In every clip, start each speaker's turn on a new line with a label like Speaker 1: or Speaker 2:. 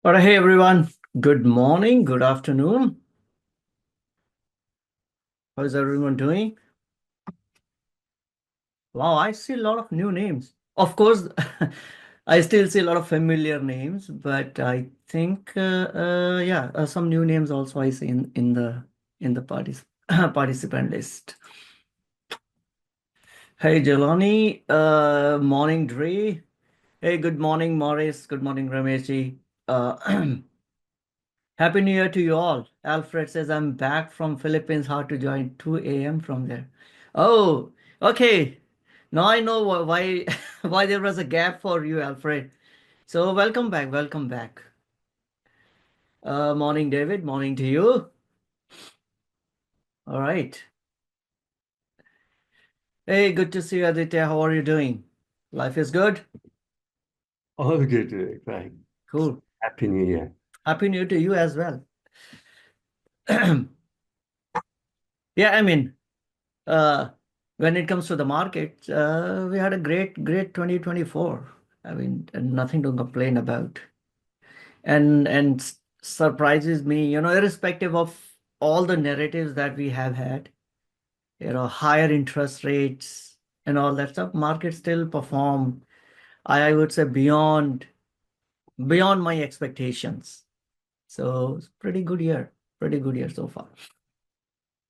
Speaker 1: All right, hey everyone. Good morning, good afternoon. How is everyone doing? Wow, I see a lot of new names. Of course, I still see a lot of familiar names, but I think, yeah, some new names also I see in the participant list. Hey Jelani, morning Dre. Hey, good morning Morris. Good morning Rameshji. Uh, Happy New Year to you all. Alfred says I'm back from Philippines. Hard to join 2 a.m. from there. Oh, okay. Now I know why why there was a gap for you, Alfred. So welcome back. Welcome back. Morning, David. Morning to you. All right. Hey, good to see you, Aditya. How are you doing? Life is good.
Speaker 2: All good, right.
Speaker 1: Cool.
Speaker 2: Happy New Year.
Speaker 1: Happy New Year to you as well. Yeah, I mean, uh, when it comes to the market, we had a great 2024. I mean, nothing to complain about. And surprises me, irrespective of all the narratives that we have had, higher interest rates and all that stuff, market still performed, I would say beyond my expectations. So it's pretty good year so far.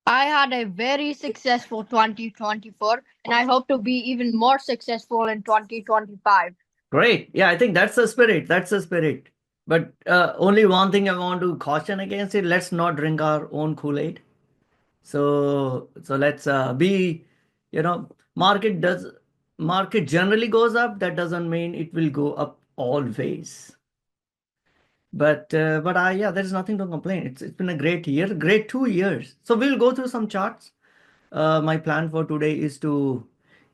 Speaker 3: I had a very successful 2024 and I hope to be even more successful in 2025.
Speaker 1: Great. Yeah, I think that's the spirit. That's the spirit. But only one thing I want to caution against it, let's not drink our own Kool-Aid. So let's be, market generally goes up. That doesn't mean it will go up always. But yeah, there's nothing to complain. It's been a great year, great 2 years. So we'll go through some charts. My plan for today is to,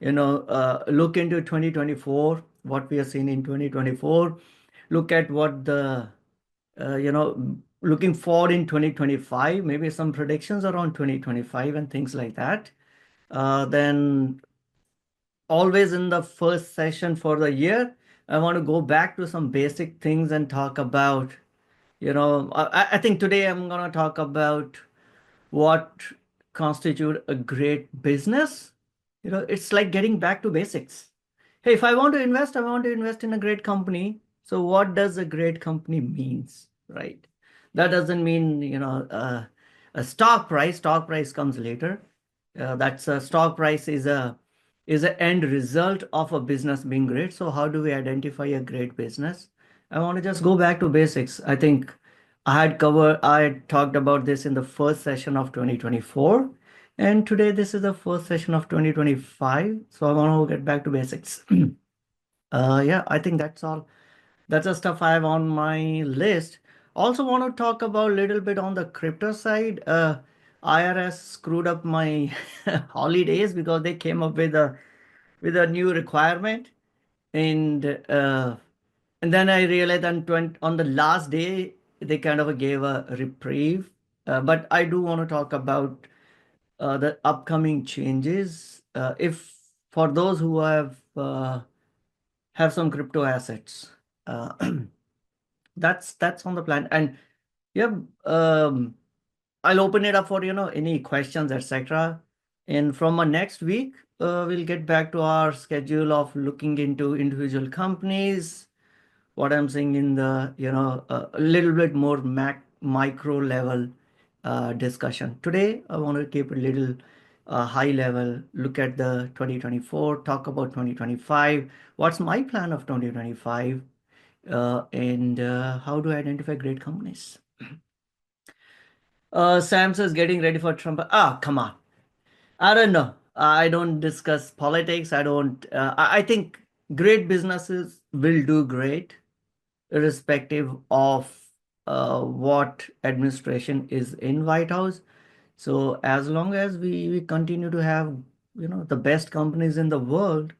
Speaker 1: look into 2024, what we have seen in 2024, look at what the, looking forward in 2025, maybe some predictions around 2025 and things like that. Then always in the first session for the year, I want to go back to some basic things and talk about, I think today I'm going to talk about what constitute a great business. It's like getting back to basics. Hey, if I want to invest, I want to invest in a great company. So what does a great company means, right? That doesn't mean, a stock price. Stock price comes later. That's a stock price is a end result of a business being great. So how do we identify a great business? I want to just go back to basics. I think I had talked about this in the first session of 2024, and today this is the first session of 2025. So I want to get back to basics. Yeah, I think that's all. That's the stuff I have on my list. Also want to talk about a little bit on the crypto side. IRS screwed up my holidays because they came up with a new requirement, and uh, and then I realized on the last day they kind of gave a reprieve. But I do want to talk about the upcoming changes. If for those who have some crypto assets, uh, that's on the plan. And yeah, I'll open it up for any questions, etc. And from our next week, we'll get back to our schedule of looking into individual companies, what I'm saying in the, a little bit more micro level discussion. Today, I want to keep a little high level, look at the 2024, talk about 2025, what's my plan of 2025, and how do I identify great companies. Sam says getting ready for Trump. Ah, come on. I don't know. I don't discuss politics. I don't. I think great businesses will do great, irrespective of what administration is in White House. So as long as we continue to have, the best companies in the world,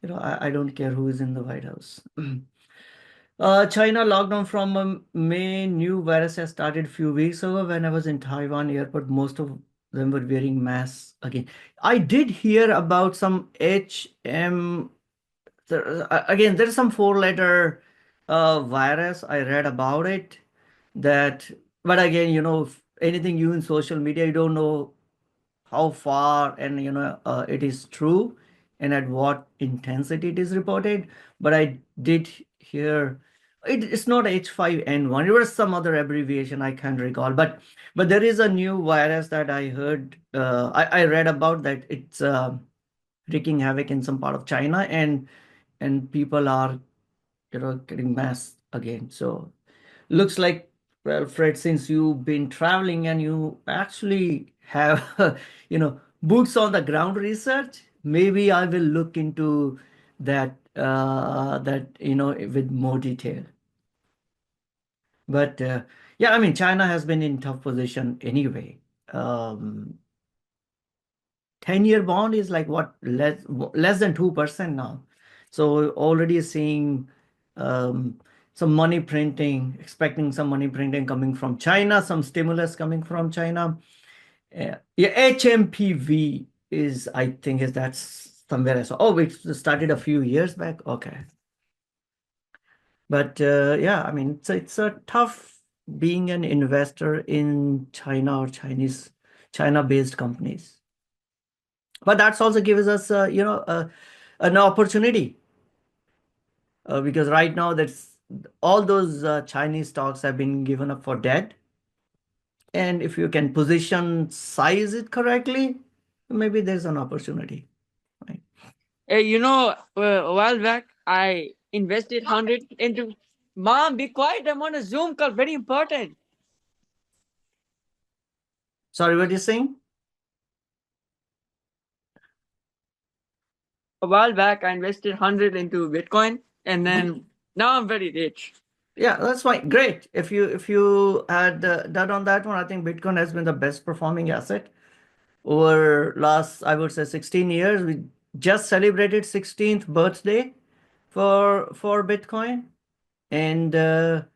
Speaker 1: I don't care who is in the White House. China lockdown from May. New virus has started few weeks ago when I was in Taiwan airport. Most of them were wearing masks again. I did hear about some HM. Again, there's some four-letter. Virus, I read about it. That, but again, anything you in social media, you don't know how far and it is true and at what intensity it is reported. But I did hear it's not H5N1. It was some other abbreviation I can't recall. But there is a new virus that I heard. I read about that. It's wreaking havoc in some part of China, and people are getting mass again. So looks like, well, Fred, since you've been traveling and you actually have, boots on the ground research, maybe I will look into that with more detail. But yeah, I mean, China has been in tough position anyway. 10-year bond is like what, less than 2% now. So we're already seeing um, some money printing, expecting some money printing coming from China, some stimulus coming from China. Yeah, HMPV is, I think, is that's somewhere I saw. Oh, it started a few years back. Okay. But yeah, I mean, it's a tough being an investor in China or China-based companies. But that's also gives us, an opportunity, because right now that's all those Chinese stocks have been given up for dead. And if you can size it correctly, maybe there's an opportunity. Right?
Speaker 4: A while back, I invested 100 into. Mom, be quiet. I'm on a Zoom call. Very important.
Speaker 1: Sorry, what are you saying?
Speaker 4: A while back, I invested 100 into Bitcoin, and then now I'm very rich.
Speaker 1: Yeah, that's fine. Great. If you had done on that one, I think Bitcoin has been the best performing asset over last, I would say, 16 years. We just celebrated 16th birthday for Bitcoin, and it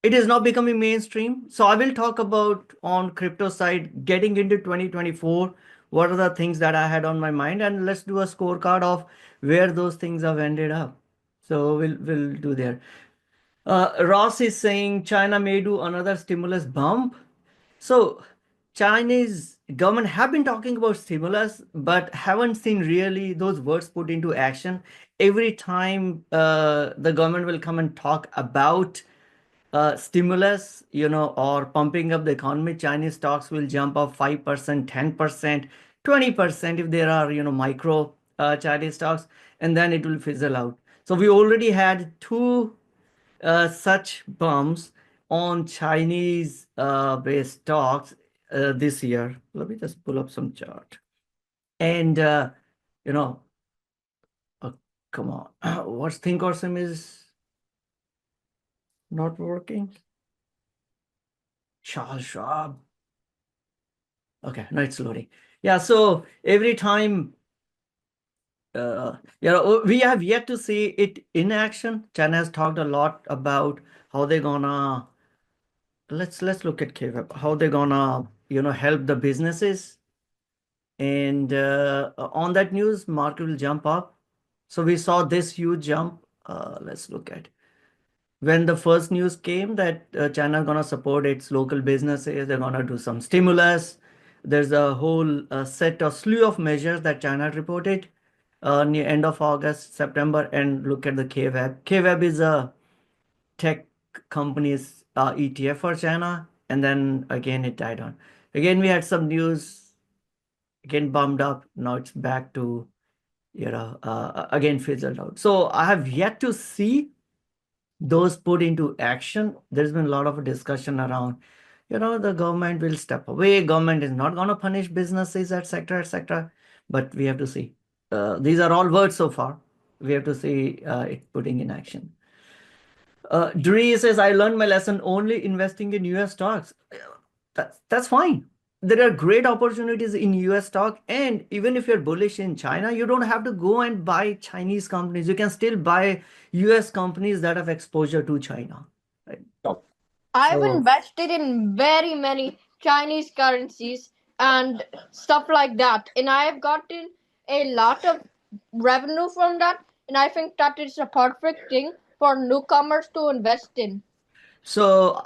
Speaker 1: is now becoming mainstream. So I will talk about on crypto side getting into 2024. What are the things that I had on my mind, and let's do a scorecard of where those things have ended up. So we'll do there. Ross is saying China may do another stimulus bump. So Chinese government have been talking about stimulus, but haven't seen really those words put into action. Every time the government will come and talk about stimulus, or pumping up the economy, Chinese stocks will jump up 5%, 10%, 20% if there are, micro Chinese stocks, and then it will fizzle out. So we already had two such bumps on Chinese based stocks this year. Let me just pull up some chart. And you know, come on, what's Thinkorswim is not working? Charles Schwab. Okay, no, it's loading. Yeah, so every time we have yet to see it in action. China has talked a lot about how they're gonna let's look at KWeb, how they're gonna help the businesses, and on that news market will jump up. So we saw this huge jump. Let's look at when the first news came that China is gonna support its local businesses, they're gonna do some stimulus. There's a whole set of slew of measures that China reported near end of August, September, and look at the KWeb. KWeb is a tech company's ETF for China, and then again it died on. Again, we had some news, again bumped up. Now it's back to, again fizzled out. So I have yet to see those put into action. There's been a lot of discussion around, the government will step away. Government is not going to punish businesses, etc., etc. But we have to see. These are all words so far. We have to see it putting in action. Dree says, I learned my lesson only investing in US stocks. That's fine. There are great opportunities in US stock. And even if you're bullish in China, you don't have to go and buy Chinese companies. You can still buy US companies that have exposure to China. Right?
Speaker 3: I've
Speaker 1: So,
Speaker 3: invested in very many Chinese currencies and stuff like that, and I have gotten a lot of revenue from that. and I think that is a perfect thing for newcomers to invest in.
Speaker 1: So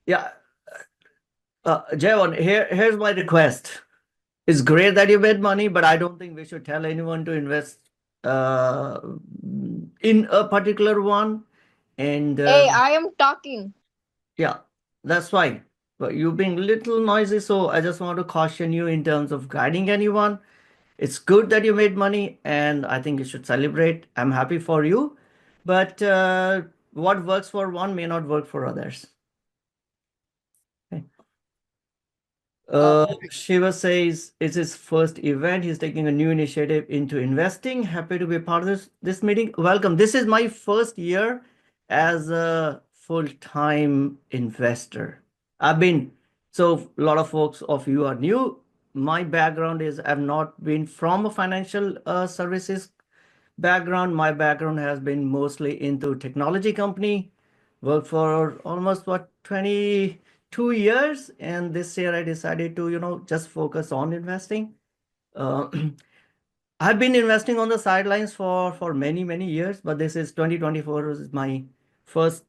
Speaker 1: yeah, Javon, here's my request. It's great that you made money, but I don't think we should tell anyone to invest uh, in a particular one. And
Speaker 3: Hey, I am talking.
Speaker 1: yeah, that's fine. But you're being a little noisy, so I just want to caution you in terms of guiding anyone. It's good that you made money, and I think you should celebrate. I'm happy for you. But what works for one may not work for others. Okay. Shiva says it's his first event. He's taking a new initiative into investing. Happy to be a part of this meeting. Welcome. This is my first year as a full-time investor. So a lot of folks of you are new. My background is I've not been from a financial services background. My background has been mostly into technology company. Worked for almost 22 years, and this year I decided to just focus on investing. Uh, I've been investing on the sidelines for many years, but this is 2024 is my first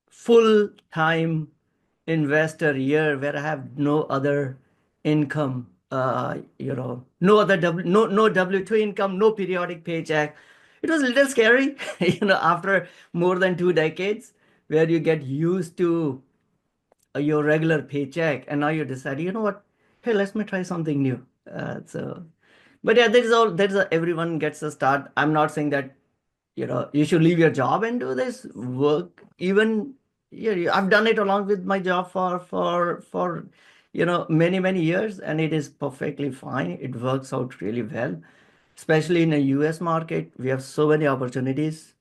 Speaker 1: full time investor year where I have no other income, no other no W-2 income, no periodic paycheck. It was a little scary, after more than 2 decades where you get used to your regular paycheck and now you decide, you know what, hey, let me try something new. But yeah, everyone gets a start. I'm not saying that you should leave your job and do this work. Even I've done it along with my job for many years, and it is perfectly fine. It works out really well, especially in the US market. We have so many opportunities.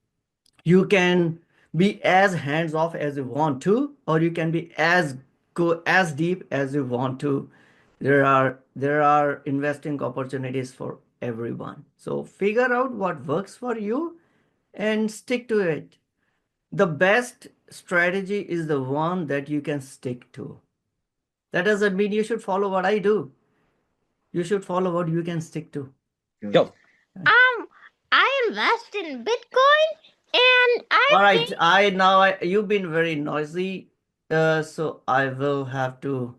Speaker 1: You can be as hands off as you want to, or you can be go as deep as you want to. There are investing opportunities for everyone. So figure out what works for you and stick to it. The best strategy is the one that you can stick to. That doesn't mean you should follow what I do. You should follow what you can stick to.
Speaker 4: Yo.
Speaker 3: I invest in Bitcoin, and
Speaker 1: All right, you've been very noisy, so I will have to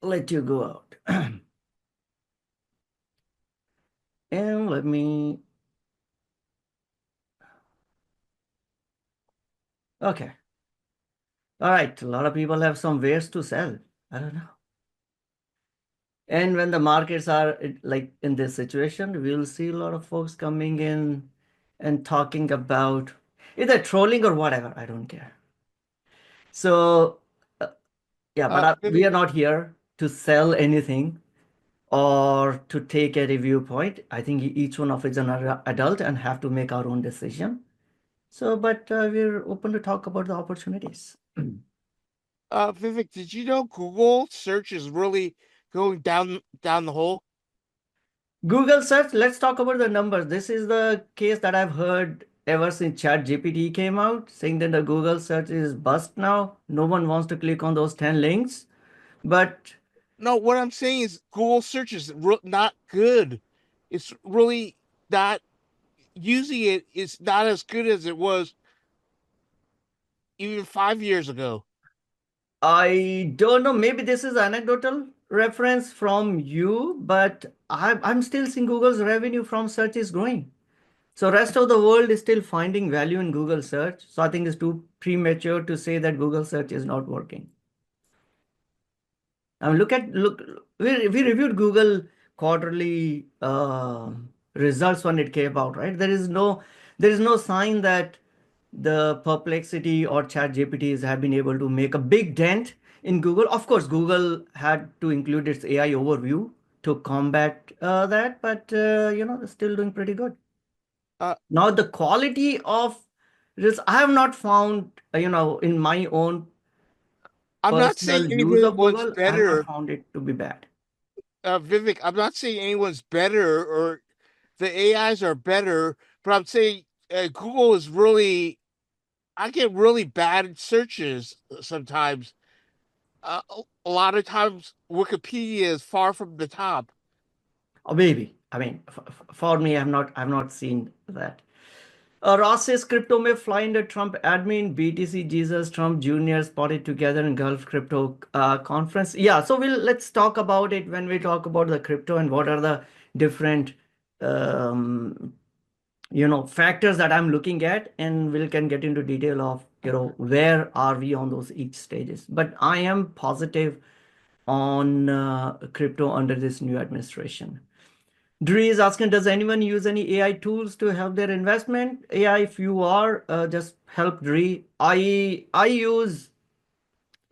Speaker 1: let you go out. And let me. Okay. All right. A lot of people have some wares to sell. I don't know. And when the markets are like in this situation, we'll see a lot of folks coming in and talking about either trolling or whatever. I don't care. So, yeah, but we are not here to sell anything or to take a review point. I think each one of us is an adult and have to make our own decision. So, but we're open to talk about the opportunities.
Speaker 5: Vivek, did you know Google search is really going down the hole?
Speaker 1: Google search, let's talk about the numbers. This is the case that I've heard ever since ChatGPT came out, saying that the Google search is bust now. No one wants to click on those 10 links. But
Speaker 5: No, what I'm saying is Google search is not good. It's really not, using it is not as good as it was even 5 years ago.
Speaker 1: I don't know, maybe this is anecdotal reference from you, but I'm still seeing Google's revenue from search is growing. So rest of the world is still finding value in Google search. So I think it's too premature to say that Google search is not working. I mean, we reviewed Google quarterly results when it came out, right? There is no sign that the Perplexity or ChatGPTs have been able to make a big dent in Google. Of course, Google had to include its AI overview to combat that, but they're still doing pretty good. Now, the quality of this, I have not found, in my own
Speaker 5: I'm not saying
Speaker 1: personal use of
Speaker 5: anyone's
Speaker 1: Google, I have not
Speaker 5: better.
Speaker 1: found it to be bad.
Speaker 5: Vivek, I'm not saying anyone's better or the AIs are better, but I'm saying Google is really, I get really bad searches sometimes. A lot of times Wikipedia is far from the top.
Speaker 1: Maybe. I mean, for me, I've not seen that. Ross says crypto may fly in the Trump admin, BTC Jesus, Trump Jr. spotted together in Gulf Crypto Conference. Yeah, so let's talk about it when we talk about the crypto and what are the different um, factors that I'm looking at, and we can get into detail of where are we on those each stages. But I am positive on crypto under this new administration. Dre is asking, does anyone use any AI tools to help their investment? AI, if you are, just help Dre. I use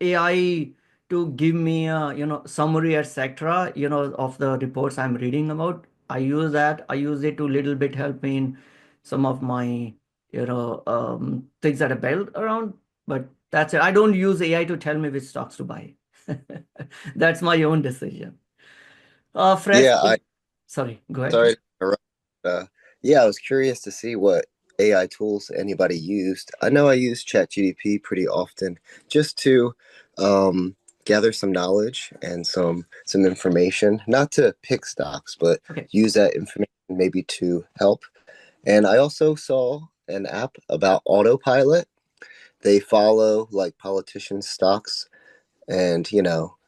Speaker 1: AI to give me a summary, etc. Of the reports I'm reading about. I use that. I use it to little bit help me in some of my things that I built around. But that's it. I don't use AI to tell me which stocks to buy. That's my own decision. Fred,
Speaker 6: Yeah,
Speaker 1: sorry, go ahead.
Speaker 6: sorry to interrupt. Yeah, I was curious to see what AI tools anybody used. I know I use ChatGPT pretty often just to gather some knowledge and some information, not to pick stocks, but
Speaker 1: Okay.
Speaker 6: use that information maybe to help. And I also saw an app about autopilot. They follow like politicians' stocks, and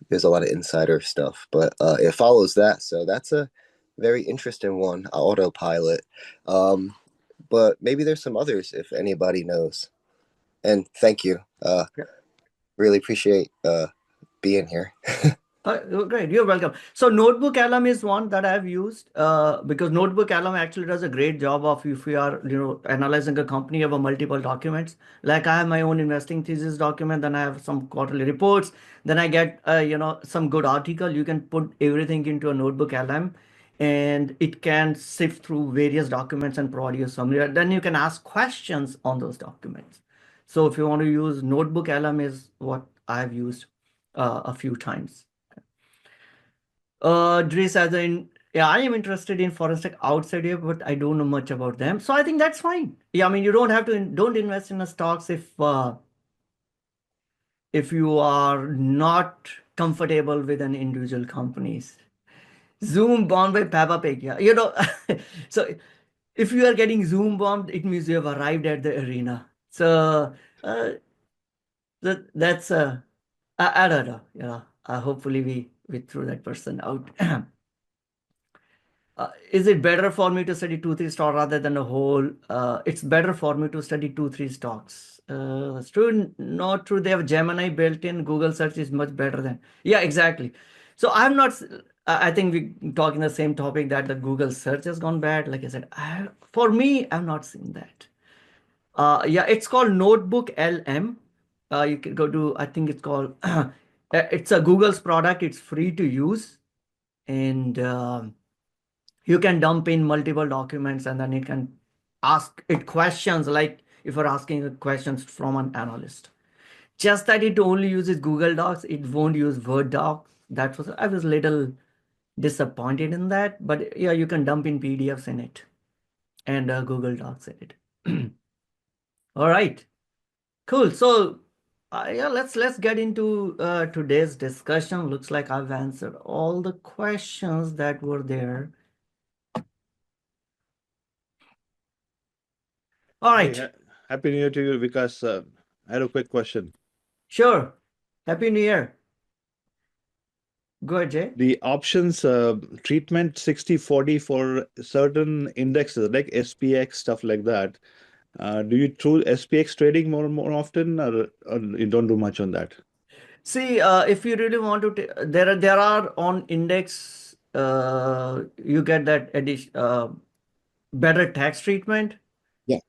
Speaker 6: there's a lot of insider stuff, but it follows that, so that's a very interesting one, autopilot. But maybe there's some others if anybody knows. And thank you.
Speaker 1: Yeah.
Speaker 6: Really appreciate being here.
Speaker 1: Great, you're welcome. So Notebook LM is one that I've used because Notebook LM actually does a great job of if we are analyzing a company over multiple documents. Like I have my own investing thesis document, then I have some quarterly reports, then I get some good article. You can put everything into a Notebook LM, and it can sift through various documents and provide you a summary. Then you can ask questions on those documents. So if you want to use Notebook LM is what I've used a few times. Dries, yeah, I am interested in forensic outside here, but I don't know much about them. So I think that's fine. Yeah, I mean, you don't have to don't invest in the stocks if you are not comfortable with an individual companies. Zoom bombed by Peppa Pig. Yeah, so if you are getting Zoom bombed, it means you have arrived at the arena. So that's I don't know. Yeah, hopefully we threw that person out. Is it better for me to study 2-3 stocks rather than a whole? It's better for me to study 2-3 stocks. That's true. Not true. They have Gemini built in. Google search is much better than. Yeah, exactly. So I'm not. I think we talking the same topic that the Google search has gone bad. Like I said, for me, I've not seen that. Yeah, it's called Notebook LM. You can go to. I think it's called. It's a Google's product. It's free to use, and you can dump in multiple documents, and then it can ask it questions like if you're asking questions from an analyst. Just that it only uses Google Docs, it won't use Word docs. I was a little disappointed in that, but yeah, you can dump in PDFs in it and Google Docs in it. All right, cool. So yeah, let's get into today's discussion. Looks like I've answered all the questions that were there. All right.
Speaker 7: Hey, Happy New Year to you, Vikas. I had a quick question.
Speaker 1: Sure. Happy New Year. Go ahead, Jay.
Speaker 7: The options treatment 60/40 for certain indexes like SPX, stuff like that. Do you do SPX trading more often, or you don't do much on that?
Speaker 1: See, if you really want to, there are on index, you get that addition, better tax treatment.
Speaker 6: Yeah.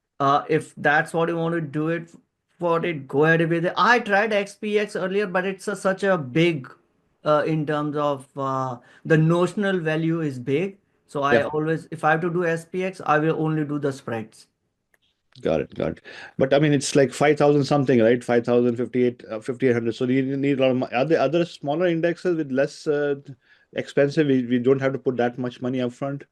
Speaker 1: If that's what you want to do it for it, go ahead with it. I tried XPX earlier, but it's such a big, in terms of the notional value is big. So I
Speaker 7: Yeah.
Speaker 1: always, if I have to do SPX, I will only do the spreads.
Speaker 7: Got it. But I mean, it's like 5,000 something, right? 5,000, 5,800. So you need a lot of money. Are there other smaller indexes with less expensive? We don't have to put that much money up front?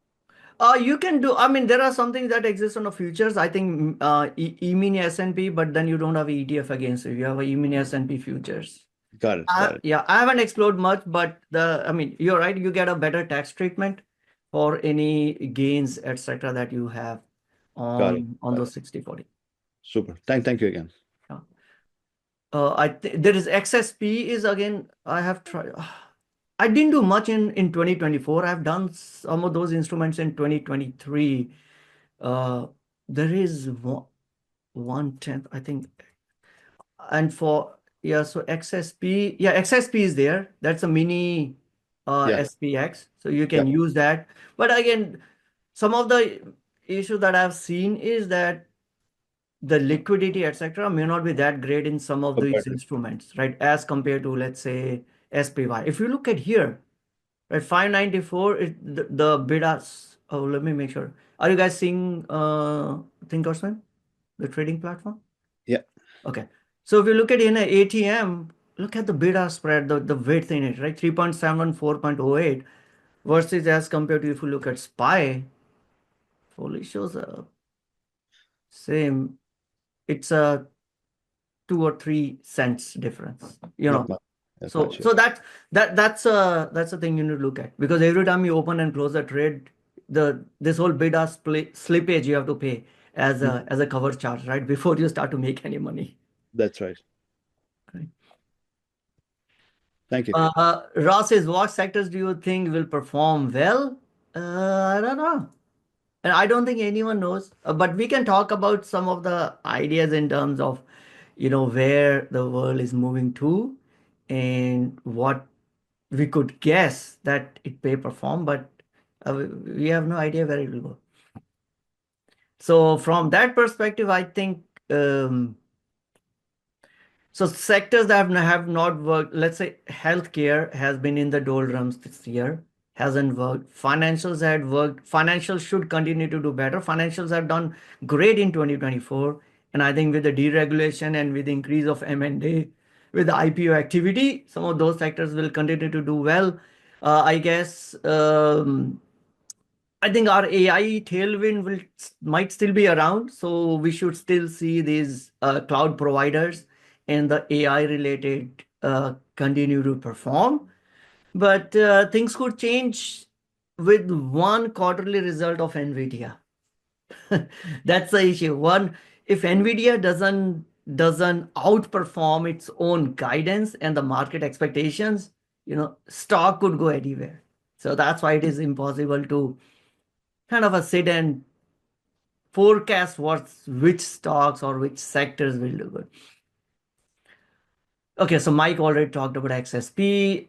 Speaker 1: You can do, I mean, there are some things that exist on the futures. I think E-mini S&P, but then you don't have ETF against it. You have a E-mini S&P futures.
Speaker 7: Got it.
Speaker 1: Yeah, I haven't explored much, but I mean, you're right. You get a better tax treatment for any gains, etc., that you have
Speaker 7: Got it.
Speaker 1: on those 60/40.
Speaker 7: Super. Thank you again.
Speaker 1: Yeah. There is XSP is again, I have tried. I didn't do much in 2024. I've done some of those instruments in 2023. There is 1/10, I think. And so XSP, XSP is there. That's a mini
Speaker 7: Yeah.
Speaker 1: SPX. So you can use that. But again, some of the issue that I've seen is that the liquidity, etc., may not be that great in some of these instruments, right? As compared to, let's say, SPY. If you look at here, right, 594, the bid ask. Oh, let me make sure. Are you guys seeing Thinkorswim, the trading platform?
Speaker 7: Yeah.
Speaker 1: Okay. So if you look at in an ATM, look at the bid ask spread, the width in it, right? 3.71, 4.08 versus as compared to if you look at SPY, fully shows a same. It's a 2 or 3 cents difference,
Speaker 7: Not much. That's
Speaker 1: So
Speaker 7: much, yeah.
Speaker 1: so that's a thing you need to look at, because every time you open and close a trade, this whole bid ask slippage you have to pay as a cover charge, right? Before you start to make any money.
Speaker 7: That's right.
Speaker 1: Right.
Speaker 7: Thank you.
Speaker 1: Ross says, what sectors do you think will perform well? I don't know. And I don't think anyone knows. But we can talk about some of the ideas in terms of, where the world is moving to and what we could guess that it may perform, but we have no idea where it will go. So from that perspective, I think so sectors that have not worked, let's say healthcare has been in the doldrums this year, hasn't worked. Financials had worked. Financials should continue to do better. Financials have done great in 2024. And I think with the deregulation and with the increase of M&A, with the IPO activity, some of those sectors will continue to do well. I guess I think our AI tailwind might still be around, so we should still see these cloud providers and the AI related continue to perform. But things could change with one quarterly result of NVIDIA. That's the issue. One, if NVIDIA doesn't outperform its own guidance and the market expectations, stock could go anywhere. So that's why it is impossible to kind of sit and forecast which stocks or which sectors will do good. Okay, so Mike already talked about XSP,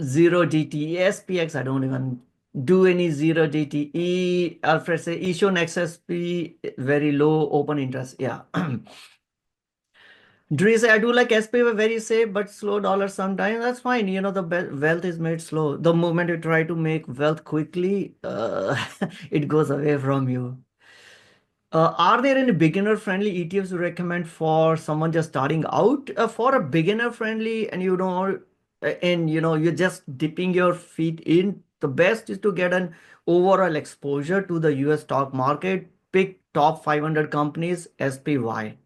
Speaker 1: zero DTE, SPX. I don't even do any zero DTE. Alfred say issue on XSP very low open interest. Yeah. Dre say I do like SPY, very safe but slow dollar sometimes. That's fine. The wealth is made slow. The moment you try to make wealth quickly, it goes away from you. Are there any beginner-friendly ETFs you recommend for someone just starting out? For a beginner-friendly, and you're just dipping your feet in, the best is to get an overall exposure to the US stock market. Pick top 500 companies, SPY.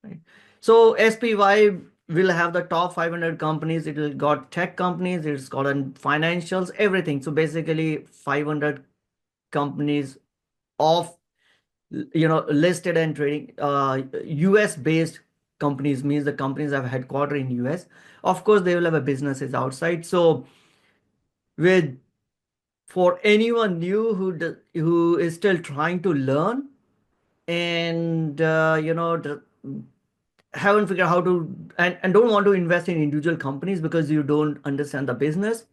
Speaker 1: Right? So SPY will have the top 500 companies. It will got tech companies. It's got financials, everything. So basically, 500 companies of listed and trading US based companies, means the companies have headquarters in US. Of course they will have a businesses outside. So for anyone new who is still trying to learn and haven't figured out how to and don't want to invest in individual companies because you don't understand the business,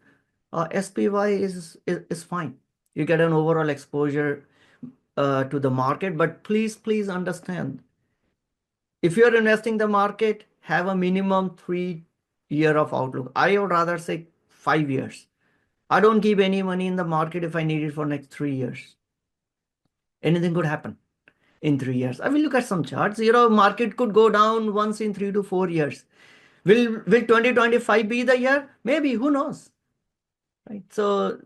Speaker 1: SPY is fine. You get an overall exposure to the market, but please understand, if you're investing the market, have a minimum 3 year of outlook. I would rather say 5 years. I don't keep any money in the market if I need it for next 3 years. Anything could happen in 3 years. I will look at some charts. Market could go down once in 3 to 4 years. Will 2025 be the year? Maybe, who knows? Right. So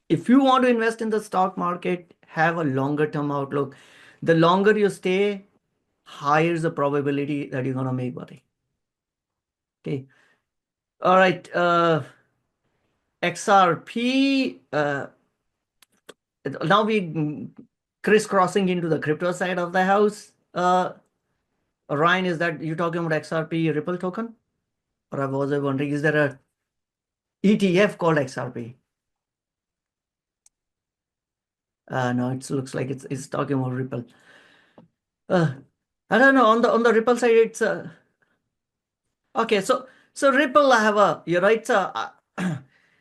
Speaker 1: if you want to invest in the stock market, have a longer term outlook. The longer you stay, higher is the probability that you're gonna make money. Okay. All right. XRP, now we crisscrossing into the crypto side of the house. Ryan, is that you talking about XRP Ripple token? Or I was wondering, is there a ETF called XRP? No, it looks like it's talking about Ripple. I don't know. On the Ripple side, it's okay. So Ripple, I have a you're right.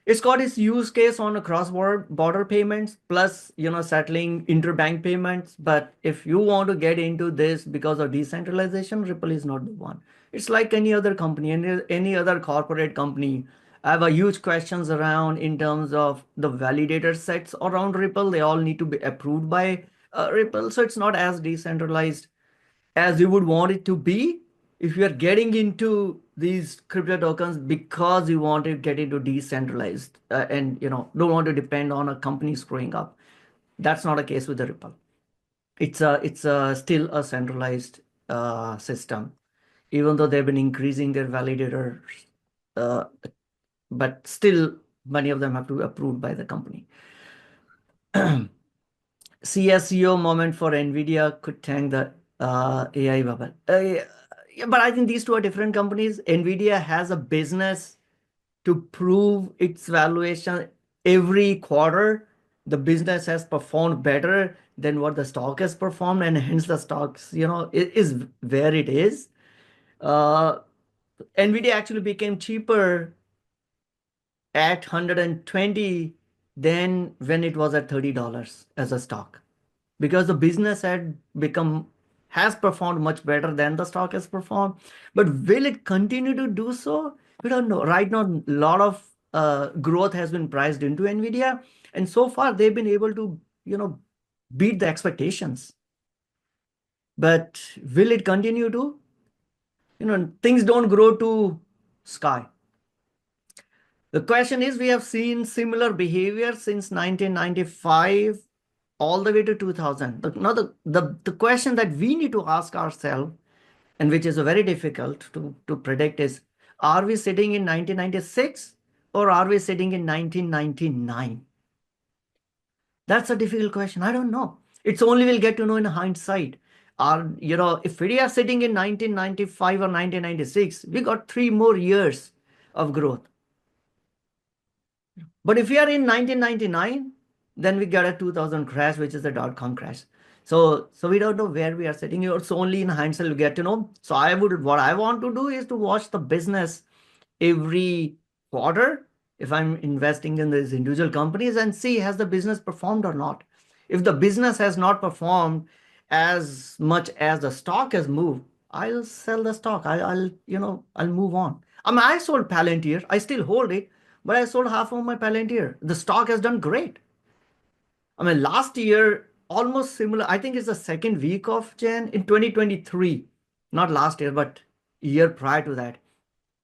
Speaker 1: It's got its use case on a cross-border payments plus settling interbank payments. But if you want to get into this because of decentralization, Ripple is not the one. It's like any other company, any other corporate company. I have a huge questions around in terms of the validator sets around Ripple. They all need to be approved by Ripple, so it's not as decentralized as you would want it to be if you are getting into these crypto tokens because you want to get into decentralized and don't want to depend on a company screwing up. That's not a case with the Ripple. It's still a centralized system, even though they've been increasing their validators, but still many of them have to be approved by the company. CSEO moment for NVIDIA could tank the AI bubble. Yeah, but I think these two are different companies. NVIDIA has a business to prove its valuation every quarter. The business has performed better than what the stock has performed, and hence the stocks, is where it is. NVIDIA actually became cheaper at 120 than when it was at $30 as a stock, because the business has performed much better than the stock has performed. But will it continue to do so? We don't know. Right now, a lot of growth has been priced into NVIDIA, and so far they've been able to, beat the expectations. But will it continue to? Things don't grow to sky. The question is, we have seen similar behavior since 1995 all the way to 2000. Now, the question that we need to ask ourselves, and which is very difficult to predict, is, are we sitting in 1996 or are we sitting in 1999? That's a difficult question. I don't know. It's only we'll get to know in hindsight. If we are sitting in 1995 or 1996, we got 3 more years of growth. But if we are in 1999, then we get a 2000 crash, which is the dot-com crash. So we don't know where we are sitting. It's only in hindsight we get to know. So what I want to do is to watch the business every quarter if I'm investing in these individual companies and see, has the business performed or not. If the business has not performed as much as the stock has moved, I'll sell the stock. I'll move on. I sold Palantir. I still hold it, but I sold half of my Palantir. The stock has done great. Last year, almost similar. I think it's the second week of Jan in 2023, not last year, but year prior to that.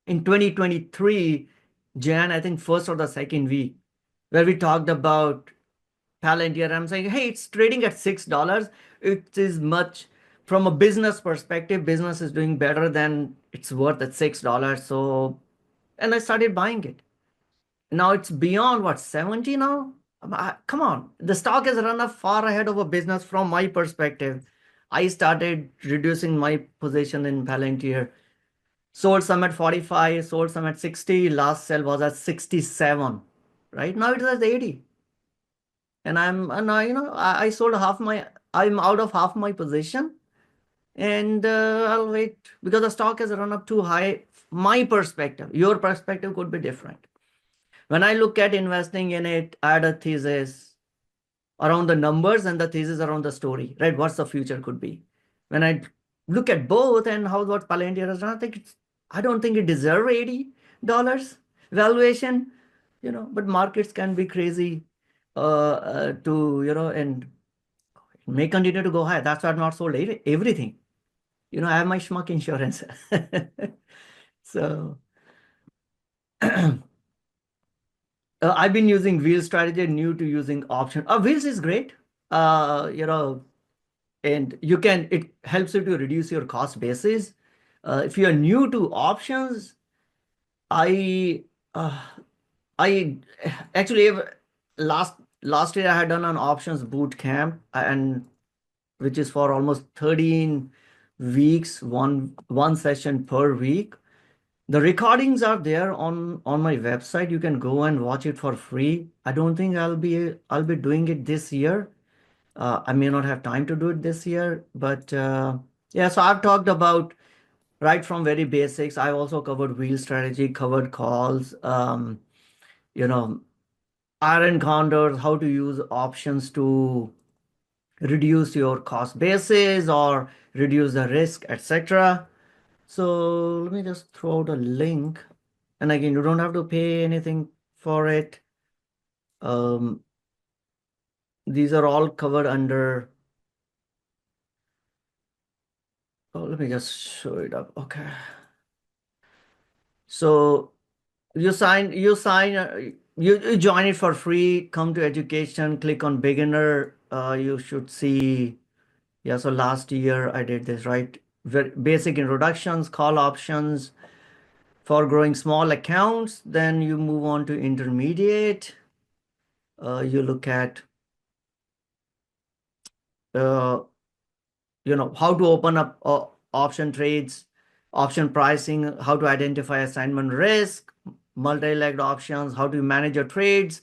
Speaker 1: In 2023, Jan, I think first or the second week, where we talked about Palantir. I'm saying, hey, it's trading at $6. It is much, from a business perspective, business is doing better than it's worth at $6. So, and I started buying it. Now it's beyond what, 70 now? Come on, the stock has run up far ahead of a business from my perspective. I started reducing my position in Palantir. Sold some at 45, sold some at 60. Last sell was at 67. Right now it is at 80. And I sold I'm out of half my position. And I'll wait because the stock has run up too high. My perspective, your perspective could be different. When I look at investing in it, I had a thesis around the numbers and the thesis around the story, right? What's the future could be. When I look at both and what Palantir has done, I don't think it deserves $80 valuation, but markets can be crazy and it may continue to go high. That's why I've not sold everything. I have my schmuck insurance. So I've been using wheel strategy, new to using option. Wheels is great. And it helps you to reduce your cost basis. If you are new to options, I actually last year I had done an options boot camp, and which is for almost 13 weeks, one session per week. The recordings are there on my website. You can go and watch it for free. I don't think I'll be doing it this year. I may not have time to do it this year, but yeah. So I've talked about right from very basics. I've also covered wheel strategy, covered calls, you know, iron condors, how to use options to reduce your cost basis or reduce the risk, etc. So let me just throw out a link. And again, you don't have to pay anything for it. These are all covered under. Oh, let me just show it up. Okay. So you join it for free, come to education, click on beginner. You should see, yeah, so last year I did this, right? Very basic introductions, call options for growing small accounts. Then you move on to intermediate. You look at, uh, how to open up option trades, option pricing, how to identify assignment risk, multi-legged options, how to manage your trades,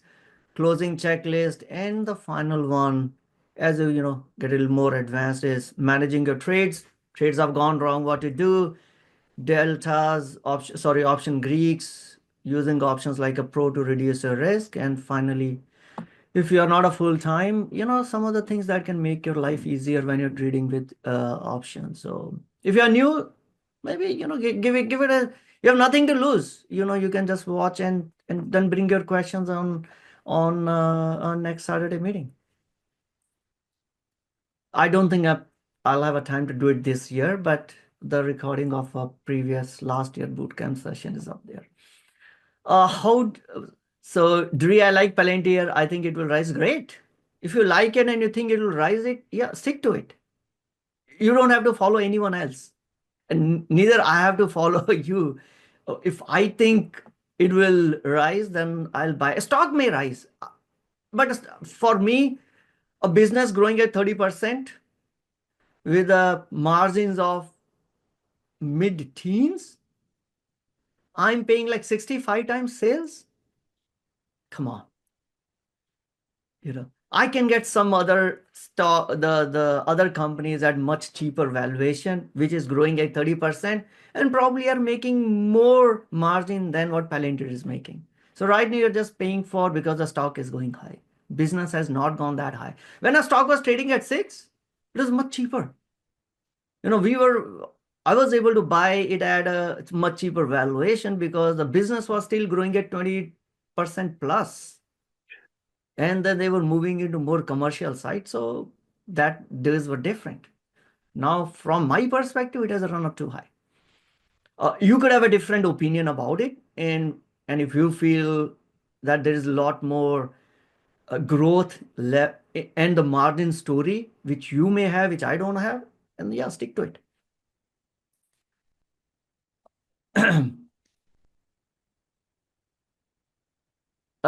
Speaker 1: closing checklist, and the final one, as you get a little more advanced, is managing your trades. Trades have gone wrong, what to do, deltas, option Greeks, using options like a pro to reduce your risk, and finally, if you are not a full time, some of the things that can make your life easier when you're trading with options. So if you are new, maybe give it a. You have nothing to lose. You can just watch and then bring your questions on next Saturday meeting. I don't think I'll have a time to do it this year, but the recording of a previous last year bootcamp session is up there. So do I like Palantir? I think it will rise great. If you like it and you think it will rise it, yeah, stick to it. You don't have to follow anyone else. And neither I have to follow you. If I think it will rise, then I'll buy. A stock may rise. But for me, a business growing at 30% with margins of mid-teens, I'm paying like 65 times sales. Come on. I can get some other stock, the other companies at much cheaper valuation, which is growing at 30% and probably are making more margin than what Palantir is making. So right now you're just paying for because the stock is going high. Business has not gone that high. When a stock was trading at 6, it was much cheaper. I was able to buy it at a much cheaper valuation because the business was still growing at 20% plus. And then they were moving into more commercial side. So that days were different. Now, from my perspective, it has run up too high. You could have a different opinion about it. And if you feel that there is a lot more growth and the margin story, which you may have, which I don't have, and yeah, stick to it.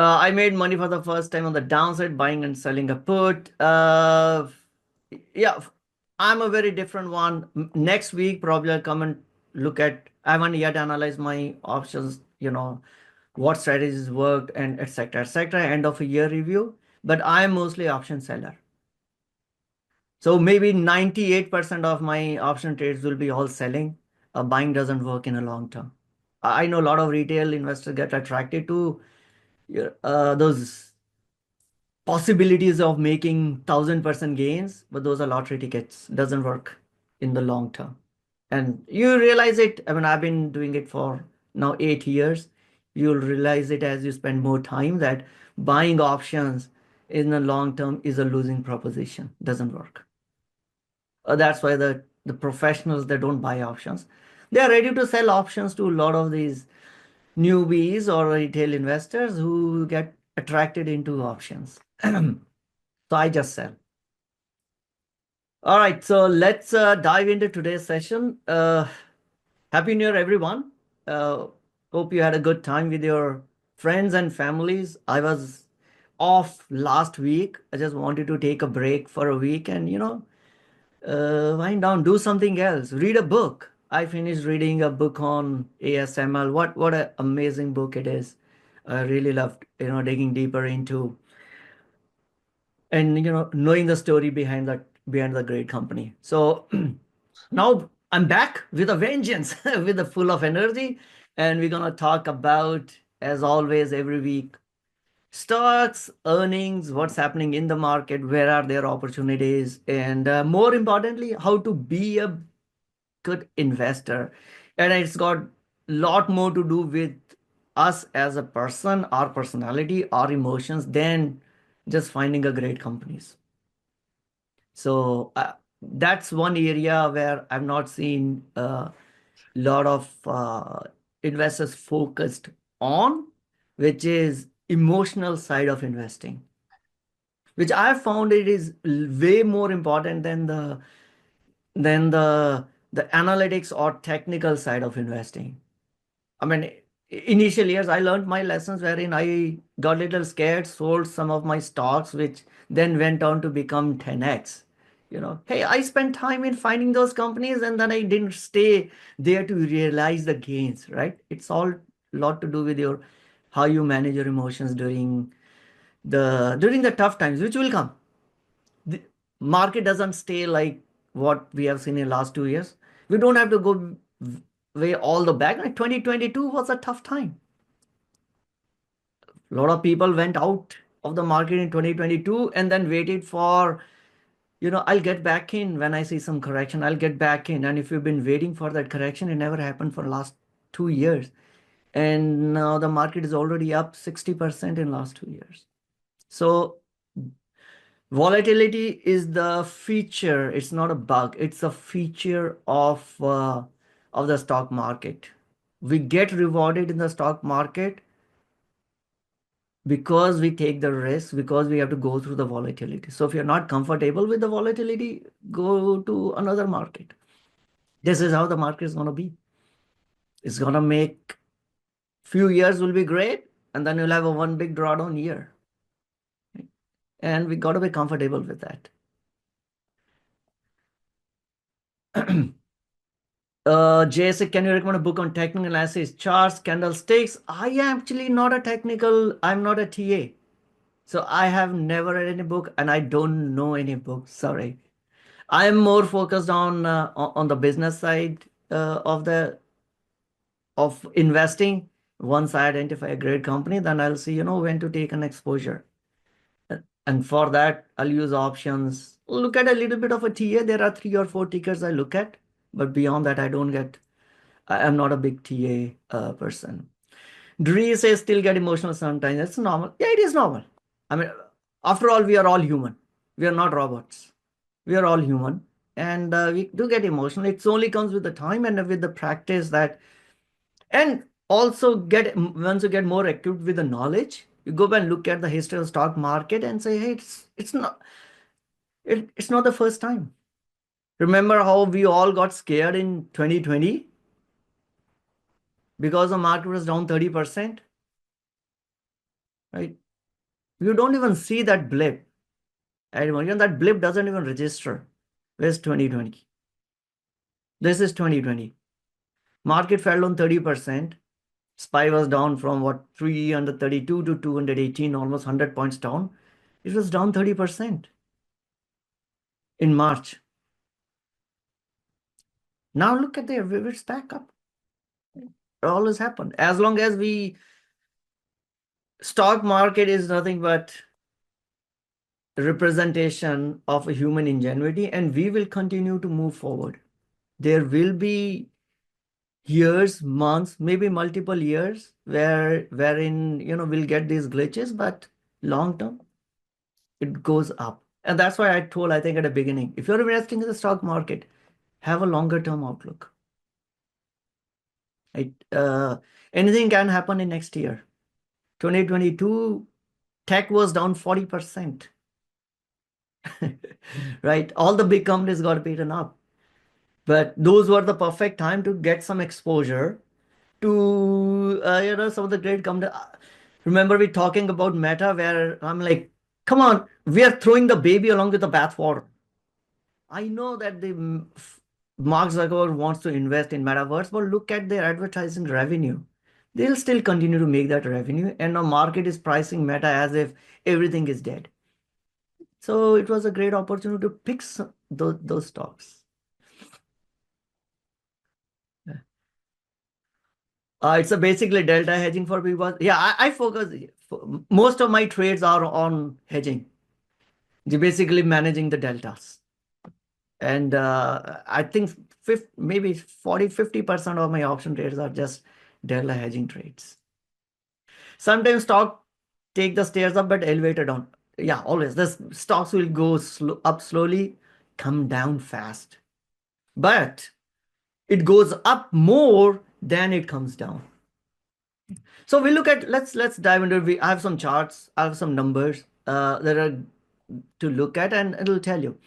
Speaker 1: I made money for the first time on the downside, buying and selling a put. Yeah, I'm a very different one. Next week, probably I'll come and look at. I haven't yet analyzed my options, what strategies worked and etc. etc. End of a year review. But I'm mostly option seller. So maybe 98% of my option trades will be all selling. Buying doesn't work in a long term. I know a lot of retail investors get attracted to those possibilities of making 1,000% gains, but those are lottery tickets. Doesn't work in the long term. And you realize it. I mean, I've been doing it for now 8 years. You'll realize it as you spend more time that buying options in the long term is a losing proposition. Doesn't work. That's why the professionals that don't buy options, they are ready to sell options to a lot of these newbies or retail investors who get attracted into options. So I just sell. All right, so let's dive into today's session. Happy New Year, everyone. Hope you had a good time with your friends and families. I was off last week. I just wanted to take a break for a week and, wind down, do something else, read a book. I finished reading a book on ASML. What an amazing book it is. I really loved, digging deeper into and knowing the story behind the great company. So now I'm back with a vengeance, with a full of energy, and we're gonna talk about, as always, every week, stocks, earnings, what's happening in the market, where are their opportunities, and more importantly, how to be a good investor. And it's got a lot more to do with us as a person, our personality, our emotions, than just finding a great companies. So that's one area where I've not seen a lot of investors focused on, which is emotional side of investing, which I found it is way more important than the analytics or technical side of investing. I mean, initial years, I learned my lessons wherein I got a little scared, sold some of my stocks, which then went on to become 10x. Hey, I spent time in finding those companies and then I didn't stay there to realize the gains, right? It's all a lot to do with how you manage your emotions during the tough times, which will come. The market doesn't stay like what we have seen in last 2 years. We don't have to go way all the back. Like 2022 was a tough time. A lot of people went out of the market in 2022 and then waited for, I'll get back in when I see some correction. I'll get back in. And if you've been waiting for that correction, it never happened for the last 2 years. And now the market is already up 60% in last 2 years. So volatility is the feature. It's not a bug. It's a feature of the stock market. We get rewarded in the stock market because we take the risk, because we have to go through the volatility. So if you're not comfortable with the volatility, go to another market. This is how the market is going to be. It's going to make few years will be great, and then you'll have a one big drawdown year. And we got to be comfortable with that. JSA, can you recommend a book on technical analysis, charts, candlesticks? I am actually not a technical, I'm not a TA. So I have never read any book and I don't know any book. Sorry. I am more focused on the business side of investing. Once I identify a great company, then I'll see, when to take an exposure. And for that, I'll use options. Look at a little bit of a TA. There are 3 or 4 tickers I look at, but beyond that, I am not a big TA person. Dree says still get emotional sometimes. It's normal. Yeah, it is normal. I mean, after all, we are all human. We are not robots. We are all human. And we do get emotional. It only comes with the time and with the practice and also once you get more acute with the knowledge, you go and look at the history of the stock market and say, hey, it's not the first time. Remember how we all got scared in 2020 because the market was down 30%, right? You don't even see that blip. That blip doesn't even register. Where's 2020? This is 2020. Market fell on 30%. SPY was down from 332 to 218, almost 100 points down. It was down 30% in March. Now look at there, it's back up. It always happened. As long as stock market is nothing but representation of a human ingenuity, and we will continue to move forward. There will be years, months, maybe multiple years wherein we'll get these glitches, but long term it goes up. And that's why I think at the beginning, if you're investing in the stock market, have a longer term outlook. Anything can happen in next year. 2022 tech was down 40%. Right? All the big companies got beaten up. But those were the perfect time to get some exposure to some of the great companies. Remember we talking about Meta, where I'm like, come on, we are throwing the baby along with the bathwater. I know that the Mark Zuckerberg wants to invest in metaverse, but look at their advertising revenue. They'll still continue to make that revenue, and the market is pricing Meta as if everything is dead. So it was a great opportunity to pick those stocks. It's a basically delta hedging for people. Yeah, I focus. Most of my trades are on hedging. Basically managing the deltas. And I think maybe 40-50% of my option trades are just delta hedging trades. Sometimes stock take the stairs up but elevated down. Yeah, always. The stocks will go up slowly, come down fast. But it goes up more than it comes down. So we look at, let's dive into, I have some charts, I have some numbers that are to look at, and it'll tell you,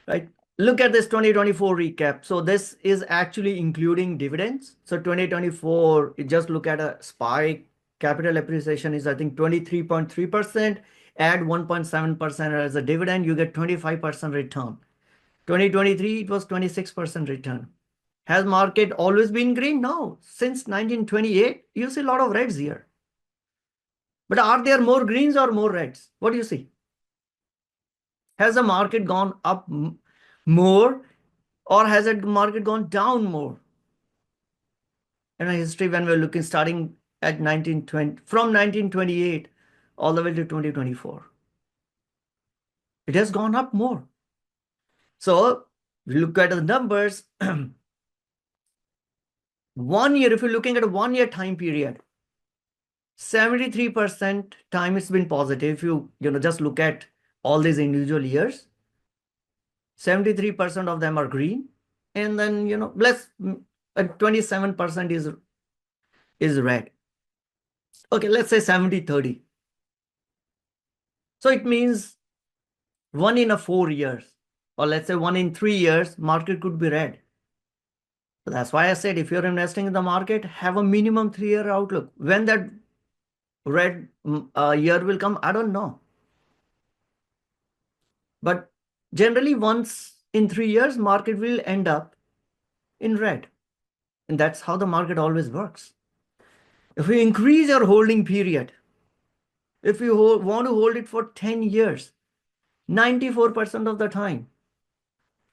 Speaker 1: right? Look at this 2024 recap. So this is actually including dividends. So 2024, you just look at a spike. Capital appreciation is, I think, 23.3%. Add 1.7% as a dividend, you get 25% return. 2023, it was 26% return. Has market always been green? No. Since 1928, you see a lot of reds here. But are there more greens or more reds? What do you see? Has the market gone up more, or has the market gone down more? In our history, when we're looking starting at 1920, from 1928 all the way to 2024, it has gone up more. So we look at the numbers. 1 year, if you're looking at a 1 year time period, 73% time it's been positive. If you just look at all these individual years, 73% of them are green, and then less 27% is red. Okay, let's say 70-30. So it means 1 in 4 years, or let's say 1 in 3 years, market could be red. So that's why I said, if you're investing in the market, have a minimum 3-year outlook. When that red year will come, I don't know. But generally, once in 3 years, market will end up in red. And that's how the market always works. If you increase your holding period, if you want to hold it for 10 years, 94% of the time,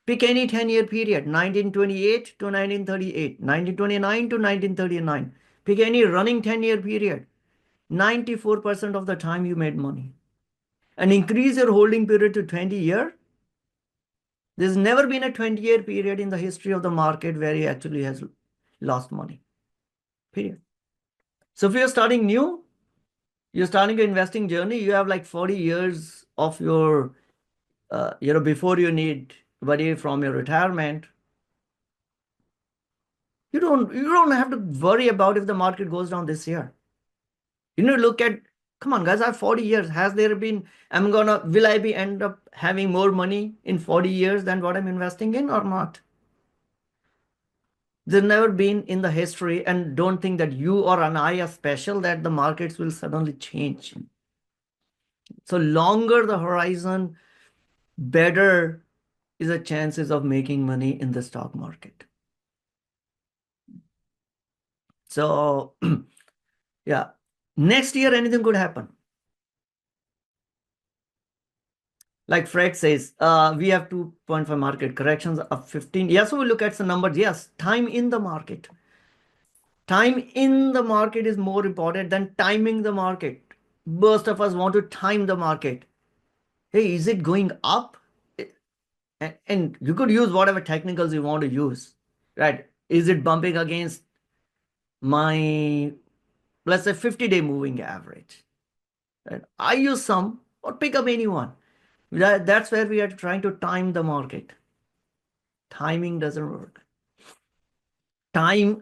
Speaker 1: pick any 10-year period, 1928 to 1938, 1929 to 1939. Pick any running 10-year period. 94% of the time you made money. And increase your holding period to 20 years. There's never been a 20-year period in the history of the market where he actually has lost money. Period. So if you're starting new, you're starting your investing journey, you have like 40 years of your, before you need money from your retirement. You don't have to worry about if the market goes down this year. Look at, come on, guys, I have 40 years. Has there been, will I be end up having more money in 40 years than what I'm investing in or not? There's never been in the history, and don't think that you or I are special, that the markets will suddenly change. So longer the horizon, better is the chances of making money in the stock market. So yeah, next year anything could happen. Like Fred says, we have 2.5 market corrections of 15. Yes, we look at some numbers. Yes, time in the market. Time in the market is more important than timing the market. Most of us want to time the market. Hey, is it going up? And you could use whatever technicals you want to use, right? Is it bumping against my, let's say, 50-day moving average? Right? I use some, or pick up any one. That's where we are trying to time the market. Timing doesn't work.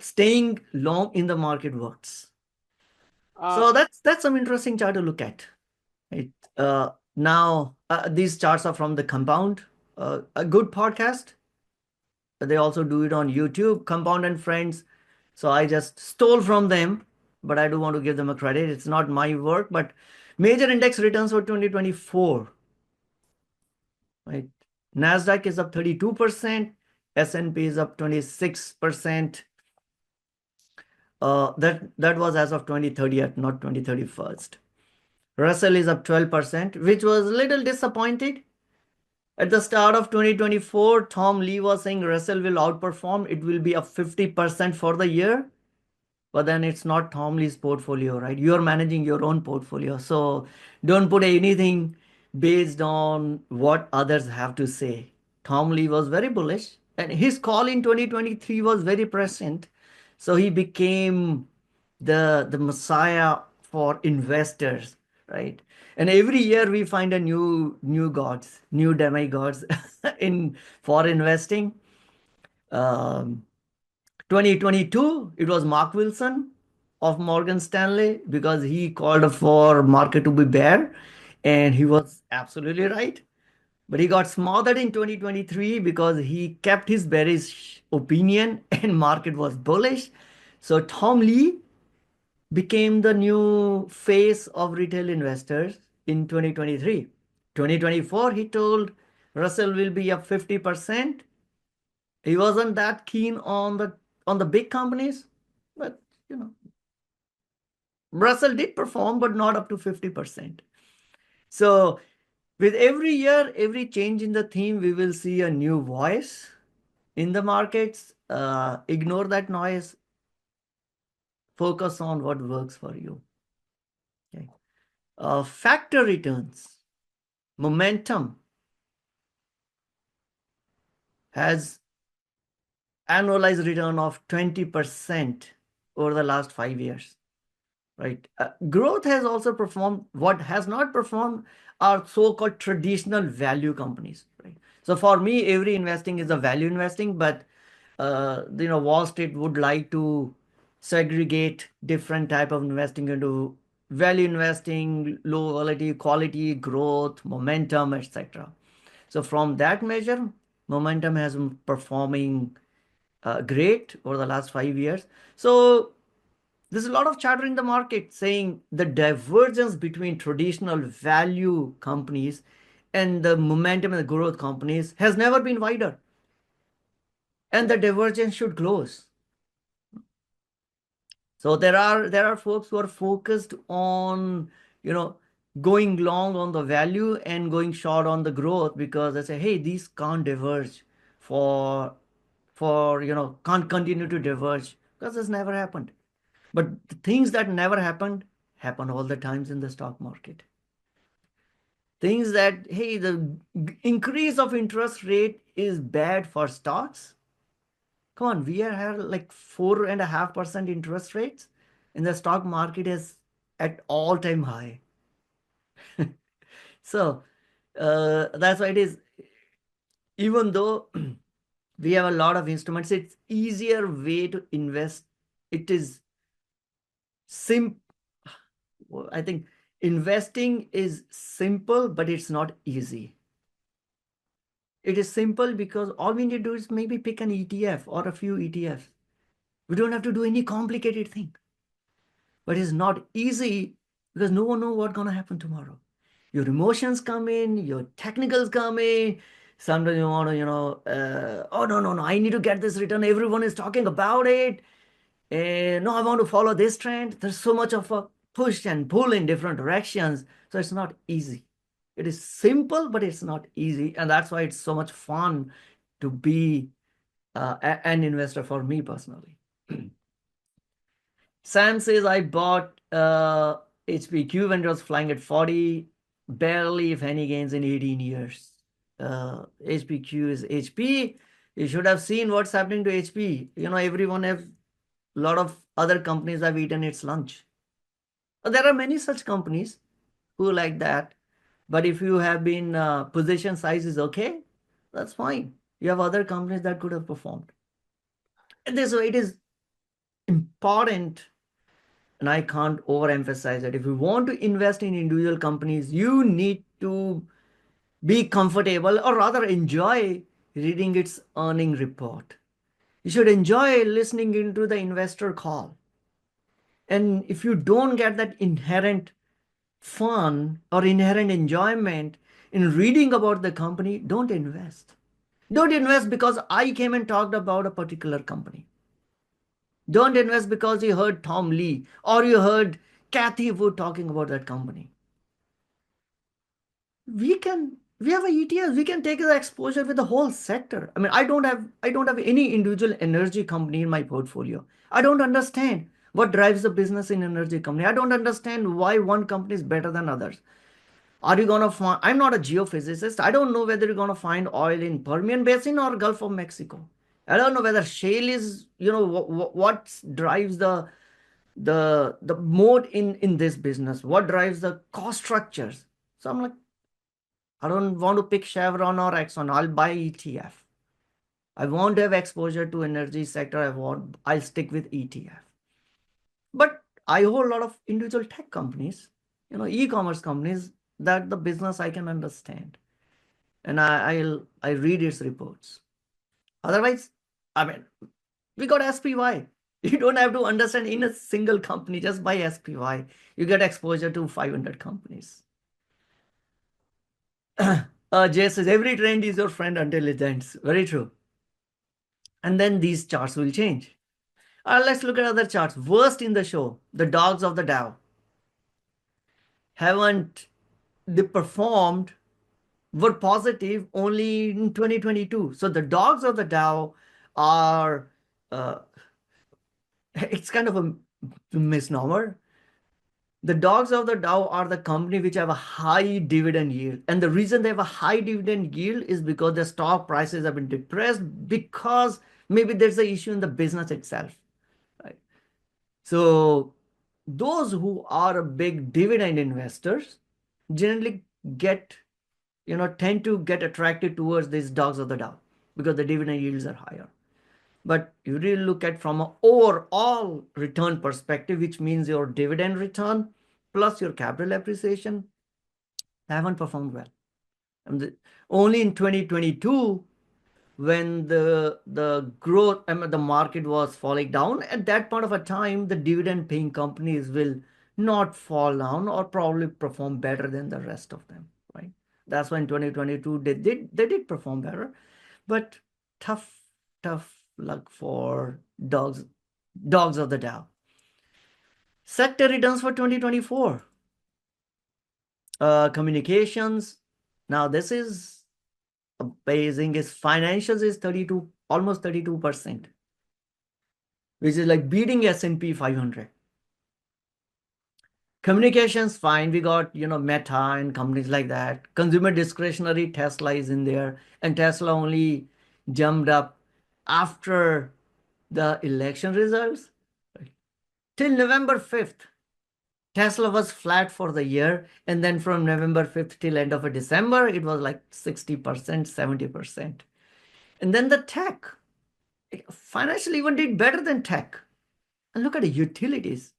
Speaker 1: Staying long in the market works. So that's some interesting chart to look at. Right? Now, these charts are from the Compound, a good podcast. They also do it on YouTube, Compound and Friends. So I just stole from them, but I do want to give them a credit. It's not my work, but major index returns for 2024, right? NASDAQ is up 32%, S&P is up 26%. That was as of 2030th, not 2031st. Russell is up 12%, which was a little disappointed. At the start of 2024, Tom Lee was saying Russell will outperform. It will be up 50% for the year. But then it's not Tom Lee's portfolio, right? You're managing your own portfolio. So don't put anything based on what others have to say. Tom Lee was very bullish, and his call in 2023 was very prescient. So he became the messiah for investors, right? And every year we find a new gods, new demigods in for investing. 2022, it was Mark Wilson of Morgan Stanley because he called for market to be bear, and he was absolutely right. But he got smothered in 2023 because he kept his bearish opinion and market was bullish. So Tom Lee became the new face of retail investors in 2023. 2024, he told Russell will be up 50%. He wasn't that keen on the big companies, but you know, Russell did perform, but not up to 50%. So with every year, every change in the theme, we will see a new voice in the markets. Ignore that noise. Focus on what works for you. Okay. Factor returns. Momentum has annualized return of 20% over the last 5 years. Right. Growth has also performed. What has not performed are so-called traditional value companies. Right. So for me, every investing is a value investing, but Wall Street would like to segregate different type of investing into value investing, low volatility, quality, growth, momentum, etc. So from that measure, momentum has been performing great over the last 5 years. So there's a lot of chatter in the market saying the divergence between traditional value companies and the momentum and the growth companies has never been wider. And the divergence should close. So there are folks who are focused on, going long on the value and going short on the growth because they say, hey, these can't diverge can't continue to diverge because this never happened. But the things that never happened happen all the times in the stock market. Things that, hey, the increase of interest rate is bad for stocks. Come on, we have like 4.5% interest rates, and the stock market is at all-time high. So that's why it is. Even though we have a lot of instruments, it's easier way to invest. It is I think investing is simple, but it's not easy. It is simple because all we need to do is maybe pick an ETF or a few ETFs. We don't have to do any complicated thing. But it's not easy because no one knows what's going to happen tomorrow. Your emotions come in, your technicals come in. Sometimes you want to, oh, no, I need to get this return. Everyone is talking about it. And no, I want to follow this trend. There's so much of a push and pull in different directions. So it's not easy. It is simple, but it's not easy. And that's why it's so much fun to be an investor for me personally. Sam says, I bought HPQ when it was flying at 40, barely if any gains in 18 years. HPQ is HP. You should have seen what's happening to HP. Everyone have a lot of other companies have eaten its lunch. There are many such companies who like that. But if you have been position size is okay, that's fine. You have other companies that could have performed. And this way it is important, and I can't overemphasize that. If you want to invest in individual companies, you need to be comfortable or rather enjoy reading its earning report. You should enjoy listening into the investor call. And if you don't get that inherent fun or inherent enjoyment in reading about the company, don't invest. Don't invest because I came and talked about a particular company. Don't invest because you heard Tom Lee or you heard Kathy Wood talking about that company. We have a ETFs. We can take the exposure with the whole sector. I mean, I don't have any individual energy company in my portfolio. I don't understand what drives the business in energy company. I don't understand why one company is better than others. Are you gonna find? I'm not a geophysicist. I don't know whether you're gonna find oil in Permian Basin or Gulf of Mexico. I don't know whether shale is, what drives the mode in this business. What drives the cost structures? So I'm like, I don't want to pick Chevron or Exxon. I'll buy ETF. I won't have exposure to energy sector. I'll stick with ETF. But I hold a lot of individual tech companies, e-commerce companies that the business I can understand. And I read its reports. Otherwise, I mean, we got SPY. You don't have to understand in a single company, just buy SPY. You get exposure to 500 companies. Jay says, every trend is your friend until it ends. Very true. And then these charts will change. Let's look at other charts. Worst in the show, the dogs of the Dow. Haven't they performed, were positive only in 2022. So the dogs of the Dow are, it's kind of a misnomer. The dogs of the Dow are the company which have a high dividend yield. And the reason they have a high dividend yield is because their stock prices have been depressed because maybe there's an issue in the business itself. Right? So those who are big dividend investors generally tend to get attracted towards these dogs of the Dow because the dividend yields are higher. But you really look at from an overall return perspective, which means your dividend return plus your capital appreciation, they haven't performed well. And only in 2022, when the growth, the market was falling down, at that point of a time, the dividend paying companies will not fall down or probably perform better than the rest of them, right? That's why in 2022 they did perform better, but tough luck for dogs of the Dow. Sector returns for 2024. Communications. Now this is amazing. Is financials is 32, almost 32%, which is like beating S&P 500. Communications, fine. We got, Meta and companies like that. Consumer discretionary, Tesla is in there. And Tesla only jumped up after the election results. Till November 5th, Tesla was flat for the year. And then from November 5th till end of December, it was like 60%, 70%. And then the tech, financially even did better than tech. And look at the utilities.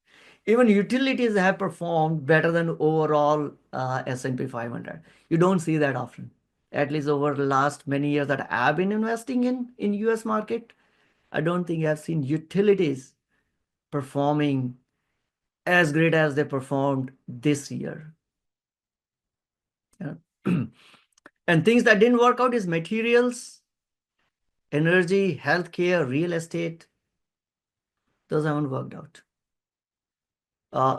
Speaker 1: Even utilities have performed better than overall S&P 500. You don't see that often. At least over the last many years that I've been investing in US market, I don't think I've seen utilities performing as great as they performed this year. Yeah. And things that didn't work out is materials, energy, healthcare, real estate. Those haven't worked out.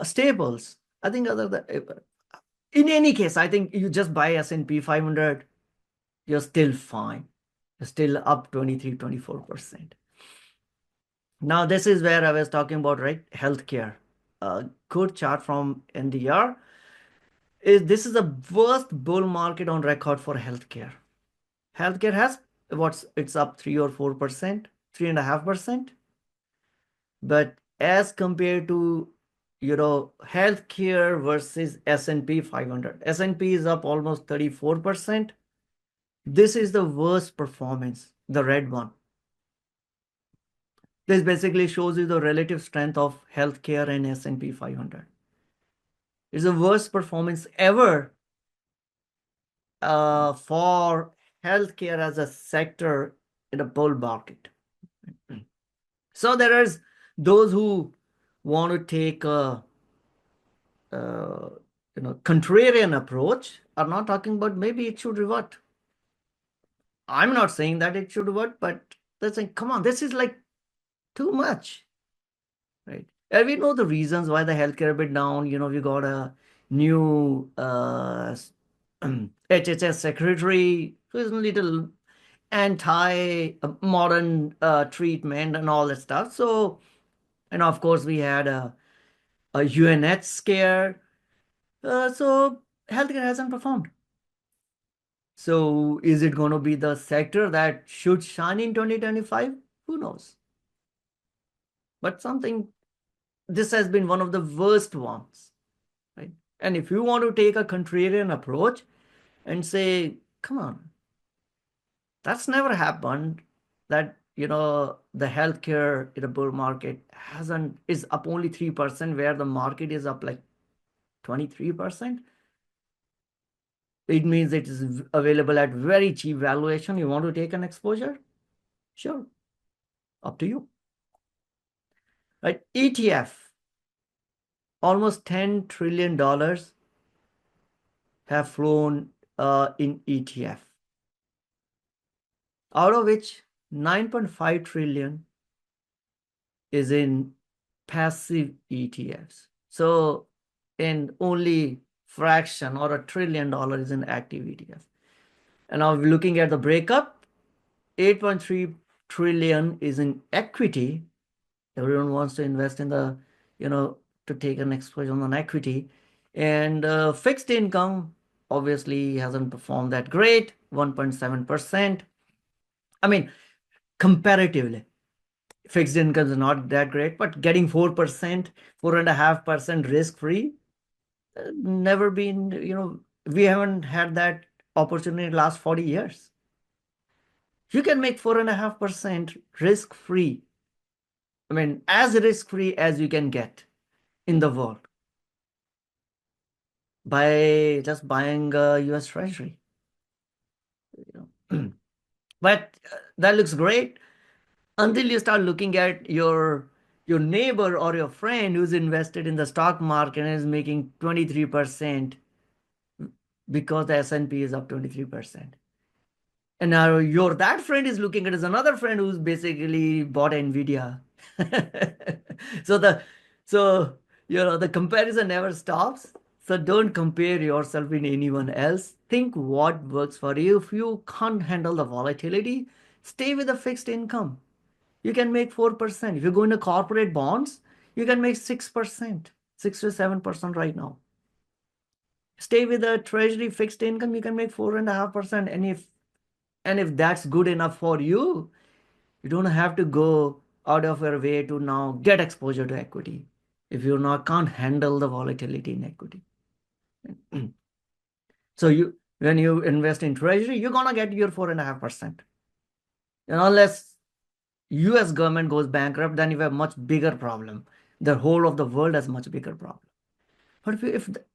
Speaker 1: Staples, I think in any case, I think you just buy S&P 500, you're still fine. You're still up 23, 24%. Now, this is where I was talking about, right? Healthcare. A good chart from NDR is this is the worst bull market on record for healthcare. Healthcare has it's up 3 or 4%, 3.5%. But as compared to healthcare versus S&P 500. S&P is up almost 34%. This is the worst performance, the red one. This basically shows you the relative strength of healthcare and S&P 500. It's the worst performance ever for healthcare as a sector in a bull market. So there is those who want to take a contrarian approach are not talking about maybe it should revert. I'm not saying that it should revert, but they're saying, come on, this is like too much, right? And we know the reasons why the healthcare a bit down. We got a new HHS secretary who is a little anti-modern treatment and all that stuff. So, and of course, we had a UNH scare. So healthcare hasn't performed. So is it going to be the sector that should shine in 2025? Who knows? But this has been one of the worst ones, right? And if you want to take a contrarian approach and say, come on, that's never happened, that, the healthcare in a bull market is up only 3%, where the market is up like 23%. It means it is available at very cheap valuation. You want to take an exposure? Sure. Up to you. Right? ETF, almost $10 trillion have flown in ETF, out of which 9.5 trillion is in passive ETFs. So in only fraction or $1 trillion is in active ETFs. And now looking at the breakup, 8.3 trillion is in equity. Everyone wants to invest in to take an exposure on equity. And fixed income obviously hasn't performed that great, 1.7%. I mean, comparatively, fixed income is not that great, but getting 4%, 4.5% risk-free, never been, we haven't had that opportunity in the last 40 years. You can make 4.5% risk-free. I mean, as risk-free as you can get in the world by just buying a US Treasury. But that looks great until you start looking at your neighbor or your friend who's invested in the stock market and is making 23% because the S&P is up 23%. And now that friend is looking at as another friend who's basically bought Nvidia. So the comparison never stops. So don't compare yourself with anyone else. Think what works for you. If you can't handle the volatility, stay with the fixed income. You can make 4%. If you go into corporate bonds, you can make 6%, 6 to 7% right now. Stay with the treasury fixed income, you can make 4.5%. And if that's good enough for you, you don't have to go out of your way to now get exposure to equity if you can't handle the volatility in equity. So when you invest in treasury, you're gonna get your 4.5%. And unless US government goes bankrupt, then you have a much bigger problem. The whole of the world has much bigger problem.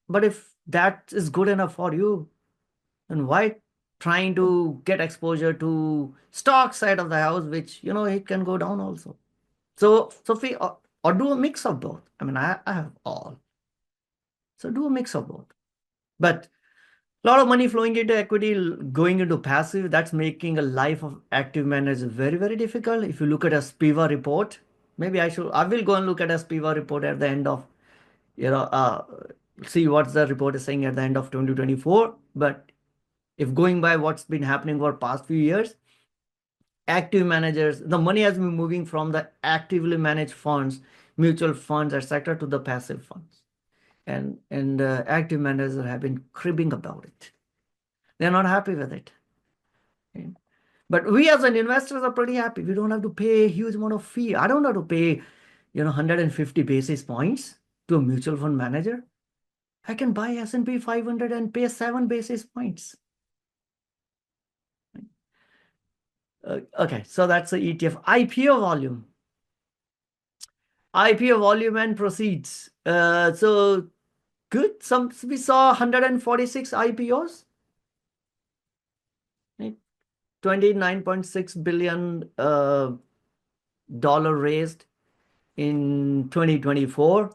Speaker 1: But if that is good enough for you, then why trying to get exposure to stock side of the house, which it can go down also. So or do a mix of both. I mean, I have all. So do a mix of both. But a lot of money flowing into equity, going into passive, that's making a life of active manager very, very difficult. If you look at a SPIVA report, maybe I will go and look at a SPIVA report at the end of, see what the report is saying at the end of 2024. But if going by what's been happening for past few years, active managers, the money has been moving from the actively managed funds, mutual funds, etc., to the passive funds. And active managers have been cribbing about it. They're not happy with it. Okay? But we as an investors are pretty happy. We don't have to pay a huge amount of fee. I don't have to pay 150 basis points to a mutual fund manager. I can buy S&P 500 and pay 7 basis points. Okay, so that's the ETF. IPO volume. IPO volume and proceeds. So good. We saw 146 IPOs. Right? $29.6 billion dollar raised. in 2024.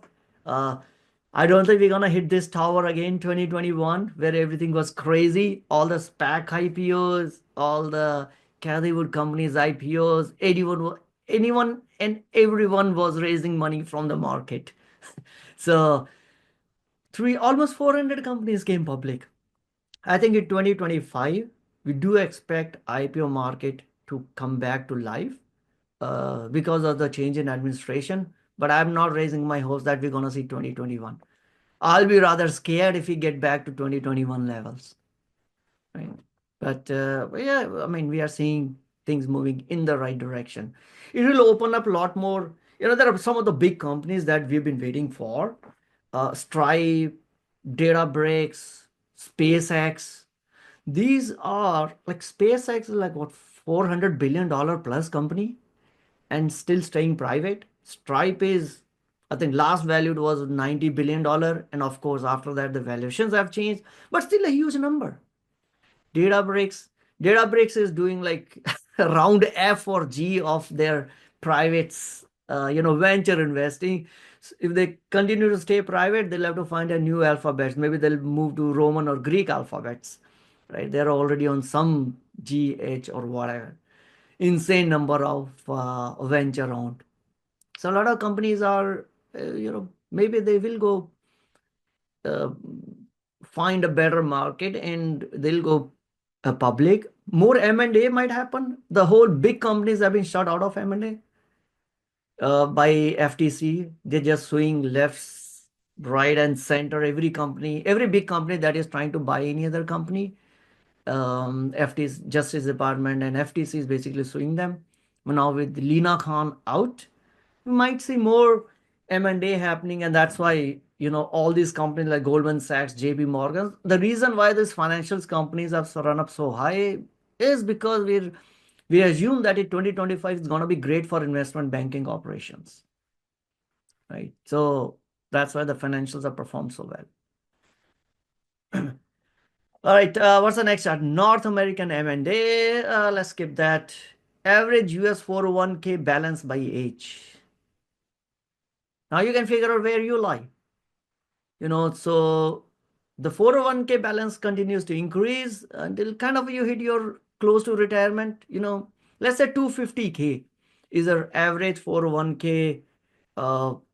Speaker 1: I don't think we're gonna hit this tower again 2021, where everything was crazy. All the SPAC IPOs, all the Cathy Wood companies IPOs, anyone and everyone was raising money from the market. So almost 400 companies came public. I think in 2025, we do expect IPO market to come back to life because of the change in administration. But I'm not raising my hopes that we're going to see 2021. I'll be rather scared if we get back to 2021 levels. Right? But yeah, I mean, we are seeing things moving in the right direction. It will open up a lot more. There are some of the big companies that we've been waiting for. Stripe, Databricks, SpaceX. These are like SpaceX is like what $400 billion plus company and still staying private. Stripe is, I think last valued was $90 billion. And of course, after that, the valuations have changed, but still a huge number. Databricks is doing like round F or G of their privates, venture investing. If they continue to stay private, they'll have to find a new alphabet. Maybe they'll move to Roman or Greek alphabets, right? They're already on some G, H, or whatever. Insane number of venture round. So a lot of companies are, maybe they will go uh, find a better market and they'll go public. More M&A might happen. The whole big companies have been shut out of M&A by FTC. They're just suing left, right, and center. Every big company that is trying to buy any other company, FTC, Justice Department, and FTC is basically suing them. Now with Lina Khan out, we might see more M&A happening, and that's why all these companies like Goldman Sachs, JP Morgan, the reason why these financials companies have run up so high is because we assume that in 2025 is going to be great for investment banking operations, right? So that's why the financials have performed so well. All right, what's the next chart? North American M&A. Let's skip that. Average US 401k balance by age. Now you can figure out where you lie. So the 401k balance continues to increase until kind of you hit your close to retirement. Let's say 250k is our average 401k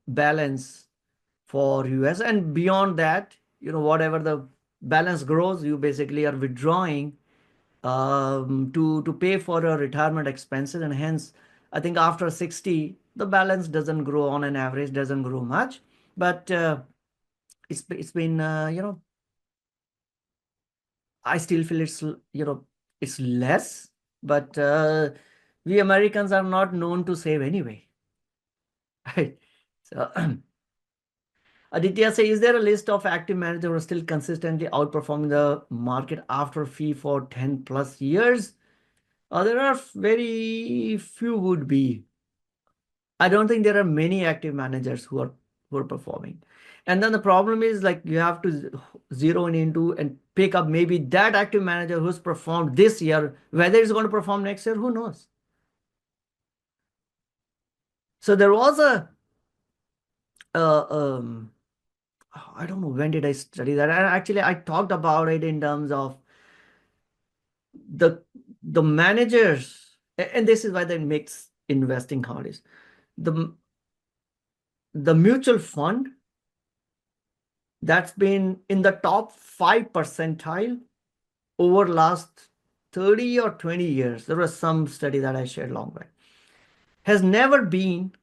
Speaker 1: balance for US, and beyond that, whatever the balance grows, you basically are withdrawing to pay for your retirement expenses, and hence I think after 60 the balance doesn't grow, on an average doesn't grow much, but it's been I still feel it's less, but we Americans are not known to save anyway. Right? So Aditya says, is there a list of active managers who are still consistently outperforming the market after fee for 10 plus years? There are very few would be. I don't think there are many active managers who are performing. And then the problem is like you have to zero in into and pick up maybe that active manager who's performed this year, whether it's going to perform next year, who knows? So there was I don't know when did I study that. And actually, I talked about it in terms of the managers, and this is why that makes investing hard is the mutual fund that's been in the top 5 percentile over last 30 or 20 years. There was some study that I shared long back. Has never been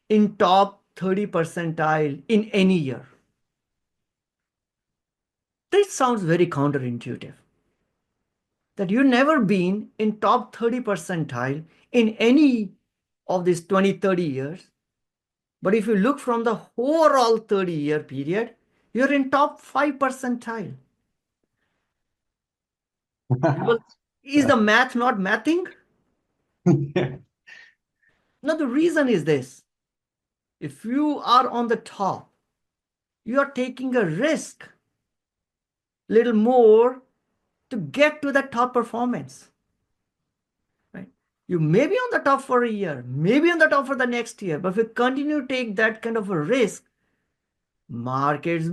Speaker 1: in top 30 percentile in any year. This sounds very counterintuitive. That you've never been in top 30 percentile in any of these 20, 30 years. But if you look from the overall 30-year period, you're in top 5 percentile. Well, is the math not mathing? No, the reason is this. If you are on the top, you are taking a risk little more to get to the top performance. Right? You may be on the top for a year, maybe on the top for the next year, but if you continue to take that kind of a risk, markets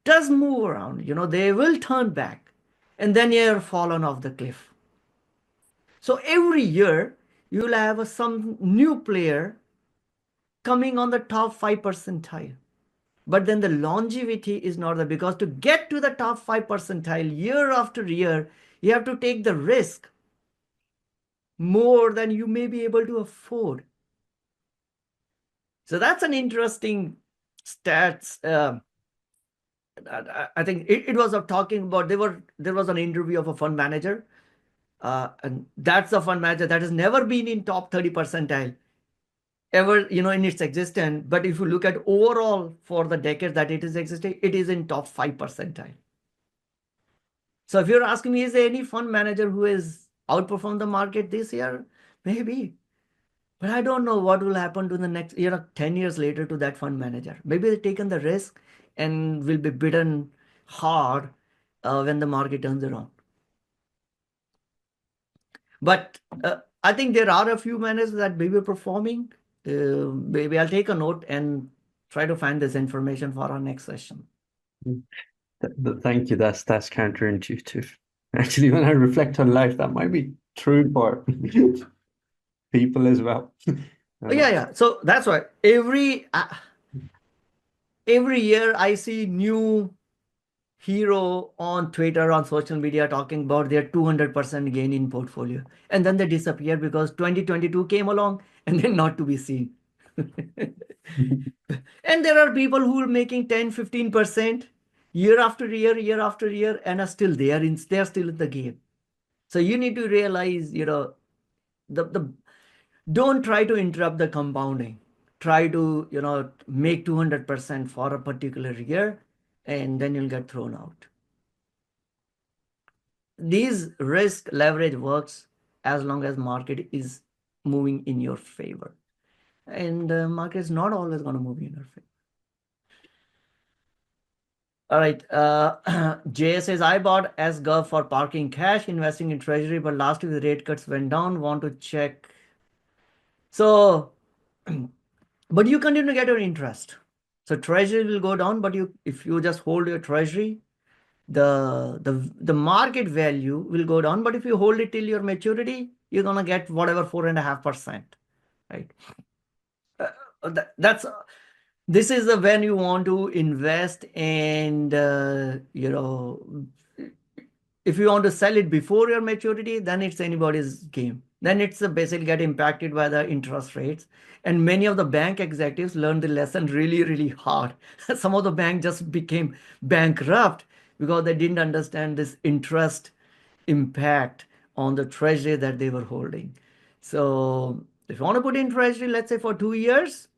Speaker 1: does move around. They will turn back, and then you're fallen off the cliff. So every year you'll have some new player coming on the top 5 percentile. But then the longevity is not there, because to get to the top 5 percentile year after year, you have to take the risk more than you may be able to afford. So that's an interesting stats. I think it was talking about, there was an interview of a fund manager, and that's a fund manager that has never been in top 30 percentile ever, in its existence. But if you look at overall for the decade that it is existing, it is in top 5 percentile. So if you're asking me, is there any fund manager who has outperformed the market this year? Maybe. But I don't know what will happen to the next, 10 years later to that fund manager. Maybe they've taken the risk and will be bitten hard when the market turns around. But I think there are a few managers that may be performing. Maybe I'll take a note and try to find this information for our next session.
Speaker 2: Thank you. That's counterintuitive. Actually, when I reflect on life, that might be true for people as well.
Speaker 1: Yeah. So that's why every year I see new hero on Twitter, on social media, talking about their 200% gain in portfolio, and then they disappear because 2022 came along and then not to be seen. And there are people who are making 10-15% year after year after year, and are still there. They're still in the game. So you need to realize, the don't try to interrupt the compounding. Try to make 200% for a particular year, and then you'll get thrown out. These risk leverage works as long as market is moving in your favor, and the market is not always going to move in your favor. All right. Jay says, I bought SGov for parking cash, investing in treasury, but last week the rate cuts went down. Want to check. So, but you continue to get your interest. So treasury will go down, but if you just hold your treasury, the market value will go down. But if you hold it till your maturity, you're gonna get whatever 4.5%, right? This is when you want to invest, and if you want to sell it before your maturity, then it's anybody's game. Then it's basically get impacted by the interest rates. And many of the bank executives learned the lesson really, really hard. Some of the banks just became bankrupt because they didn't understand this interest impact on the treasury that they were holding. So if you want to put in treasury, let's say for 2 years,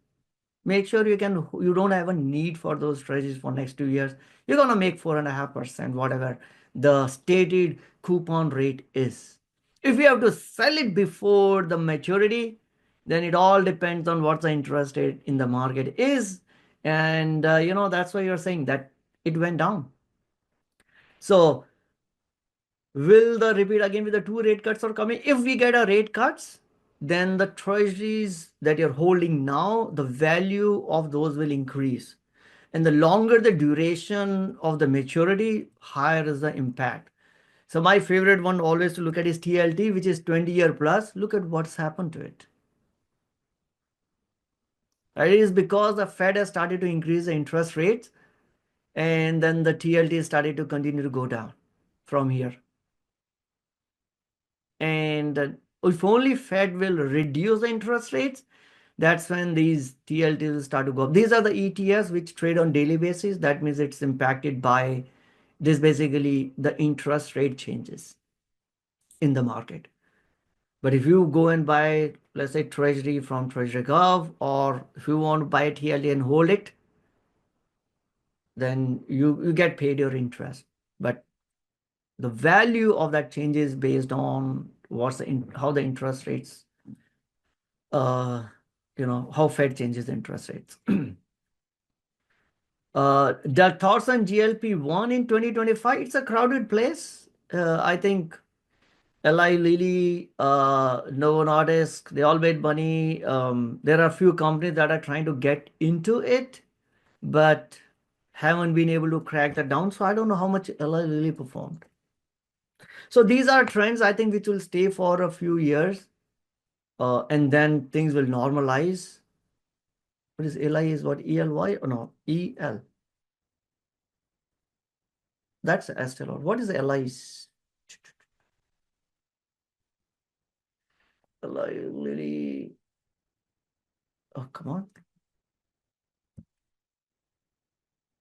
Speaker 1: make sure you don't have a need for those treasuries for next 2 years. You're going to make 4.5%, whatever the stated coupon rate is. If you have to sell it before the maturity, then it all depends on what the interest rate in the market is. And, that's why you're saying that it went down. So will the repeat again with the 2 rate cuts are coming? If we get a rate cuts, then the treasuries that you're holding now, the value of those will increase. And the longer the duration of the maturity, higher is the impact. So my favorite one always to look at is TLT, which is 20-year plus. Look at what's happened to it. It is because the Fed has started to increase the interest rates, and then the TLT started to continue to go down from here. And if only Fed will reduce the interest rates, that's when these TLTs will start to go up. These are the ETFs which trade on daily basis. That means it's impacted by this, basically the interest rate changes in the market. But if you go and buy, let's say, treasury from Treasury Gov, or if you want to buy a TLT and hold it, then you get paid your interest. But the value of that changes based on how the interest rates, how Fed changes the interest rates. The thoughts on GLP-1 in 2025, it's a crowded place. I think Eli Lilly, Novo Nordisk, they all made money. There are a few companies that are trying to get into it, but haven't been able to crack that down. So I don't know how much Eli Lilly performed. So these are trends I think which will stay for a few years, and then things will normalize. What is Eli is what ELY or no EL? That's Estee Lauder. What is Eli's? Eli Lilly. Oh, come on.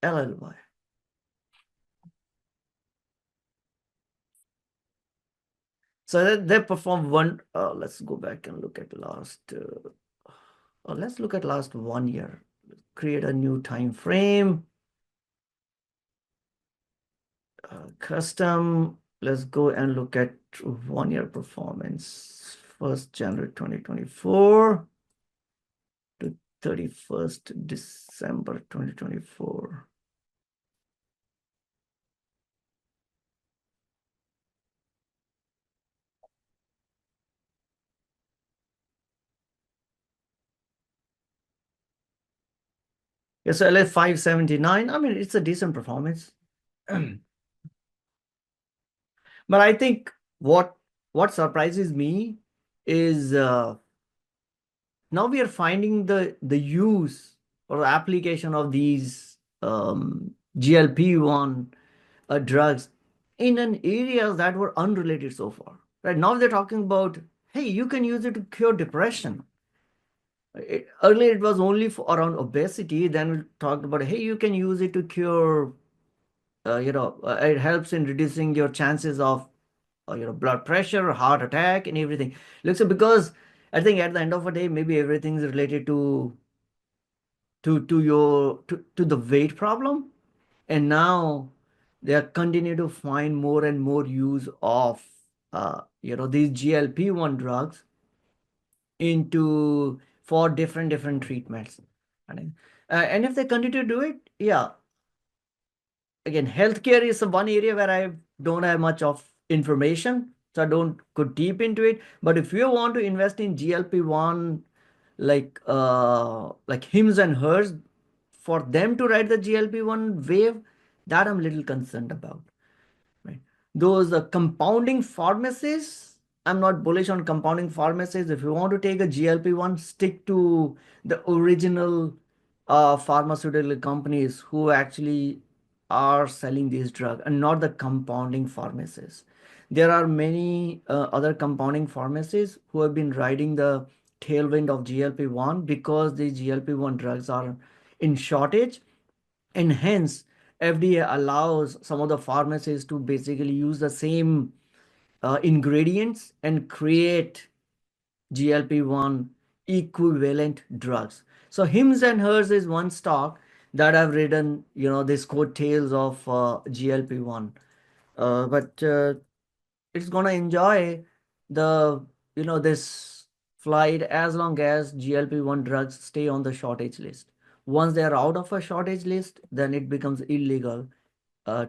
Speaker 1: LLY. So they performed one. Let's go back and look at last. Let's look at last 1 year. Create a new time frame. Custom. Let's go and look at 1 year performance. 1st January 2024 to 31st December 2024. Yes, so LA 579. I mean, it's a decent performance. But I think what surprises me is now we are finding the use or application of these GLP-1 drugs in an areas that were unrelated so far. Right now they're talking about, hey, you can use it to cure depression. Earlier it was only for around obesity. Then we talked about, hey, you can use it to cure, it helps in reducing your chances of blood pressure, heart attack, and everything. Look, so because I think at the end of the day, maybe everything is related to the weight problem, and now they are continue to find more and more use of these GLP-1 drugs into for different treatments, and if they continue to do it, yeah. Again, healthcare is one area where I don't have much of information, so I don't go deep into it. But if you want to invest in GLP-1, like hims and hers, for them to ride the GLP-1 wave, that I'm a little concerned about. Right? Those compounding pharmacies, I'm not bullish on compounding pharmacies. If you want to take a GLP-1, stick to the original pharmaceutical companies who actually are selling these drugs and not the compounding pharmacies. There are many other compounding pharmacies who have been riding the tailwind of GLP-1 because the GLP-1 drugs are in shortage, and hence FDA allows some of the pharmacies to basically use the same ingredients and create GLP-1 equivalent drugs. So Hims and Hers is one stock that I've ridden, this coattails of GLP-1. But it's gonna enjoy the, this flight as long as GLP-1 drugs stay on the shortage list. Once they are out of a shortage list, then it becomes illegal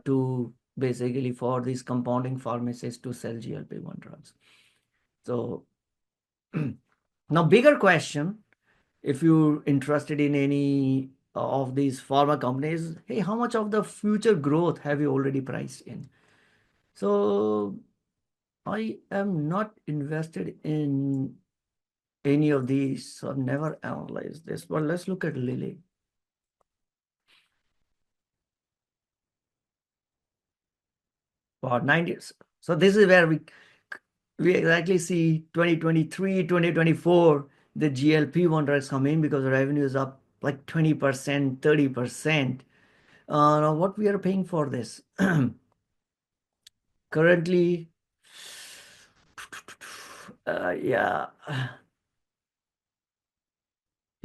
Speaker 1: to basically for these compounding pharmacies to sell GLP-1 drugs. So now bigger question, if you're interested in any of these pharma companies, hey, how much of the future growth have you already priced in? So I am not invested in any of these, so I've never analyzed this. But let's look at Lilly. Wow, 90. So this is where we exactly see 2023, 2024, the GLP-1 drugs come in because the revenue is up like 20%, 30%. Now what we are paying for this? Currently, yeah,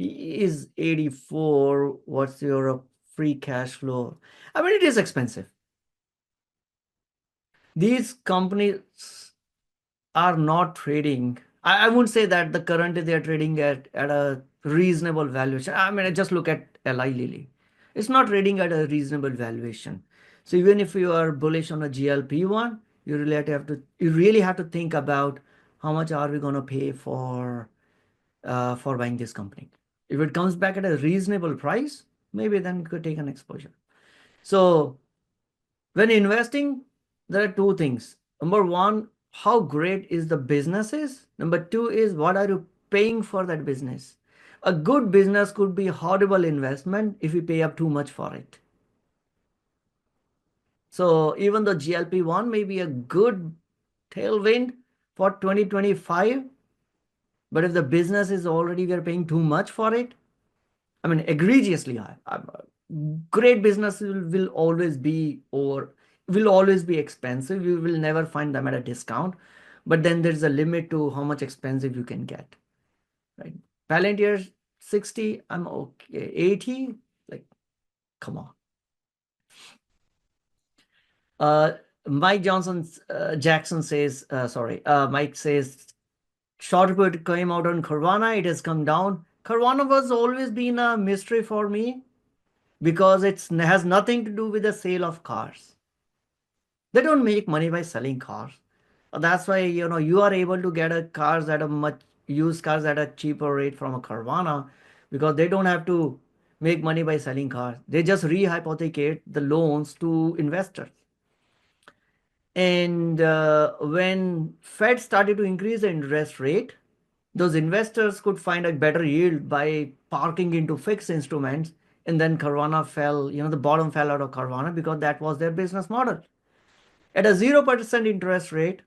Speaker 1: is 84. What's your free cash flow? I mean, it is expensive. These companies are not trading. I wouldn't say that the currently they are trading at a reasonable valuation. I mean, I just look at Eli Lilly. It's not trading at a reasonable valuation. So even if you are bullish on a GLP-1, you really have to think about how much are we going to pay for buying this company. If it comes back at a reasonable price, maybe then you could take an exposure. So when investing, there are two things. Number one, how great is the business is. Number two is what are you paying for that business. A good business could be a horrible investment if you pay up too much for it. So even though GLP-1 may be a good tailwind for 2025, but if the business is already, we are paying too much for it, I mean, egregiously high. Great businesses will always be expensive. You will never find them at a discount. But then there's a limit to how much expensive you can get, right? Palantir 60, I'm okay. 80, like, come on. Mike Jackson says, Mike says, short report came out on Carvana. It has come down. Carvana was always been a mystery for me because it has nothing to do with the sale of cars. They don't make money by selling cars. That's why, you are able to get used cars at a cheaper rate from a Carvana, because they don't have to make money by selling cars. They just rehypothecate the loans to investors. And when Fed started to increase the interest rate, those investors could find a better yield by parking into fixed instruments. And then Carvana fell, the bottom fell out of Carvana because that was their business model. At a 0% interest rate,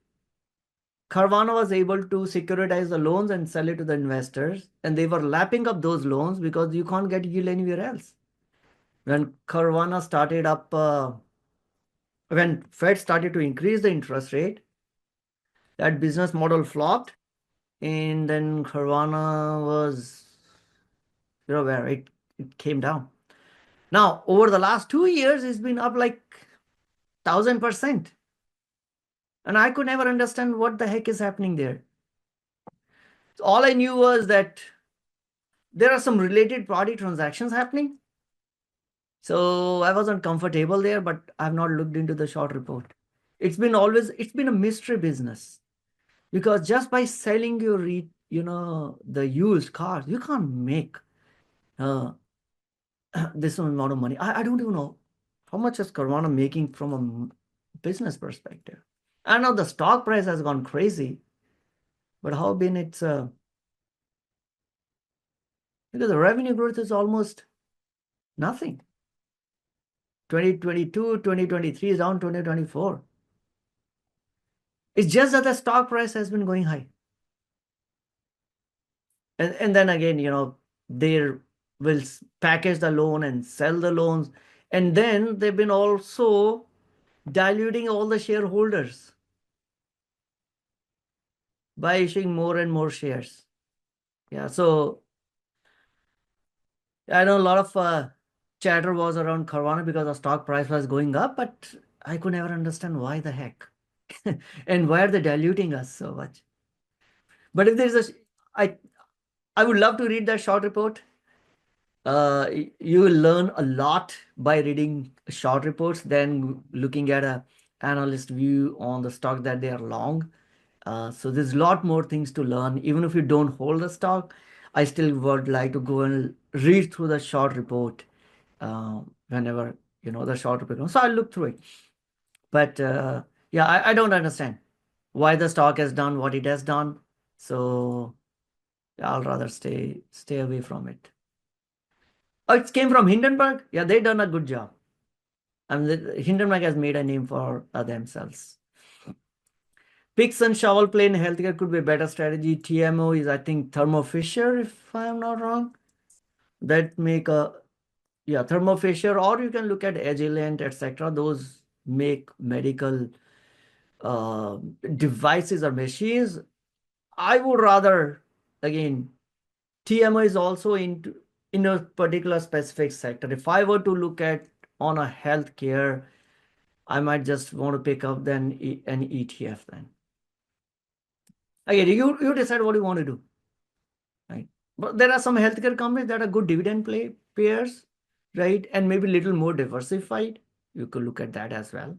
Speaker 1: Carvana was able to securitize the loans and sell it to the investors. And they were lapping up those loans because you can't get yield anywhere else. When Carvana started up, when Fed started to increase the interest rate, that business model flopped. And then Carvana was, where it came down. Now, over the last 2 years, it's been up like 1,000%. And I could never understand what the heck is happening there. So all I knew was that there are some related party transactions happening. So I wasn't comfortable there, but I've not looked into the short report. It's been a mystery business, because just by selling the used cars, you can't make this amount of money. I don't even know how much is Carvana making from a business perspective. I know the stock price has gone crazy, but how been it's because the revenue growth is almost nothing. 2022, 2023 is down 2024. It's just that the stock price has been going high. And then again, they will package the loan and sell the loans. And then they've been also diluting all the shareholders by issuing more and more shares. Yeah, so I know a lot of chatter was around Carvana because the stock price was going up, but I could never understand why the heck. And why are they diluting us so much? But if there's I would love to read that short report. You will learn a lot by reading short reports than looking at a analyst view on the stock that they are long. So there's a lot more things to learn. Even if you don't hold the stock, I still would like to go and read through the short report whenever the short report comes. So I'll look through it. But yeah, I don't understand why the stock has done what it has done. So I'll rather stay away from it. Oh, it came from Hindenburg. Yeah, they done a good job. I mean, Hindenburg has made a name for themselves. Picks and shovel play in healthcare could be a better strategy. TMO is, I think, Thermo Fisher, if I'm not wrong. That make Thermo Fisher, or you can look at Agilent, etc. Those make medical devices or machines. I would rather, again, TMO is also in a particular specific sector. If I were to look at on a healthcare, I might just want to pick up then an ETF then. Again, you decide what you want to do, right? But there are some healthcare companies that are good dividend payers, right? And maybe a little more diversified. You could look at that as well.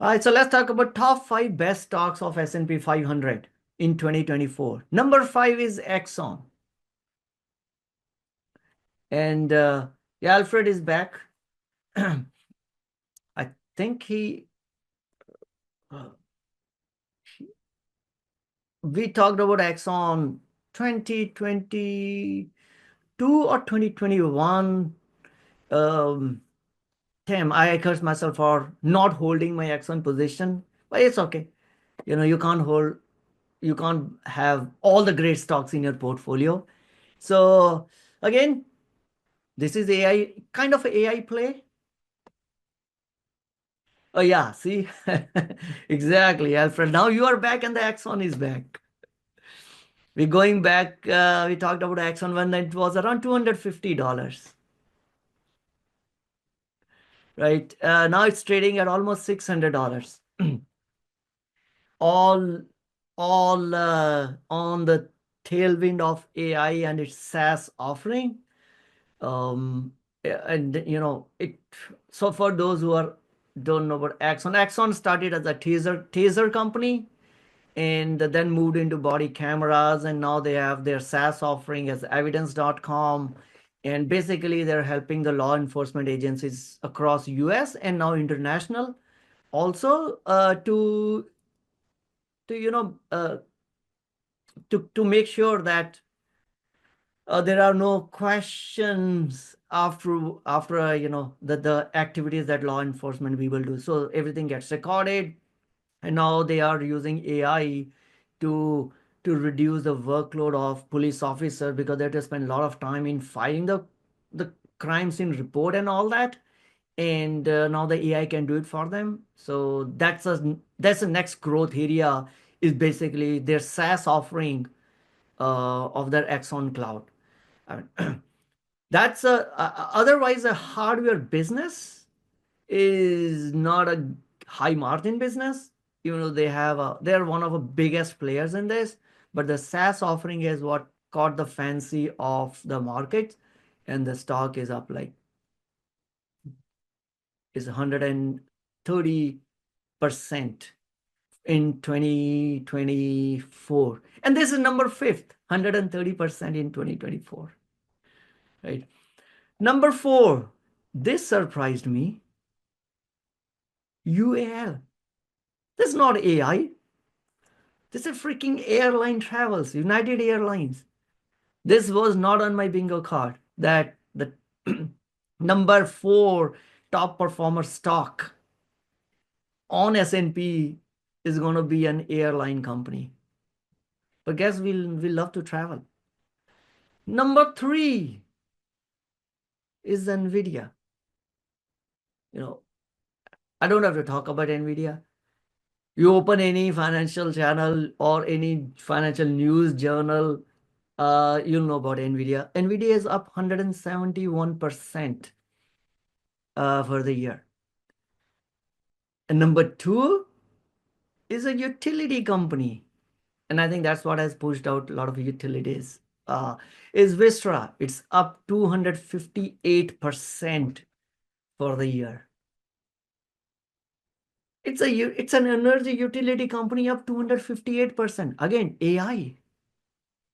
Speaker 1: All right, so let's talk about top 5 best stocks of S&P 500 in 2024. Number 5 is Exxon. And Alfred is back. I think we talked about Exxon 2022 or 2021. Tim, I curse myself for not holding my Exxon position, but it's okay. You can't have all the great stocks in your portfolio. So again, this is AI, kind of AI play. Oh yeah, see, exactly, Alfred. Now you are back and the Exxon is back. We're going back. We talked about Exxon when it was around $250, right? Now it's trading at almost $600. all on the tailwind of AI and its SaaS offering. And it. So for those who don't know about Axon started as a taser company, and then moved into body cameras, and now they have their SaaS offering as evidence.com. And basically they're helping the law enforcement agencies across US and now international also to make sure that there are no questions after the activities that law enforcement people do. So everything gets recorded, and now they are using AI to reduce the workload of police officer, because they have to spend a lot of time in filing the crime scene report and all that. And now the AI can do it for them. So that's the next growth area, is basically their SaaS offering of their Exxon cloud. That's otherwise a hardware business is not a high margin business. They're one of the biggest players in this, but the SaaS offering is what caught the fancy of the market, and the stock is up like is 130% in 2024, and this is number 5th, 130% in 2024, right? Number 4, this surprised me. UAL. This is not AI. This is freaking airline travels, United Airlines. This was not on my bingo card, that the number 4 top performer stock on S&P is going to be an airline company. But guess we love to travel. Number 3 is NVIDIA. I don't have to talk about NVIDIA. You open any financial channel or any financial news journal, you'll know about NVIDIA. NVIDIA is up 171% for the year. And number 2 is a utility company. And I think that's what has pushed out a lot of utilities, is Vistra. It's up 258% for the year. It's an energy utility company up 258%. Again, AI.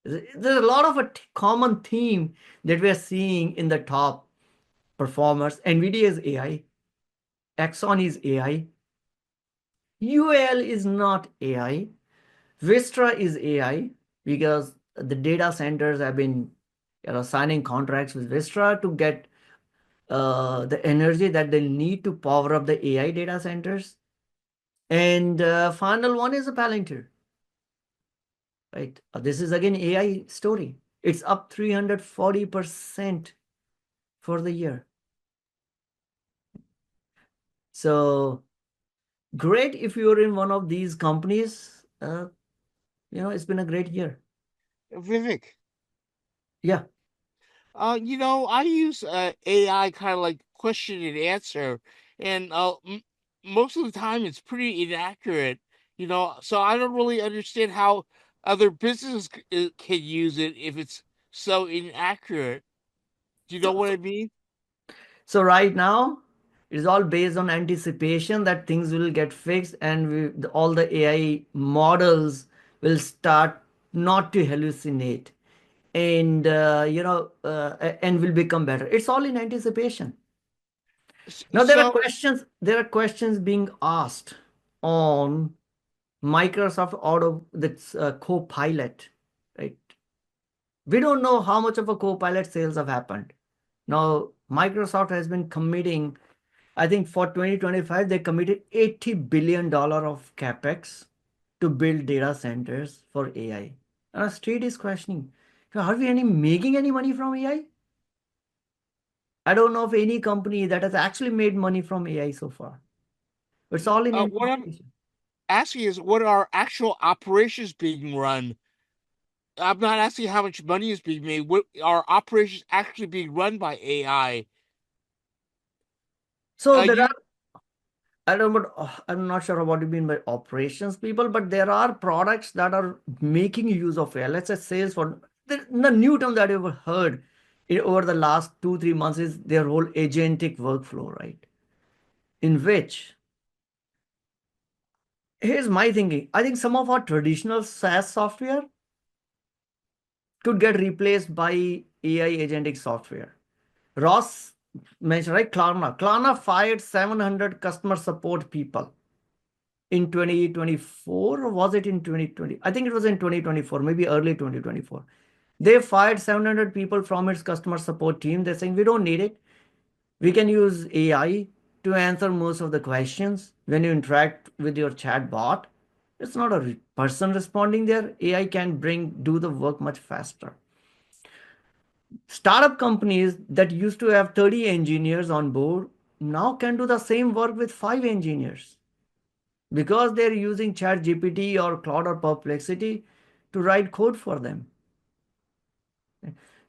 Speaker 1: There's a lot of a common theme that we're seeing in the top performers. NVIDIA is AI. Exxon is AI. UAL is not AI. Vistra is AI, because the data centers have been signing contracts with Vistra to get the energy that they need to power up the AI data centers. And final one is a Palantir, right? This is again AI story. It's up 340% for the year. So great if you're in one of these companies. It's been a great year.
Speaker 5: Vivek.
Speaker 1: Yeah.
Speaker 5: I use AI kind of like question and answer, and most of the time it's pretty inaccurate. So I don't really understand how other businesses can use it if it's so inaccurate. Do you know what I mean?
Speaker 1: So right now, It's all based on anticipation that things will get fixed, and all the AI models will start not to hallucinate, and and will become better. It's all in anticipation. Now
Speaker 5: So,
Speaker 1: there are questions being asked on Microsoft Auto, that's Copilot, right? We don't know how much of a Copilot sales have happened. Now, Microsoft has been committing, I think for 2025, they committed $80 billion of capex to build data centers for AI. And our street is questioning, are we making any money from AI? I don't know of any company that has actually made money from AI so far. It's all in
Speaker 5: what I'm
Speaker 1: anticipation.
Speaker 5: asking is, what are actual operations being run? I'm not asking how much money is being made. What are operations actually being run by AI?
Speaker 1: So there
Speaker 5: You
Speaker 1: are, I don't know, but I'm not sure what you mean by operations people, but there are products that are making use of AI. Let's say sales for the new term that you've heard over the last 2-3 months is their whole agentic workflow, right? In which, here's my thinking. I think some of our traditional SaaS software could get replaced by AI agentic software. Ross mentioned, right? Klarna. Klarna fired 700 customer support people in 2024, or was it in 2020? I think it was in 2024, maybe early 2024. They fired 700 people from its customer support team. They're saying, we don't need it. We can use AI to answer most of the questions. When you interact with your chat bot, it's not a person responding there. AI can do the work much faster. Startup companies that used to have 30 engineers on board now can do the same work with 5 engineers, because they're using ChatGPT or Claude or Perplexity to write code for them.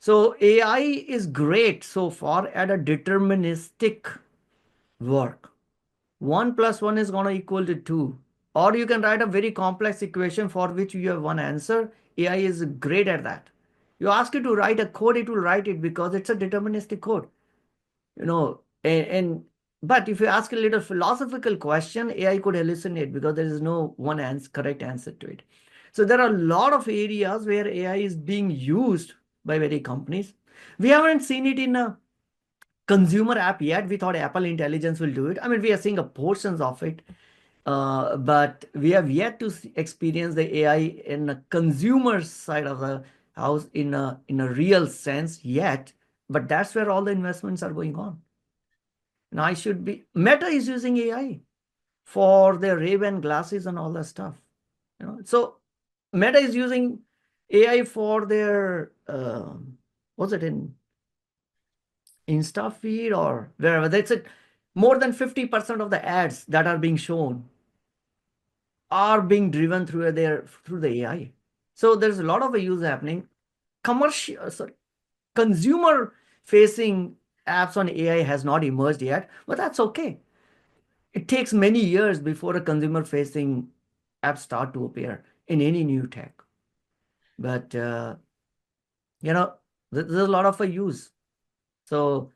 Speaker 1: So AI is great so far at a deterministic work. 1 + 1 is going to equal to 2. Or you can write a very complex equation for which you have one answer. AI is great at that. You ask it to write a code, it will write it because it's a deterministic code. And but if you ask a little philosophical question, AI could hallucinate because there is no one correct answer to it. So there are a lot of areas where AI is being used by many companies. We haven't seen it in a consumer app yet. We thought Apple Intelligence will do it. I mean, we are seeing a portions of it, but we have yet to experience the AI in the consumer side of the house in a real sense yet. But that's where all the investments are going on. Now Meta is using AI for their Ray-Ban glasses and all that stuff. So Meta is using AI for their what's it in Insta feed or wherever. That's it. More than 50% of the ads that are being shown are being driven through the AI. So there's a lot of use happening. Consumer facing apps on AI has not emerged yet, but that's okay. It takes many years before a consumer facing app start to appear in any new tech. But there's a lot of use. So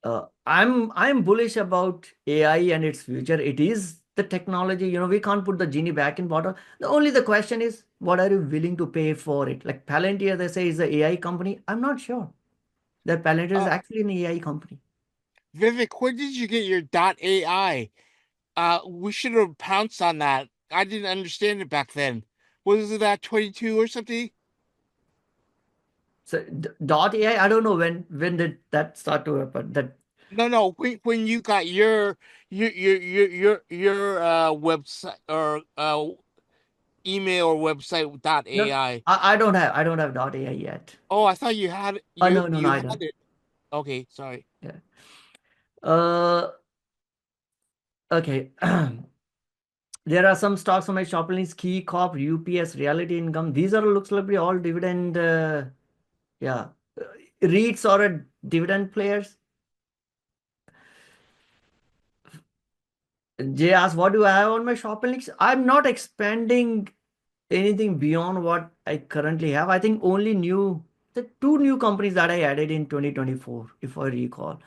Speaker 1: I'm bullish about AI and its future. It is the technology. We can't put the genie back in bottle. The question is, what are you willing to pay for it? Like Palantir, they say, is an AI company. I'm not sure that Palantir is actually an AI company.
Speaker 5: Vivek, when did you get your .ai? We should have pounced on that. I didn't understand it back then. Was it that 22 or something?
Speaker 1: So .ai, I don't know when did that start to happen.
Speaker 5: No. When you got your website or email or website
Speaker 1: No,
Speaker 5: .ai.
Speaker 1: I don't have .ai yet.
Speaker 5: Oh, I thought you had
Speaker 1: No,
Speaker 5: you
Speaker 1: I
Speaker 5: had
Speaker 1: don't.
Speaker 5: it. Okay, sorry.
Speaker 1: Yeah. Okay. There are some stocks on my shopping list: Key Corp, UPS, Reality Income. These are looks like all dividend. Yeah, REITs or a dividend players. Jay asked, what do I have on my shopping list? I'm not expanding anything beyond what I currently have. I think only the 2 new companies that I added in 2024, if I recall.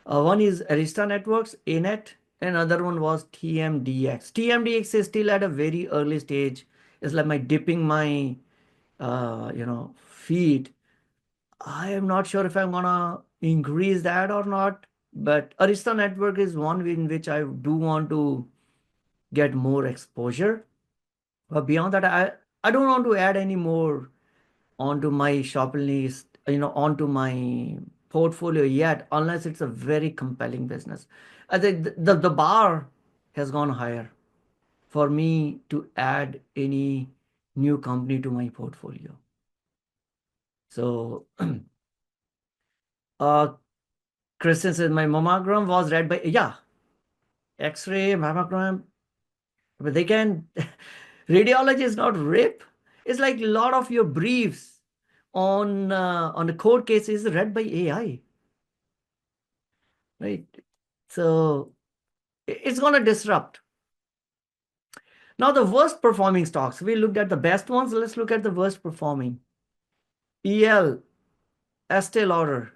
Speaker 1: One is Arista Networks, ANET, and another one was TMDX. TMDX is still at a very early stage. It's like my dipping my feet. I am not sure if I'm gonna increase that or not, but Arista Network is one in which I do want to get more exposure. But beyond that, I don't want to add any more onto my shopping list, onto my portfolio yet, unless it's a very compelling business. I think the bar has gone higher for me to add any new company to my portfolio. So, Kristen says my mammogram was read by, yeah, X-ray, mammogram, but they can, radiology is not RIP. It's like a lot of your briefs on the court cases read by AI, right? So it's going to disrupt. Now the worst performing stocks, we looked at the best ones. Let's look at the worst performing. EL, Estee Lauder,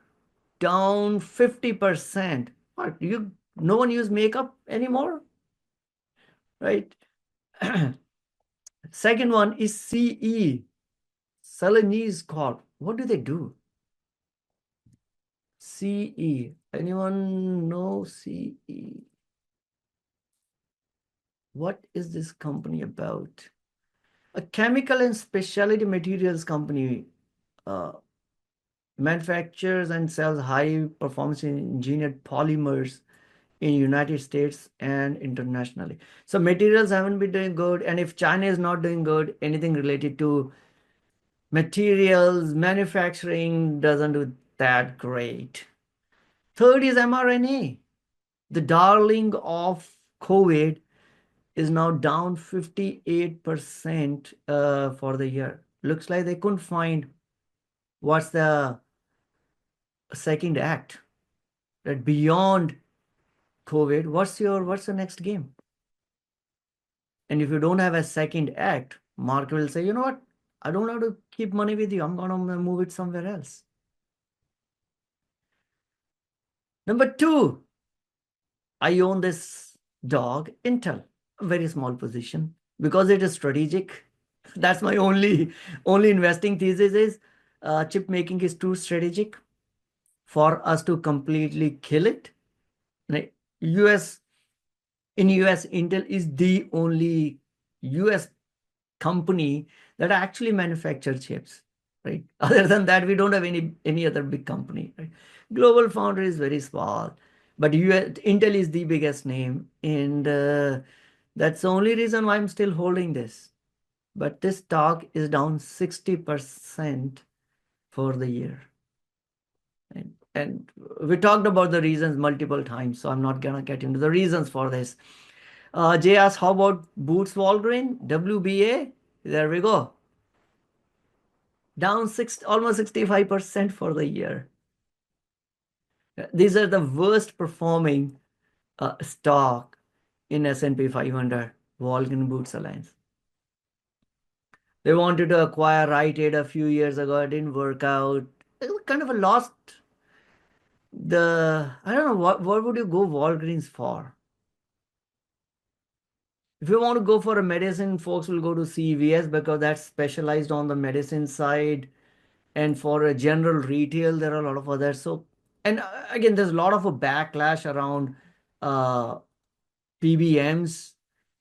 Speaker 1: down 50%. What, no one use makeup anymore, right? Second one is CE, Celanese Corp. What do they do? CE. Anyone know CE? What is this company about? A chemical and specialty materials company, manufactures and sells high performance engineered polymers in United States and internationally. So materials haven't been doing good. And if China is not doing good, anything related to materials, manufacturing doesn't do that great. Third is mRNA. The darling of COVID is now down 58% for the year. Looks like they couldn't find what's the second act. That beyond COVID, what's the next game? And if you don't have a second act, Mark will say, you know what? I don't have to keep money with you. I'm gonna move it somewhere else. Number two, I own this dog, Intel, a very small position because it is strategic. That's my only investing thesis is chip making is too strategic for us to completely kill it. Like US in US, Intel is the only US company that actually manufacture chips, right? Other than that, we don't have any other big company, right? Global Foundry is very small, but Intel is the biggest name, and that's the only reason why I'm still holding this. But this stock is down 60% for the year. And we talked about the reasons multiple times, so I'm not gonna get into the reasons for this. Jay asked, how about Boots Walgreen, WBA? There we go. Down almost 65% for the year. These are the worst performing stock in S&P 500, Walgreen Boots Alliance. They wanted to acquire Rite Aid a few years ago. It didn't work out. It was kind of a lost I don't know, what would you go Walgreens for? If you want to go for a medicine, folks will go to CVS because that's specialized on the medicine side. And for a general retail, there are a lot of others. So, and again, there's a lot of a backlash around PBMs,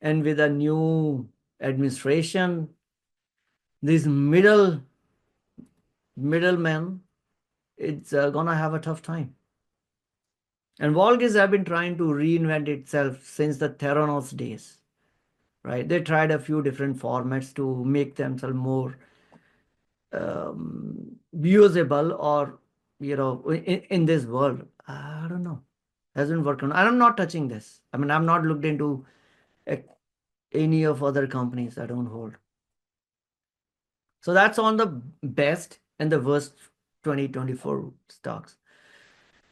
Speaker 1: and with a new administration, these middlemen, it's gonna have a tough time. And Walgreens have been trying to reinvent itself since the Theranos days, right? They tried a few different formats to make themselves more usable, or in this world. I don't know, hasn't worked on. I'm not touching this. I mean, I'm not looked into any of other companies. I don't hold. So that's on the best and the worst 2024 stocks.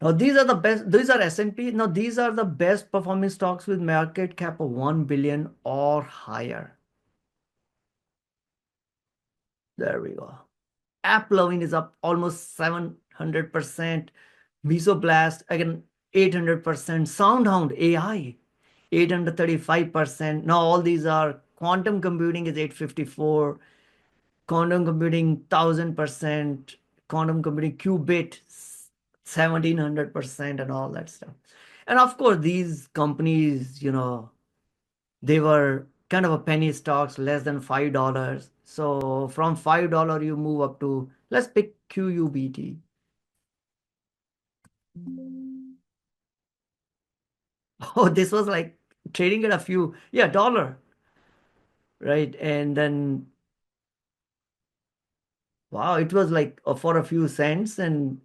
Speaker 1: Now these are the best. These are S&P. Now these are the best performing stocks with market cap of 1 billion or higher. There we go. AppLovin is up almost 700%. Mesoblast, again, 800%. SoundHound AI, 835%. Now all these are quantum computing is 854, quantum computing 1000%, quantum computing qubit 1700%, and all that stuff. And of course, these companies, they were kind of a penny stocks, less than $5. So from $5, you move up to, let's pick QUBT. Oh, this was like trading at a few, dollar, right? And then, wow, it was like for a few cents and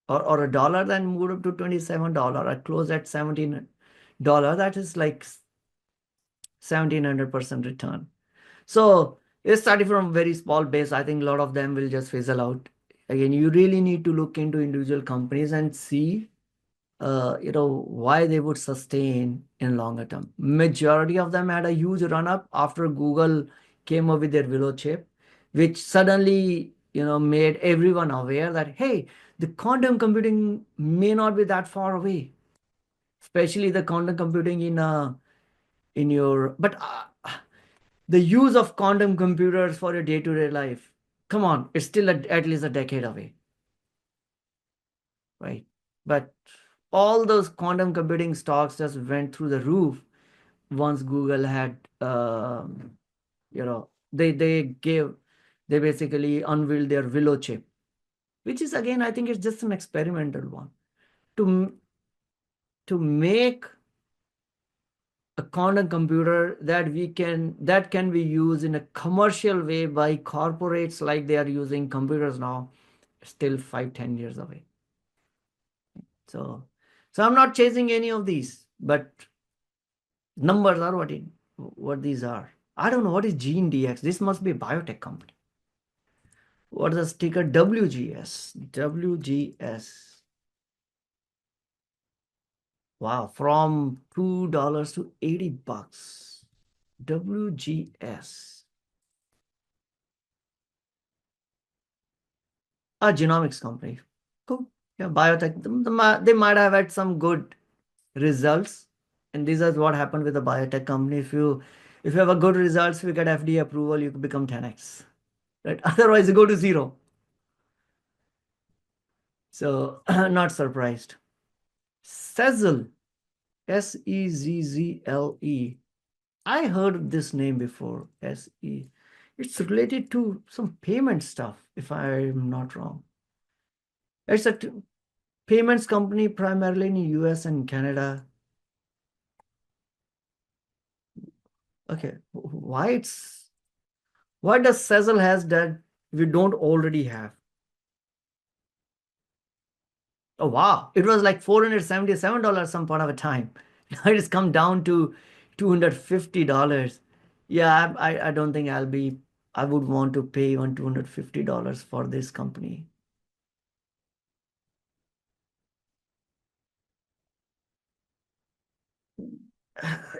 Speaker 1: or a dollar, then moved up to $27. I closed at $17. That is like 1700% return. So it started from very small base. I think a lot of them will just fizzle out. Again, you really need to look into individual companies and see why they would sustain in longer term. Majority of them had a huge run up after Google came up with their Willow chip, which suddenly made everyone aware that, hey, the quantum computing may not be that far away, especially the quantum computing in your the use of quantum computers for your day-to-day life. Come on, it's still at least a decade away, right? But all those quantum computing stocks just went through the roof once Google had, they basically unveiled their Willow chip, which is, again, I think it's just an experimental one to make a quantum computer that can be used in a commercial way by corporates like they are using computers now, still 5-10 years away. So I'm not chasing any of these, but numbers are what these are. I don't know what is GeneDx. This must be a biotech company. What is the sticker? WGS. WGS. Wow, from $2 to $80. WGS. A genomics company. Cool. Yeah, biotech. They might have had some good results, and this is what happened with the biotech company. If you have a good results, if you get FDA approval, you could become 10x, right? Otherwise, you go to zero. So not surprised. Sezzle, Sezzle. I heard this name before. SE. It's related to some payment stuff, if I'm not wrong. It's a payments company primarily in US and Canada. Okay, why does Sezzle has that we don't already have? Oh wow, it was like $477 some point of a time. Now it has come down to $250. Yeah, I don't think I would want to pay even $250 for this company.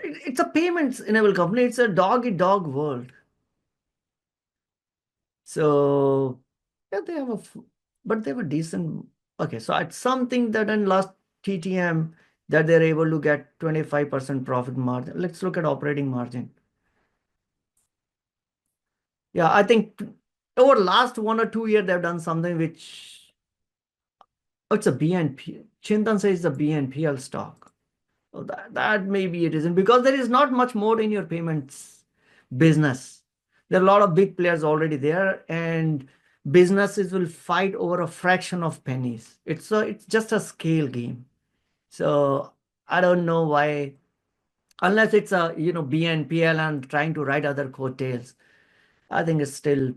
Speaker 1: It's a payments enabled company. It's a dog eat dog world. So yeah, but they have a decent. Okay, so it's something that in last TTM that they're able to get 25% profit margin. Let's look at operating margin. Yeah, I think over last 1 or 2 years they've done something which it's a BNP. Chintan says it's a BNPL stock. So that maybe it isn't, because there is not much more in your payments business. There are a lot of big players already there, and businesses will fight over a fraction of pennies. It's just a scale game. So I don't know why, unless it's a BNPL and trying to write other coattails. I think it's still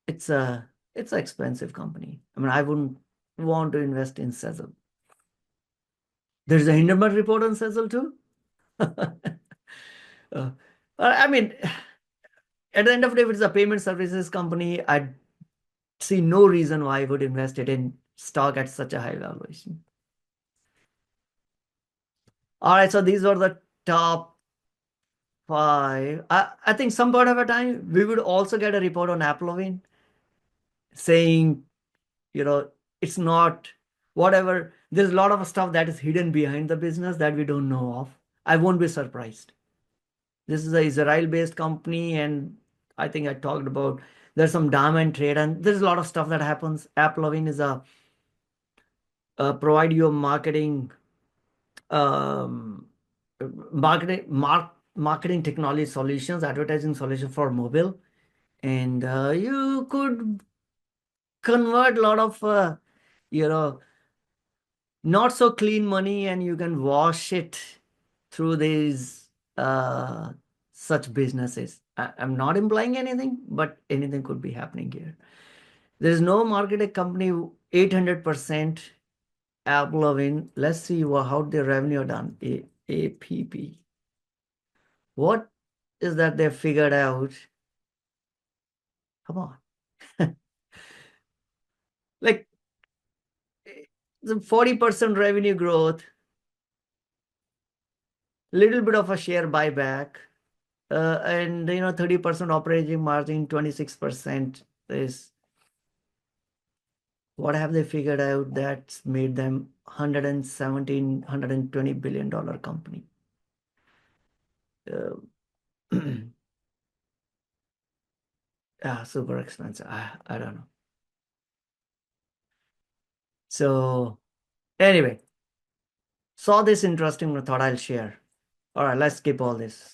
Speaker 1: it's an expensive company. I mean, I wouldn't want to invest in Sezzle. There's a Hindenburg report on Sezzle too. I mean, at the end of the day, if it's a payment services company, I see no reason why I would invest it in stock at such a high valuation. All right, so these were the top 5. I think some part of a time we would also get a report on Applovin saying, it's not whatever There's a lot of stuff that is hidden behind the business that we don't know of. I won't be surprised. This is an Israel-based company, and I think I talked about there's some diamond trade, and there's a lot of stuff that happens. AppLovin is a provide you marketing um, marketing technology solutions, advertising solution for mobile, and you could convert a lot of you know not so clean money, and you can wash it through these such businesses. I'm not implying anything, but anything could be happening here. There is no marketing company 800% AppLovin. Let's see how their revenue are done. APP. What is that they figured out? Come on. Like the 40% revenue growth, little bit of a share buyback, and 30% operating margin, 26% is what have they figured out that's made them 117 $120 billion company. Super expensive. I don't know. So anyway, saw this interesting, I thought I'll share. All right, let's skip all this.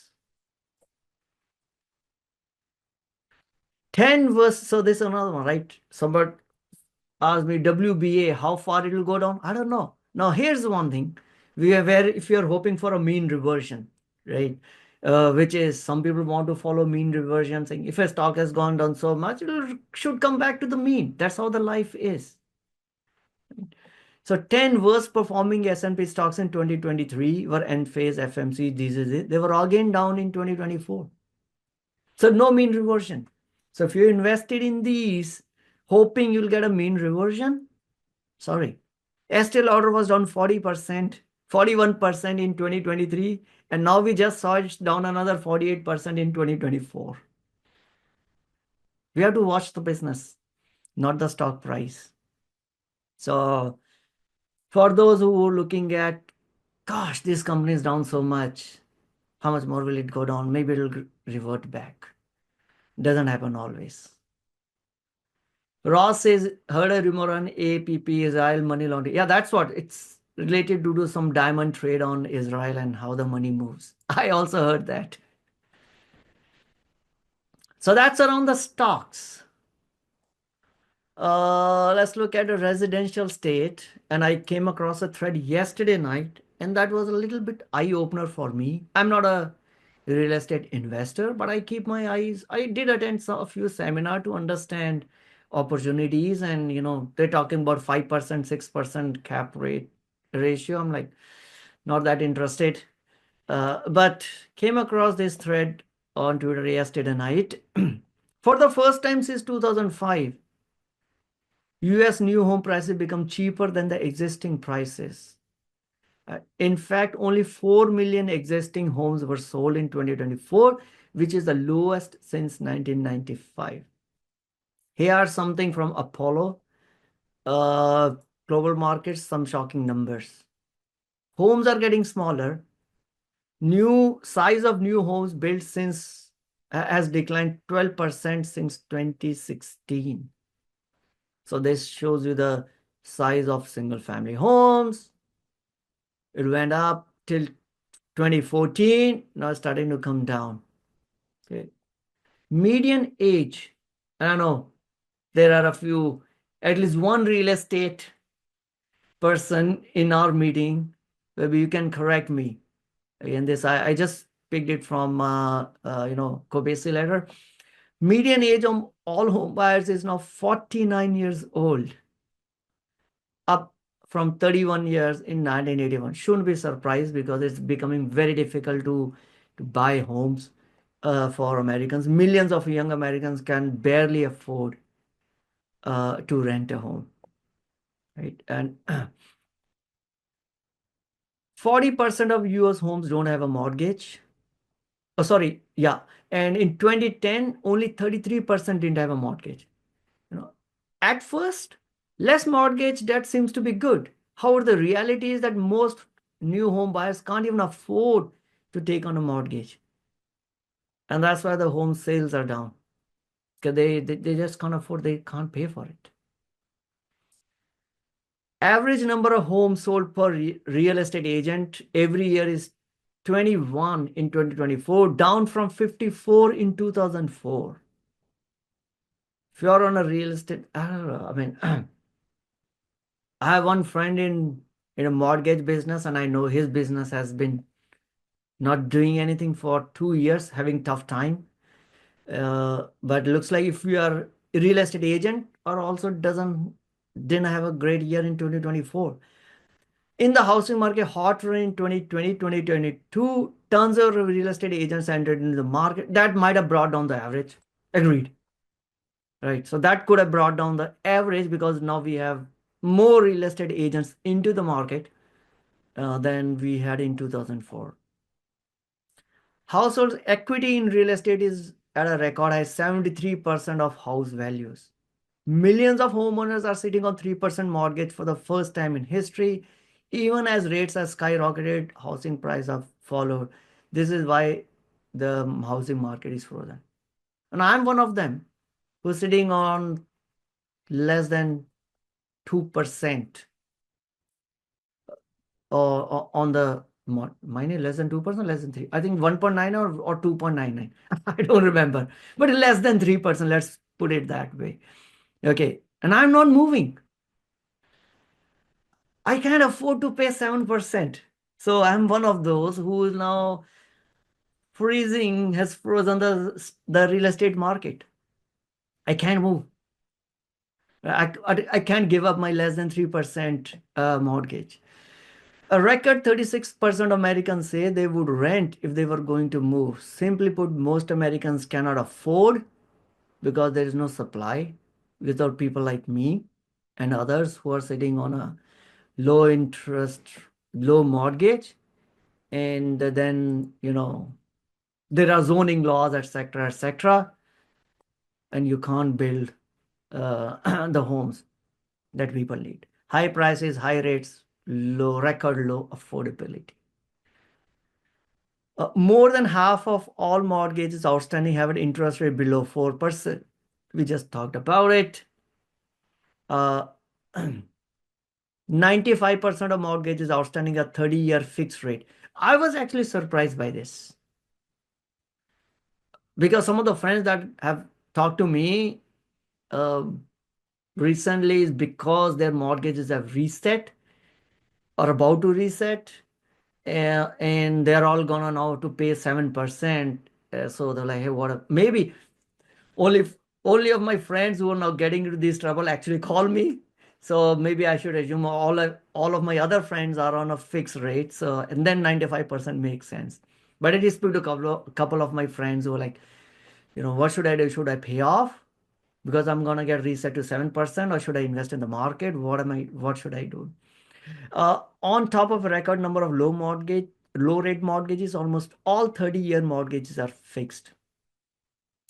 Speaker 1: 10 versus, so this is another one, right? Somebody asked me WBA, how far it will go down? I don't know. Now, here's one thing. If you're hoping for a mean reversion, right? Which is some people want to follow mean reversion, saying if a stock has gone down so much, it should come back to the mean. That's how the life is. So 10 worst performing S&P stocks in 2023 were Enphase, FMC, these. They were again down in 2024. So no mean reversion. So if you invested in these, hoping you'll get a mean reversion, sorry. Estee Lauder was down 40%, 41% in 2023, and now we just saw it down another 48% in 2024. We have to watch the business, not the stock price. So for those who are looking at, gosh, this company is down so much, how much more will it go down? Maybe it'll revert back. Doesn't happen always. Ross says, heard a rumor on APP, Israel money laundering. Yeah, that's what. It's related to do some diamond trade on Israel and how the money moves. I also heard that. So that's around the stocks. Let's look at a residential state. And I came across a thread yesterday night, and that was a little bit eye-opener for me. I'm not a real estate investor, but I keep my eyes. I did attend a few seminars to understand opportunities, and they're talking about 5%, 6% cap rate ratio. I'm like, not that interested. But came across this thread on Twitter yesterday night. For the first time since 2005, US new home prices become cheaper than the existing prices. In fact, only 4 million existing homes were sold in 2024, which is the lowest since 1995. Here are something from Apollo Global Markets, some shocking numbers. Homes are getting smaller. New size of new homes built since has declined 12% since 2016. So this shows you the size of single family homes. It went up till 2014, now it's starting to come down. Okay. Median age, I don't know, there are a few, at least one real estate person in our meeting. Maybe you can correct me. Again, this I just picked it from Kobesi letter. Median age of all home buyers is now 49 years old, up from 31 years in 1981. Shouldn't be surprised because it's becoming very difficult to buy homes for Americans. Millions of young Americans can barely afford to rent a home, right? And 40% of US homes don't have a mortgage. Oh, sorry, yeah. And in 2010, only 33% didn't have a mortgage. At first, less mortgage debt seems to be good. However, the reality is that most new home buyers can't even afford to take on a mortgage. And that's why the home sales are down. Because they just can't afford, they can't pay for it. Average number of homes sold per real estate agent every year is 21 in 2024, down from 54 in 2004. If you're on a real estate, I don't know, I mean, I have one friend in a mortgage business, and I know his business has been not doing anything for 2 years, having tough time. But looks like if you are a real estate agent or also didn't have a great year in 2024. In the housing market, hot run in 2020, 2022, tons of real estate agents entered into the market. That might have brought down the average. Agreed. Right. So that could have brought down the average because now we have more real estate agents into the market than we had in 2004. Household equity in real estate is at a record high 73% of house values. Millions of homeowners are sitting on 3% mortgage for the first time in history. Even as rates have skyrocketed, housing prices have followed. This is why the housing market is frozen. And I'm one of them who's sitting on less than 2% on the mine is less than 2%, less than 3. I think 1.9 or 2.99. I don't remember. But less than 3%, let's put it that way. Okay. And I'm not moving. I can't afford to pay 7%. So I'm one of those who is now has frozen the real estate market. I can't move. I can't give up my less than 3% mortgage. A record 36% of Americans say they would rent if they were going to move. Simply put, most Americans cannot afford because there is no supply without people like me and others who are sitting on a low interest, low mortgage. And then, there are zoning laws, etc., etc., and you can't build the homes that people need. High prices, high rates, record low affordability. More than half of all mortgages outstanding have an interest rate below 4%. We just talked about it. 95% of mortgages outstanding are 30-year fixed rate. I was actually surprised by this because some of the friends that have talked to me recently is because their mortgages have reset or about to reset, and they're all gonna now to pay 7%. So they're like, hey, maybe only of my friends who are now getting into this trouble actually call me. So maybe I should assume all of my other friends are on a fixed rate. So and then 95% makes sense. But I just spoke to a couple of my friends who are like, what should I do? Should I pay off because I'm gonna get reset to 7%, or should I invest in the market? What should I do? On top of a record number of low rate mortgages, almost all 30-year mortgages are fixed.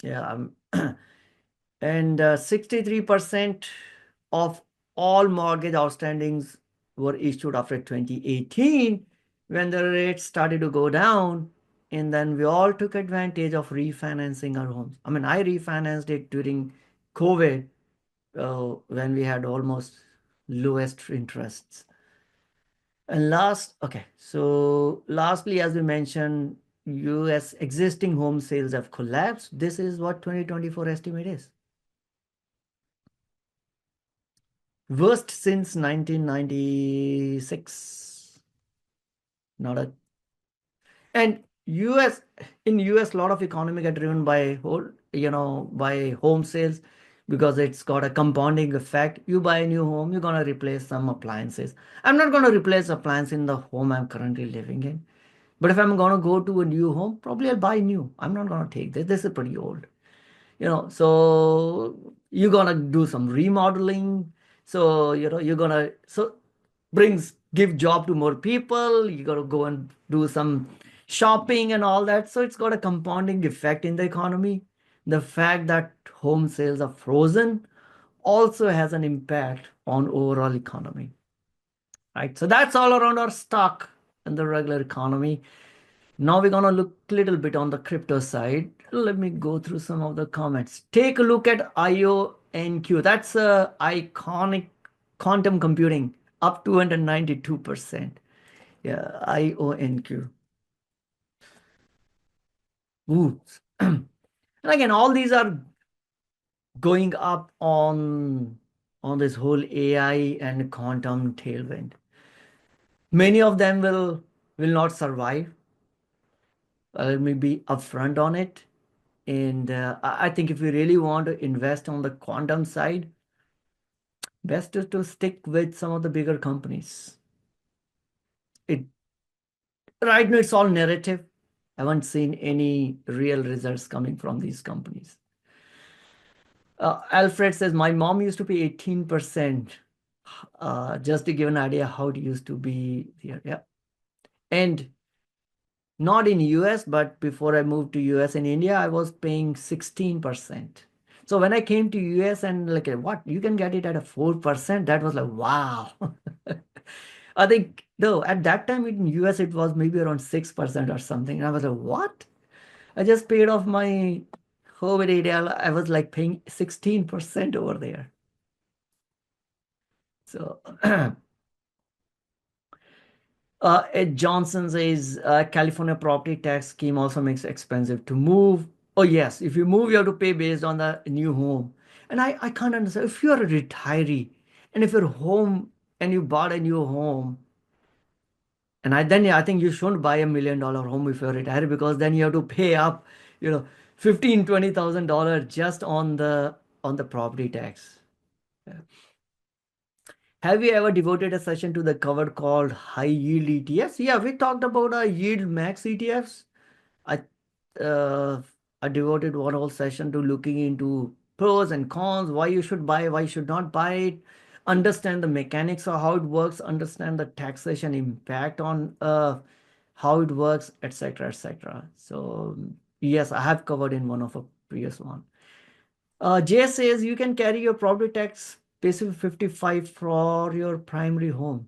Speaker 1: Yeah, and 63% of all mortgage outstandings were issued after 2018 when the rates started to go down, and then we all took advantage of refinancing our homes. I mean, I refinanced it during COVID when we had almost lowest interests. And lastly, as we mentioned, US existing home sales have collapsed. This is what 2024 estimate is. Worst since 1996. And in US, a lot of economy get driven by home sales because it's got a compounding effect. You buy a new home, you're gonna replace some appliances. I'm not gonna replace appliance in the home I'm currently living in. But if I'm gonna go to a new home, probably I'll buy new. I'm not gonna take this. This is pretty old. So you're gonna do some remodeling. So you're gonna give job to more people. You gotta go and do some shopping and all that. So it's got a compounding effect in the economy. The fact that home sales are frozen also has an impact on overall economy. right? So that's all around our stock and the regular economy. Now we're going to look a little bit on the crypto side. Let me go through some of the comments. Take a look at IONQ. That's iconic quantum computing, up 292%. Yeah, IONQ. Ooh. And again, all these are going up on this whole AI and quantum tailwind. Many of them will not survive. Let me be upfront on it. And I think if you really want to invest on the quantum side, best is to stick with some of the bigger companies. Right now, it's all narrative. I haven't seen any real results coming from these companies. Alfred says, my mom used to pay 18%. Just to give an idea how it used to be here. Yeah. And not in US, but before I moved to US in India, I was paying 16%. So when I came to US and like, what, you can get it at a 4%, that was like, wow. I think, though, at that time in US, it was maybe around 6% or something. And I was like, what? I just paid off my COVID ADL. I was like paying 16% over there. So Ed Johnson says California property tax scheme also makes it expensive to move. Oh, yes. If you move, you have to pay based on the new home. And I can't understand. If you're a retiree and if you're home and you bought a new home, and I think you shouldn't buy $1 million home if you're retired, because then you have to pay up, $15,000-$20,000 just on the property tax. Yeah. Have you ever devoted a session to the cover called high yield ETFs? Yeah, we talked about yield max ETFs. I uh, I devoted one whole session to looking into pros and cons, why you should buy, why you should not buy it, understand the mechanics of how it works, understand the taxation impact on how it works, etc., etc. So yes, I have covered in one of a previous one. Jay says you can carry your property tax basically 55 for your primary home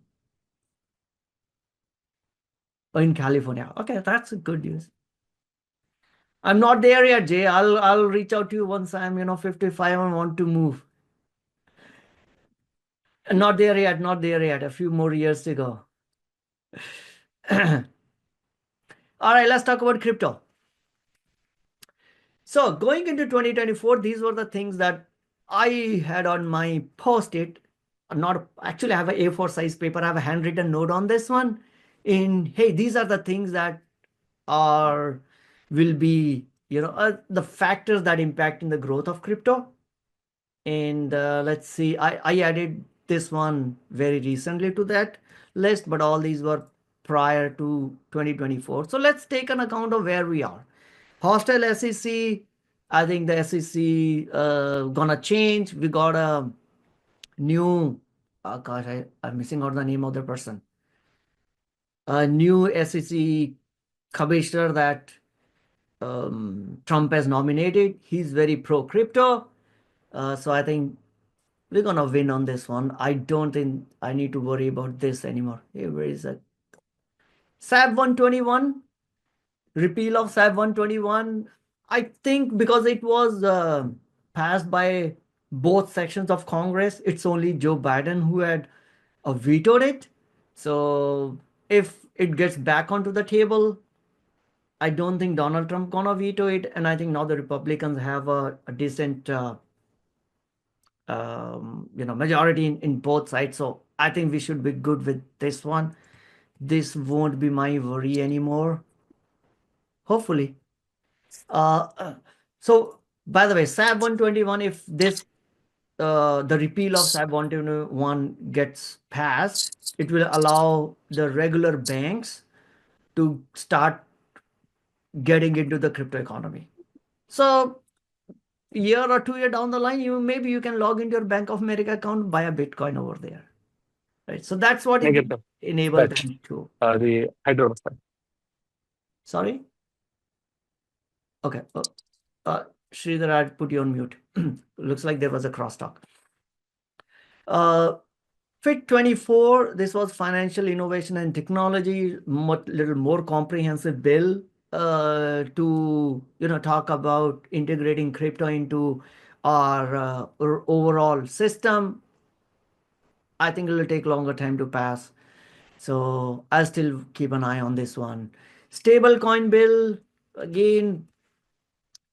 Speaker 1: in California. Okay, that's good news. I'm not there yet, Jay. I'll reach out to you once I'm 55 and want to move. Not there yet, not there yet. A few more years to go. All right, let's talk about crypto. So going into 2024, these were the things that I had on my post-it. Not actually, I have an A4 size paper. I have a handwritten note on this one. Hey, these are the things that will be the factors that impact in the growth of crypto. And let's see, I added this one very recently to that list, but all these were prior to 2024. So let's take an account of where we are. Hostile SEC, I think the SEC gonna change. We got a new, oh gosh, I'm missing out the name of the person. A new SEC commissioner that Trump has nominated. He's very pro crypto. So I think we're gonna win on this one. I don't think I need to worry about this anymore. Hey, where is that? SAB 121, repeal of SAB 121. I think because it was passed by both sections of Congress, it's only Joe Biden who had vetoed it. So if it gets back onto the table, I don't think Donald Trump gonna veto it, and I think now the Republicans have a decent majority in both sides. So I think we should be good with this one. This won't be my worry anymore. Hopefully. So by the way, SAB 121, if this the repeal of SAB 121 gets passed, it will allow the regular banks to start getting into the crypto economy. So year or 2 year down the line, maybe you can log into your Bank of America account, buy a Bitcoin over there. Right. So that's what it
Speaker 8: Negative.
Speaker 1: enables
Speaker 8: Fetch.
Speaker 1: them to.
Speaker 8: The hydro fetch.
Speaker 1: Sorry? Okay. Sridhar, I'd put you on mute. Looks like there was a crosstalk. FIT 24, this was financial innovation and technology, little more comprehensive bill to talk about integrating crypto into our overall system. I think it will take longer time to pass. So I'll still keep an eye on this one. Stablecoin bill, again,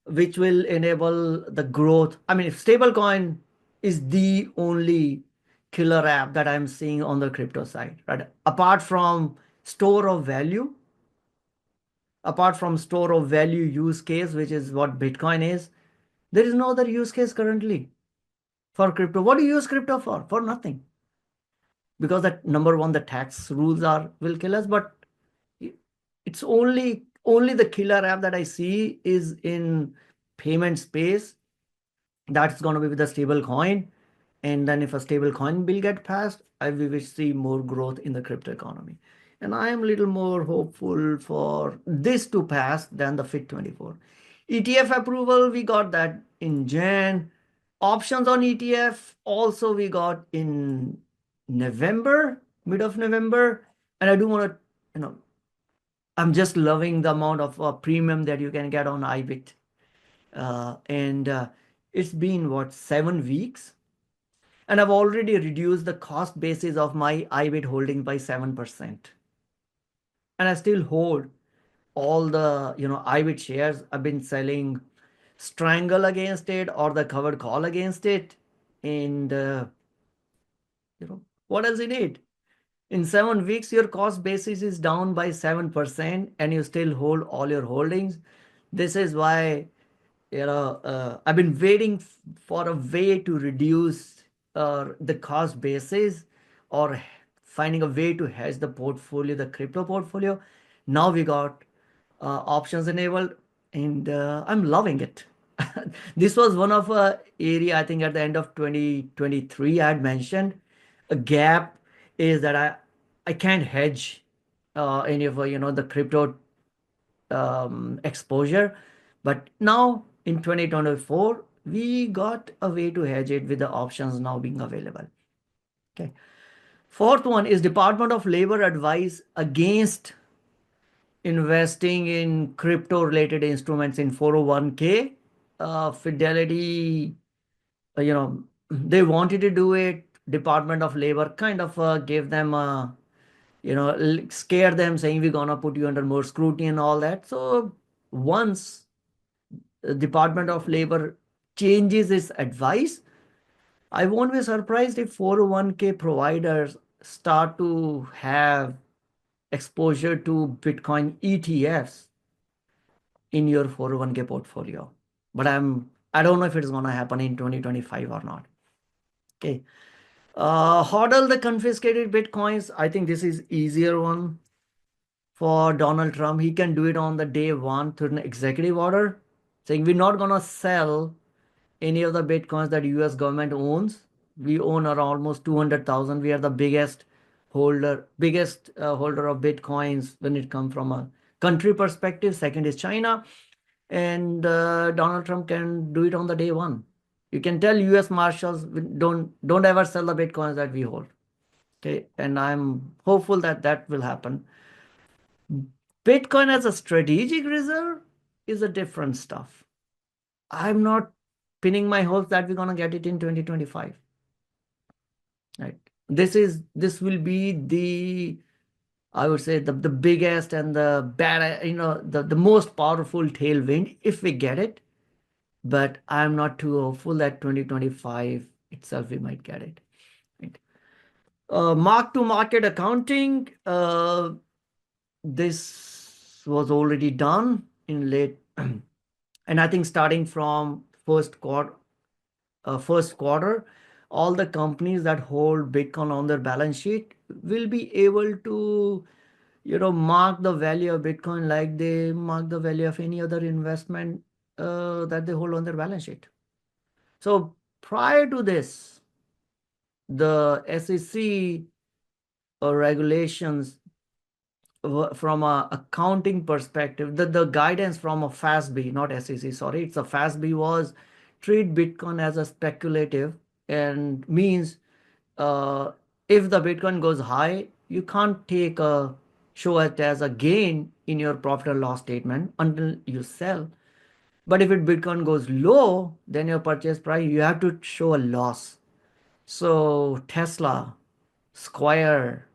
Speaker 1: which will enable the growth. I mean, if stablecoin is the only killer app that I'm seeing on the crypto side, right? Apart from store of value use case, which is what Bitcoin is, there is no other use case currently for crypto. What do you use crypto for? For nothing. Because that, number one, the tax rules will kill us, but it's only the killer app that I see is in payment space. That's going to be with a stable coin. And then if a stable coin bill get passed, we will see more growth in the crypto economy. And I am a little more hopeful for this to pass than the FIT 24. ETF approval, we got that in Jan. Options on ETF also we got in November, mid of November. And I do want to, I'm just loving the amount of premium that you can get on IBIT. And it's been, what, 7 weeks? And I've already reduced the cost basis of my IBIT holding by 7%. And I still hold all the, IBIT shares. I've been selling strangle against it or the covered call against it. And, what else you need? In 7 weeks, your cost basis is down by 7% and you still hold all your holdings. This is why, I've been waiting for a way to reduce the cost basis or finding a way to hedge the portfolio, the crypto portfolio. Now we got options enabled and I'm loving it. This was one of area, I think at the end of 2023, I had mentioned a gap is that I can't hedge any of the crypto exposure. But now in 2024, we got a way to hedge it with the options now being available. Okay. Fourth one is Department of Labor advice against investing in crypto related instruments in 401k. Fidelity, they wanted to do it. Department of Labor kind of gave them scare them, saying we're gonna put you under more scrutiny and all that. So once the Department of Labor changes its advice, I won't be surprised if 401k providers start to have exposure to Bitcoin ETFs in your 401k portfolio. But I don't know if it's gonna happen in 2025 or not. Okay. Hodl the confiscated Bitcoins. I think this is easier one for Donald Trump. He can do it on the day one through an executive order saying we're not going to sell any of the Bitcoins that US government owns. We own around almost 200,000. We are the biggest holder of Bitcoins when it comes from a country perspective. Second is China. And Donald Trump can do it on the day one. You can tell US Marshals don't ever sell the Bitcoins that we hold. Okay, and I'm hopeful that that will happen. Bitcoin as a strategic reserve is a different stuff. I'm not pinning my hopes that we're gonna get it in 2025. Right. This will be the, I would say, the biggest and the bad, the most powerful tailwind if we get it. But I'm not too hopeful that 2025 itself we might get it. Right. Mark-to-market accounting. This was already done in late, and I think starting from first quarter, all the companies that hold Bitcoin on their balance sheet will be able to, mark the value of Bitcoin like they mark the value of any other investment that they hold on their balance sheet. So prior to this, the SEC regulations from a accounting perspective, the guidance from a FASB, not SEC, sorry, it's a FASB, was treat Bitcoin as a speculative and means if the Bitcoin goes high, you can't show it as a gain in your profit and loss statement until you sell. But if Bitcoin goes low, then your purchase price, you have to show a loss. So Tesla, Square,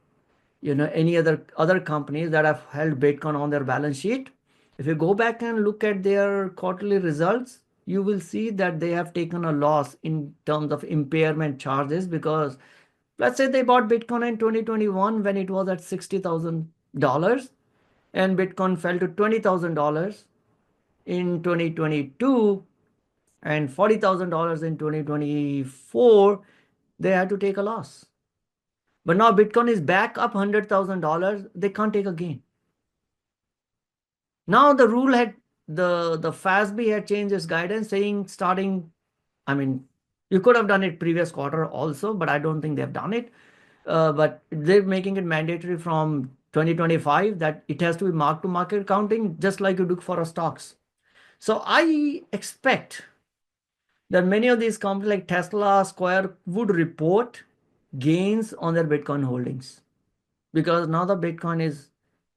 Speaker 1: any other companies that have held Bitcoin on their balance sheet, if you go back and look at their quarterly results, you will see that they have taken a loss in terms of impairment charges, because let's say they bought Bitcoin in 2021 when it was at $60,000, and Bitcoin fell to $20,000 in 2022 and $40,000 in 2024. They had to take a loss. But now Bitcoin is back up $100,000. They can't take a gain. Now the rule the FASB had changed its guidance, saying starting, I mean, you could have done it previous quarter also, but I don't think they've done it. But they're making it mandatory from 2025 that it has to be mark to market accounting, just like you do for a stocks. So I expect that many of these companies like Tesla, Square would report gains on their Bitcoin holdings, because now the Bitcoin is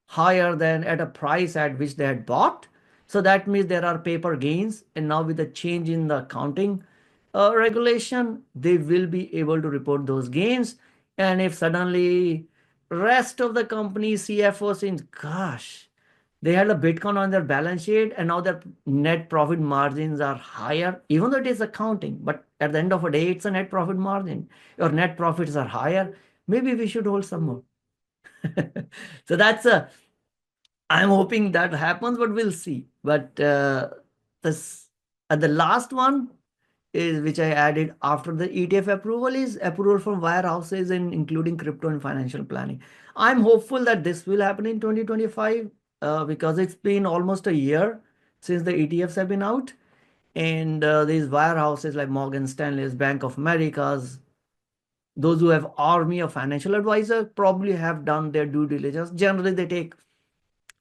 Speaker 1: higher than at a price at which they had bought. So that means there are paper gains. And now with the change in the accounting regulation, they will be able to report those gains. And if suddenly rest of the company CFO says, gosh, they had a Bitcoin on their balance sheet and now their net profit margins are higher, even though it is accounting, but at the end of the day, it's a net profit margin. Your net profits are higher. Maybe we should hold some more. So I'm hoping that happens, but we'll see. But this the last one is, which I added after the ETF approval, is approval from wirehouses and including crypto and financial planning. I'm hopeful that this will happen in 2025 because it's been almost a year since the ETFs have been out. And these wirehouses like Morgan Stanley's, Bank of America's, those who have army of financial advisors probably have done their due diligence. Generally, they take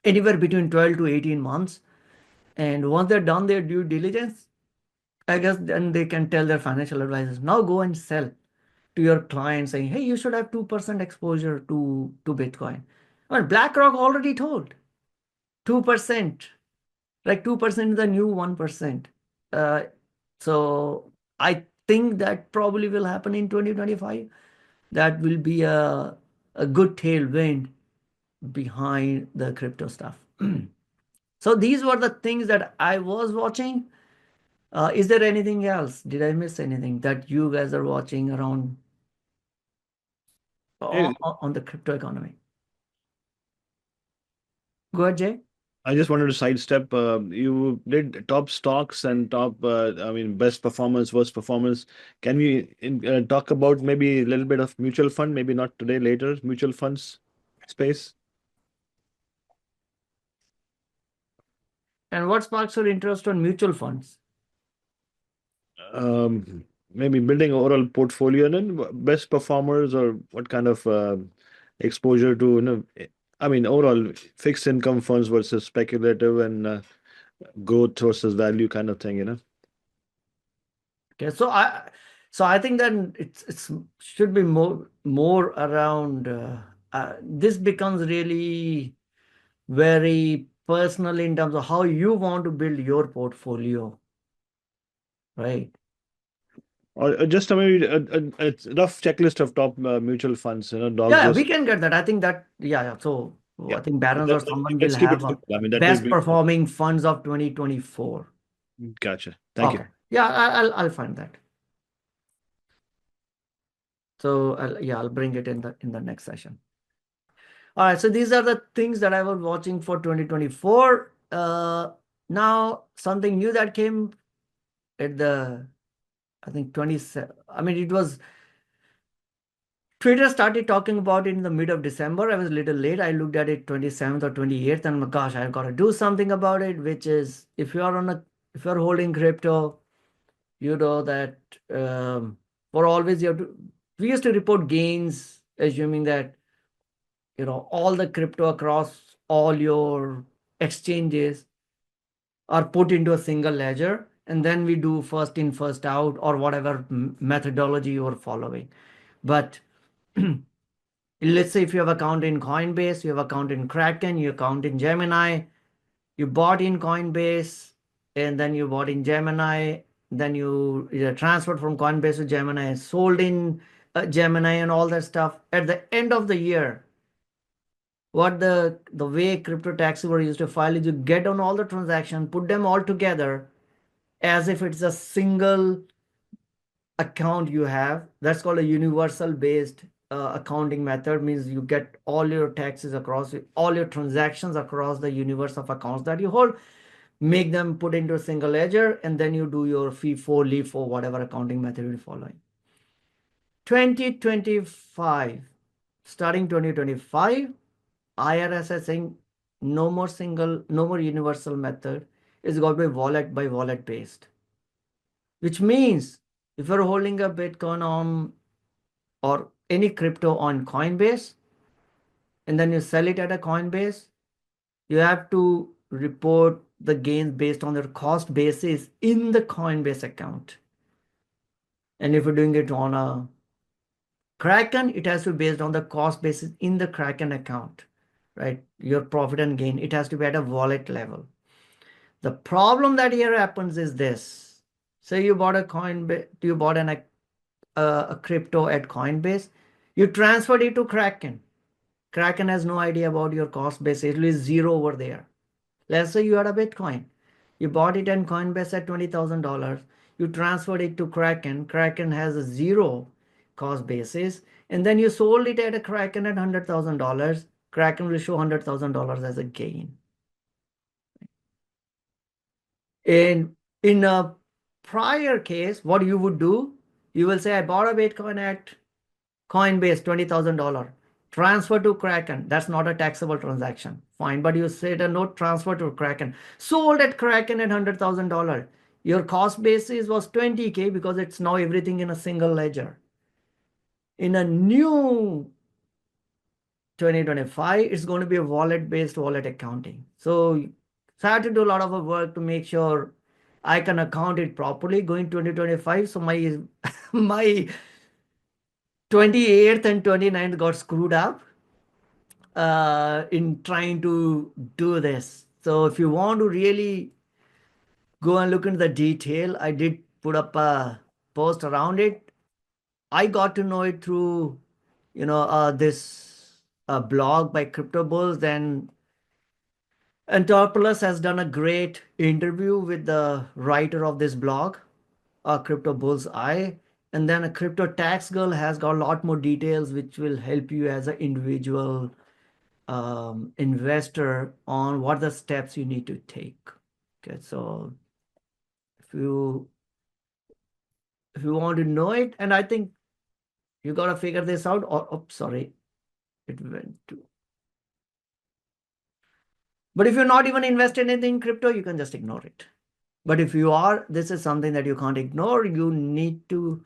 Speaker 1: anywhere between 12 to 18 months. And once they're done their due diligence, I guess then they can tell their financial advisors, now go and sell to your client saying, hey, you should have 2% exposure to Bitcoin. Well, BlackRock already told 2%, like 2% is the new 1%. So I think that probably will happen in 2025. That will be a good tailwind behind the crypto stuff. So these were the things that I was watching. Is there anything else? Did I miss anything that you guys are watching around on the crypto economy? Go ahead, Jay.
Speaker 7: I just wanted to sidestep. You did top stocks and top, best performance, worst performance. Can we talk about maybe a little bit of mutual fund? Maybe not today, later, mutual funds space?
Speaker 1: And what sparks your interest on mutual funds?
Speaker 7: Maybe building overall portfolio and then best performers, or what kind of exposure to, overall fixed income funds versus speculative and growth versus value kind of thing.
Speaker 1: Okay, so I think that it's should be more around. This becomes really very personal in terms of how you want to build your portfolio, right?
Speaker 7: Or just maybe a rough checklist of top mutual funds, dogs
Speaker 1: Yeah,
Speaker 7: just
Speaker 1: we can get that. I think that, yeah. So
Speaker 7: yeah.
Speaker 1: I think Barron's or someone will
Speaker 7: Let's keep it
Speaker 1: have a
Speaker 7: simple. I mean, that will
Speaker 1: best
Speaker 7: be
Speaker 1: performing funds of 2024.
Speaker 7: gotcha. Thank you.
Speaker 1: Okay. Yeah, I'll find that. So I'll bring it in the next session. All right. So these are the things that I was watching for 2024. Now something new that came at I think 27. I mean, it was Twitter started talking about it in the mid of December. I was a little late. I looked at it 27th or 28th, and my gosh, I've got to do something about it. Which is, if you're holding crypto, you know that for always we used to report gains, assuming that all the crypto across all your exchanges are put into a single ledger, and then we do first in, first out, or whatever methodology you're following. But Let's say if you have account in Coinbase, you have account in Kraken, you account in Gemini, you bought in Coinbase, and then you bought in Gemini, then you transferred from Coinbase to Gemini, sold in Gemini and all that stuff. At the end of the year, what the way crypto taxes were used to file is you get on all the transactions, put them all together as if it's a single account you have. That's called a universal based accounting method. Means you get all your taxes across all your transactions across the universe of accounts that you hold, make them put into a single ledger, and then you do your FIFO, LIFO, whatever accounting method you're following. 2025, starting 2025, IRS is saying no more universal method. It's got to be wallet by wallet based, which means if you're holding a Bitcoin on or any crypto on Coinbase and then you sell it at a Coinbase, you have to report the gains based on their cost basis in the Coinbase account. And if you're doing it on a Kraken, it has to be based on the cost basis in the Kraken account, right? Your profit and gain, it has to be at a wallet level. The problem that here happens is this. Say you bought a crypto at Coinbase, you transferred it to Kraken. Kraken has no idea about your cost base. It is zero over there. Let's say you had a Bitcoin. You bought it in Coinbase at $20,000. You transferred it to Kraken. Kraken has a zero cost basis. And then you sold it at a Kraken at $100,000. Kraken will show $100,000 as a gain. And in a prior case, what you would do, you will say, I bought a Bitcoin at Coinbase, $20,000. Transfer to Kraken. That's not a taxable transaction. Fine. But you said a note transfer to Kraken. Sold at Kraken at $100,000. Your cost basis was 20K because it's now everything in a single ledger. In a new 2025, it's going to be a wallet-based wallet accounting. So I had to do a lot of work to make sure I can account it properly going 2025. So my my 28th and 29th got screwed up in trying to do this. So if you want to really go and look into the detail, I did put up a post around it. I got to know it through, this blog by Crypto Bulls. Then Antonopoulos has done a great interview with the writer of this blog, Crypto Bull's Eye. And then a Crypto Tax Girl has got a lot more details, which will help you as an individual investor on what the steps you need to take. Okay, so if you want to know it, and I think you got to figure this out. Or sorry, it went to. But if you're not even invested in crypto, you can just ignore it. But if you are, this is something that you can't ignore. You need to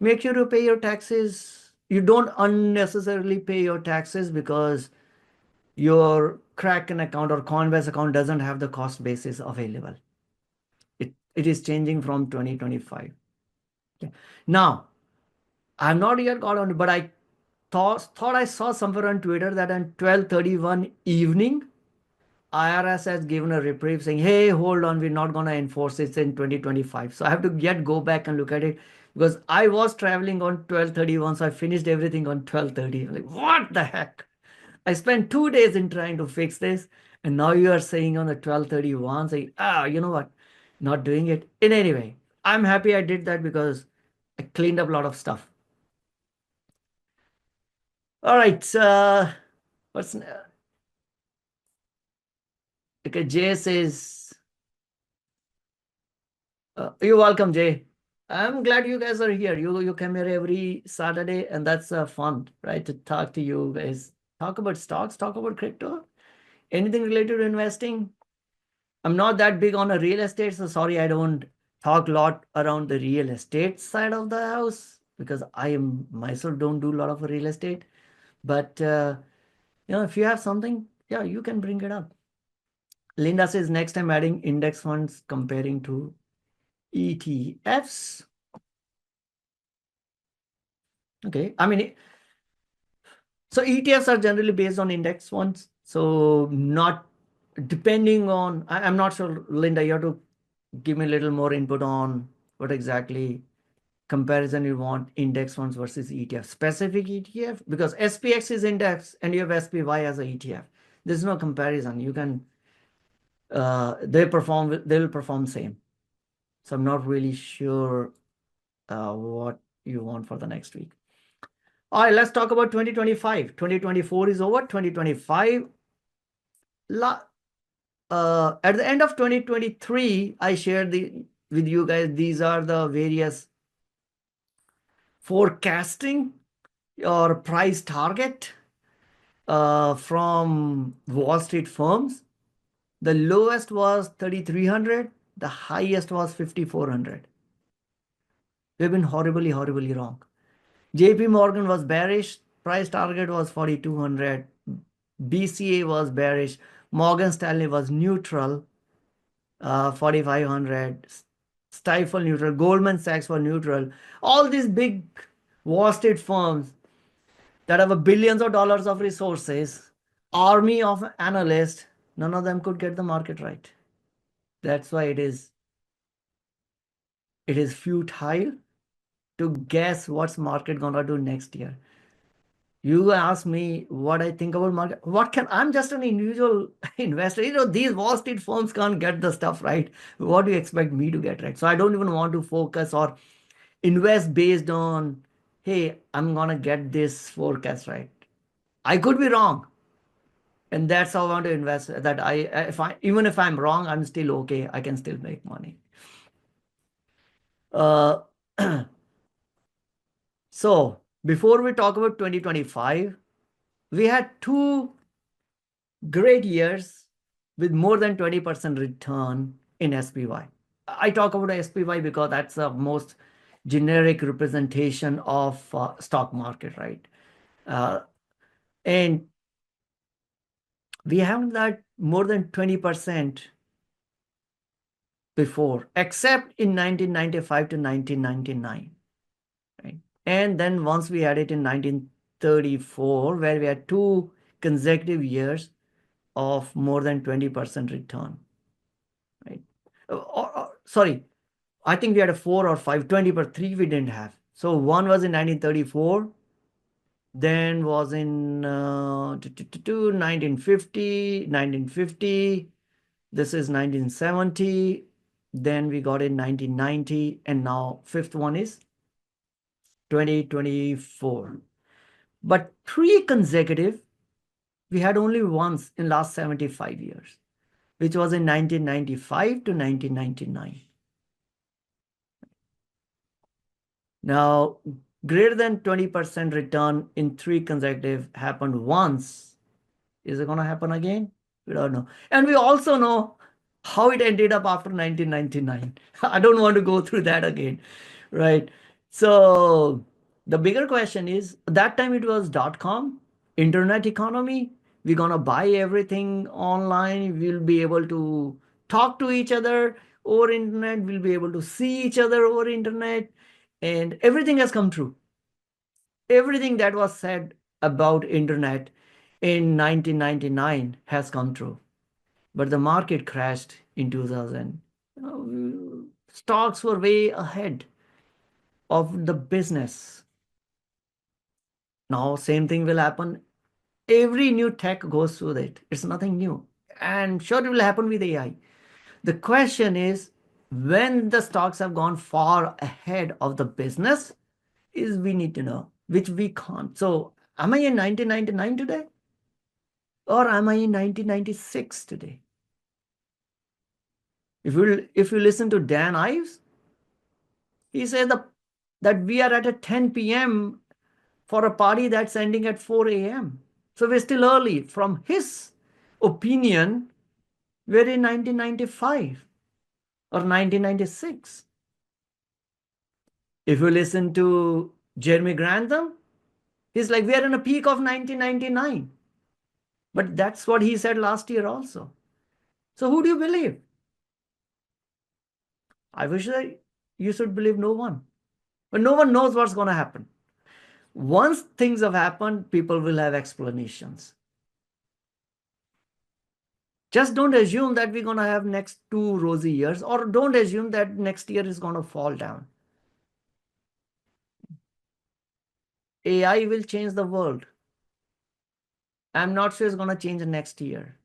Speaker 1: make sure you pay your taxes. You don't unnecessarily pay your taxes because your Kraken account or Coinbase account doesn't have the cost basis available. It is changing from 2025. Okay. Now, I'm not yet got on, but I thought I saw somewhere on Twitter that on 12/31 evening, IRS has given a reprieve saying, hey, hold on, we're not going to enforce it in 2025. So I have to yet go back and look at it because I was traveling on 12/31. So I finished everything on 12/30. Like, what the heck? I spent 2 days in trying to fix this. And now you are saying on the 12/31, saying, you know what? Not doing it. In any way, I'm happy I did that because I cleaned up a lot of stuff. All right. What's okay? Jay says, you're welcome, Jay. I'm glad you guys are here. You come here every Saturday, and that's fun, right? To talk to you guys, talk about stocks, talk about crypto, anything related to investing. I'm not that big on a real estate, so sorry I don't talk a lot around the real estate side of the house because I myself don't do a lot of real estate. But if you have something, yeah, you can bring it up. Linda says next time adding index funds comparing to ETFs. Okay, I mean, So ETFs are generally based on index funds. So not depending on, I'm not sure, Linda, you have to give me a little more input on what exactly comparison you want, index funds versus ETF. Specific ETF, because SPX is index and you have SPY as a ETF. There's no comparison. You can, they will perform same. So I'm not really sure what you want for the next week. All right, let's talk about 2025. 2024 is over. 2025. At the end of 2023, I shared with you guys, these are the various forecasting or price target from Wall Street firms. The lowest was 3,300. The highest was 5,400. We've been horribly, horribly wrong. JP Morgan was bearish. Price target was 4,200. BCA was bearish. Morgan Stanley was neutral, 4,500. Stifle neutral. Goldman Sachs was neutral. All these big Wall Street firms that have billions of dollars of resources, army of analysts, none of them could get the market right. That's why it is futile to guess what's market gonna do next year. You ask me what I think about market. I'm just an individual investor. These Wall Street firms can't get the stuff right. What do you expect me to get right? So I don't even want to focus or invest based on, hey, I'm gonna get this forecast right. I could be wrong. And that's how I want to invest. That even if I'm wrong, I'm still okay. I can still make money. So before we talk about 2025, we had 2 great years with more than 20% return in SPY. I talk about SPY because that's the most generic representation of stock market, right? And we haven't that more than 20% before, except in 1995 to 1999, right? And then once we had it in 1934, where we had 2 consecutive years of more than 20% return, right? Sorry, I think we had a 4 or 5, 20, but 3 we didn't have. So one was in 1934, then was in 1950, this is 1970, then we got in 1990, and now 5th one is 2024. But 3 consecutive, we had only once in last 75 years, which was in 1995 to 1999. Now, greater than 20% return in 3 consecutive happened once. Is it going to happen again? We don't know. And we also know how it ended up after 1999. I don't want to go through that again, right? So the bigger question is, that time it was .com, internet economy. We're going to buy everything online. We'll be able to talk to each other over internet. We'll be able to see each other over internet. And everything has come true. Everything that was said about internet in 1999 has come true. But the market crashed in 2000. Stocks were way ahead of the business. Now, same thing will happen. Every new tech goes through it. It's nothing new. And sure, it will happen with AI. The question is, when the stocks have gone far ahead of the business, is we need to know, which we can't. So am I in 1999 today? Or am I in 1996 today? If you listen to Dan Ives, he says that we are at a 10 p.m. for a party that's ending at 4 a.m. So we're still early. From his opinion, we're in 1995 or 1996. If you listen to Jeremy Grantham, he's like, we are in a peak of 1999. But that's what he said last year also. So who do you believe? I wish that you should believe no one. But no one knows what's going to happen. Once things have happened, people will have explanations. Just don't assume that we're going to have next 2 rosy years, or don't assume that next year is going to fall down. AI will change the world. I'm not sure it's going to change next year.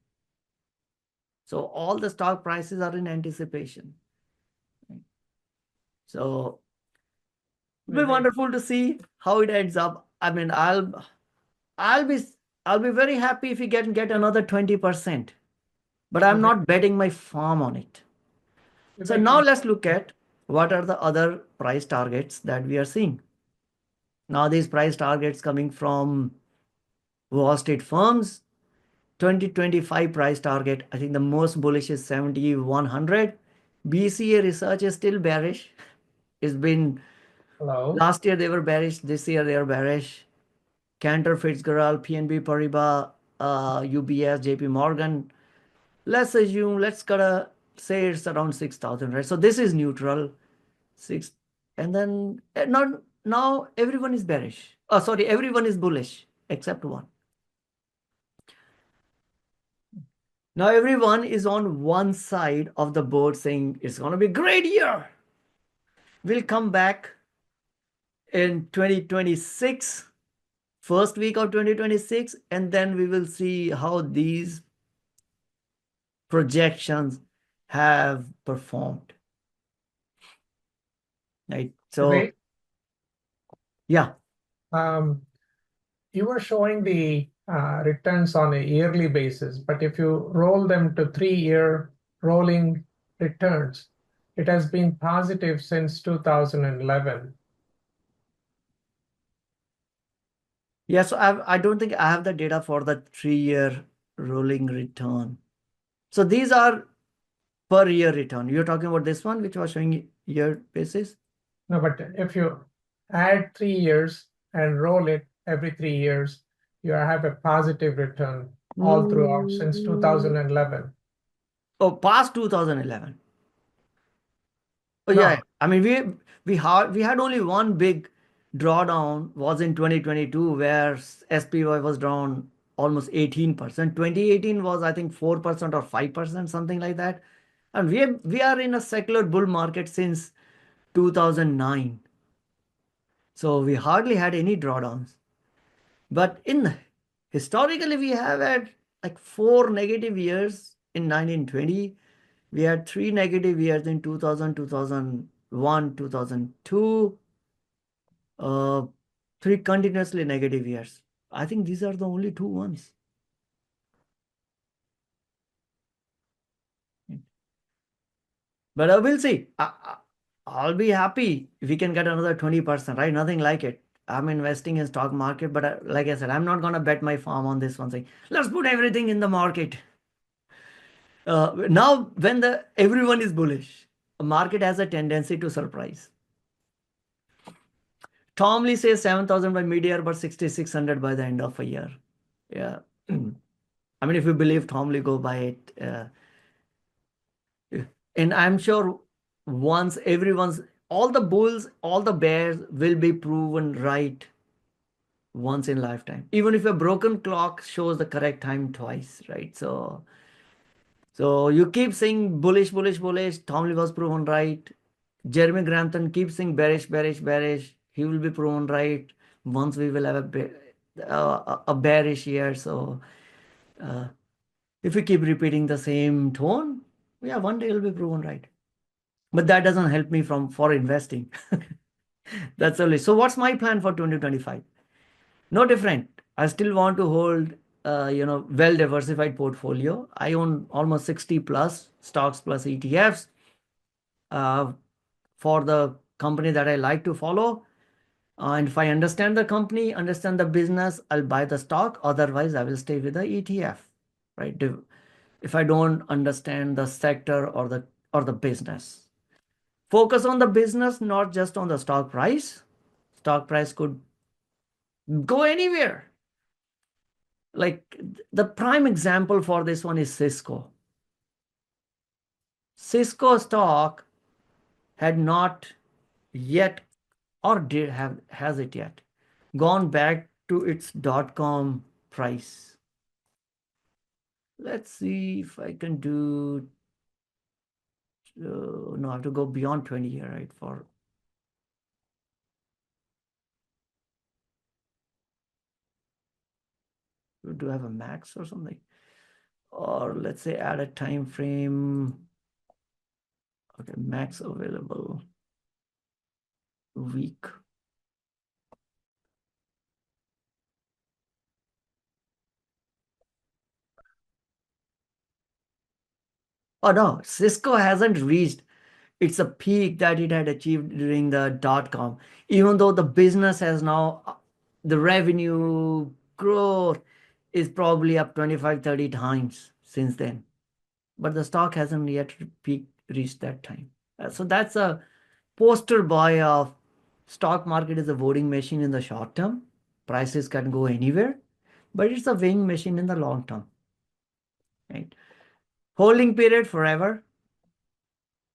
Speaker 1: So all the stock prices are in anticipation. So it'll be wonderful to see how it ends up. I mean, I'll be very happy if we can get another 20%, but I'm not betting my farm on it. So now let's look at what are the other price targets that we are seeing. Now these price targets coming from Wall Street firms. 2025 price target, I think the most bullish is 7,100. BCA research is still bearish. It's been last year they were bearish, this year they are bearish. Cantor Fitzgerald, PNB Paribas, UBS, JP Morgan. Let's assume, let's say it's around 6,000, right? So this is neutral, 6, and then now everyone is bearish. Oh, sorry, everyone is bullish except one. Now everyone is on one side of the board saying it's going to be a great year. We'll come back in 2026, first week of 2026, and then we will see how these projections have performed. Right. So, yeah.
Speaker 8: You were showing the returns on a yearly basis, but if you roll them to 3-year rolling returns, it has been positive since 2011.
Speaker 1: Yeah, so I don't think I have the data for the 3-year rolling return. So these are per year return. You're talking about this one, which was showing year basis?
Speaker 8: No, but if you add 3 years and roll it every 3 years, you have a positive return all throughout since 2011.
Speaker 1: Oh, past 2011. Oh,
Speaker 8: No.
Speaker 1: yeah. I mean, we had only one big drawdown was in 2022 where SPY was down almost 18%. 2018 was, I think, 4% or 5%, something like that. And we are in a secular bull market since 2009. So we hardly had any drawdowns. But historically, we have had like 4 negative years in 1920. We had 3 negative years in 2000, 2001, 2002. 3 continuously negative years. I think these are the only 2 ones. But we'll see. I'll be happy if we can get another 20%, right? Nothing like it. I'm investing in stock market, but like I said, I'm not going to bet my farm on this one saying, let's put everything in the market. Now, when everyone is bullish, a market has a tendency to surprise. Tom Lee says 7,000 by mid-year, but 6,600 by the end of a year. Yeah. I mean, if you believe Tom Lee, go buy it. And I'm sure once all the bulls, all the bears will be proven right once in lifetime. Even if a broken clock shows the correct time twice, right? So you keep saying bullish, bullish, bullish. Tom Lee was proven right. Jeremy Grantham keeps saying bearish, bearish, bearish. He will be proven right once we will have a bearish year. So if we keep repeating the same tone, yeah, one day it'll be proven right. But that doesn't help me for investing. That's only. So what's my plan for 2025? No different. I still want to hold well diversified portfolio. I own almost 60 plus stocks plus ETFs for the company that I like to follow. And if I understand the company, understand the business, I'll buy the stock. Otherwise, I will stay with the ETF, right? If I don't understand the sector or the business. Focus on the business, not just on the stock price. Stock price could go anywhere. Like the prime example for this one is Cisco. Cisco stock had not yet, or has it yet, gone back to its .com price. Let's see if I can do. No, I have to go beyond 20 here, right? For do I have a max or something? Or let's say add a time frame. Okay, max available week. Oh no, Cisco hasn't reached its a peak that it had achieved during the .com. Even though the business has now, the revenue growth is probably up 25, 30 times since then. But the stock hasn't yet reached that time. So that's a poster boy of stock market is a voting machine in the short term. Prices can go anywhere, but it's a weighing machine in the long term. Right? Holding period forever.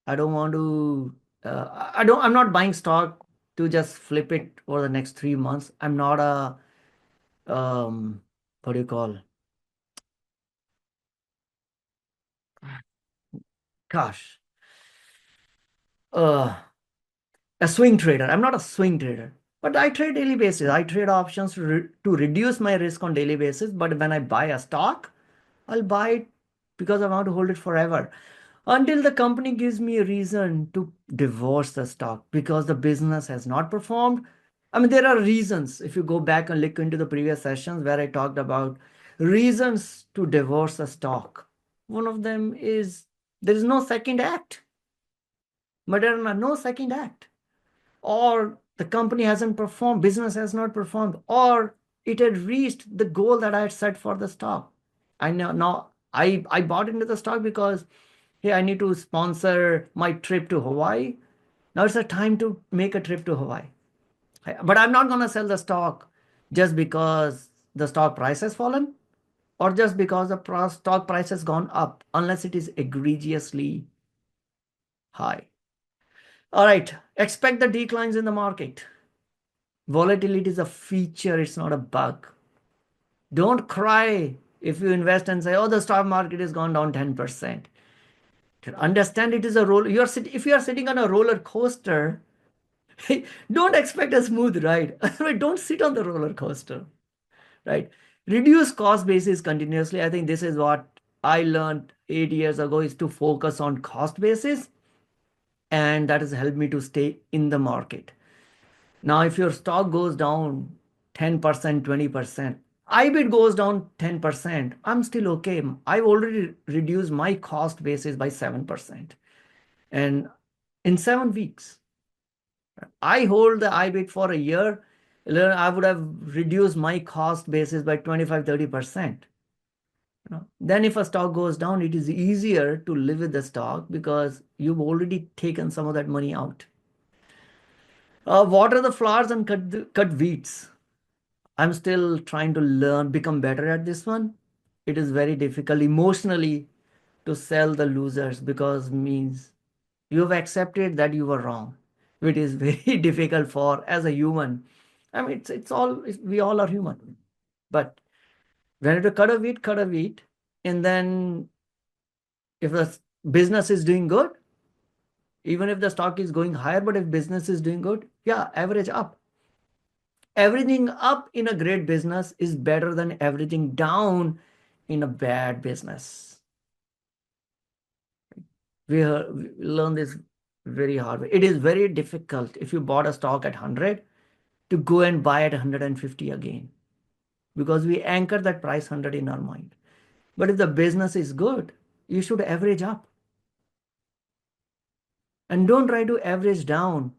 Speaker 1: I don't want to. I'm not buying stock to just flip it over the next 3 months. I'm not a. What do you call? Gosh. A swing trader. I'm not a swing trader, but I trade daily basis. I trade options to reduce my risk on daily basis. But when I buy a stock, I'll buy it because I want to hold it forever until the company gives me a reason to divorce the stock because the business has not performed. I mean, there are reasons. If you go back and look into the previous sessions where I talked about reasons to divorce a stock, one of them is there is no second act. Moderna, no second act. Or the company hasn't performed, business has not performed, or it had reached the goal that I had set for the stock. I know now I bought into the stock because hey, I need to sponsor my trip to Hawaii. Now it's a time to make a trip to Hawaii. But I'm not going to sell the stock just because the stock price has fallen or just because the stock price has gone up, unless it is egregiously high. All right, expect the declines in the market. Volatility is a feature, it's not a bug. Don't cry if you invest and say, oh, the stock market has gone down 10%. Understand it is a roller. If you are sitting on a roller coaster, don't expect a smooth ride. Don't sit on the roller coaster, right? Reduce cost basis continuously. I think this is what I learned 8 years ago is to focus on cost basis. And that has helped me to stay in the market. Now, if your stock goes down 10%, 20%, IBIT goes down 10%, I'm still okay. I've already reduced my cost basis by 7%. And in 7 weeks, I hold the IBIT for a year, I would have reduced my cost basis by 25, 30%. Then if a stock goes down, it is easier to live with the stock because you've already taken some of that money out. Water the flowers and cut weeds. I'm still trying to learn, become better at this one. It is very difficult emotionally to sell the losers because means you have accepted that you were wrong. It is very difficult for as a human. I mean, we all are human. But when you cut a weed, and then if the business is doing good, even if the stock is going higher, but if business is doing good, yeah, average up. Everything up in a great business is better than everything down in a bad business. We learn this very hard. It is very difficult if you bought a stock at 100 to go and buy at 150 again because we anchor that price 100 in our mind. But if the business is good, you should average up. And don't try to average down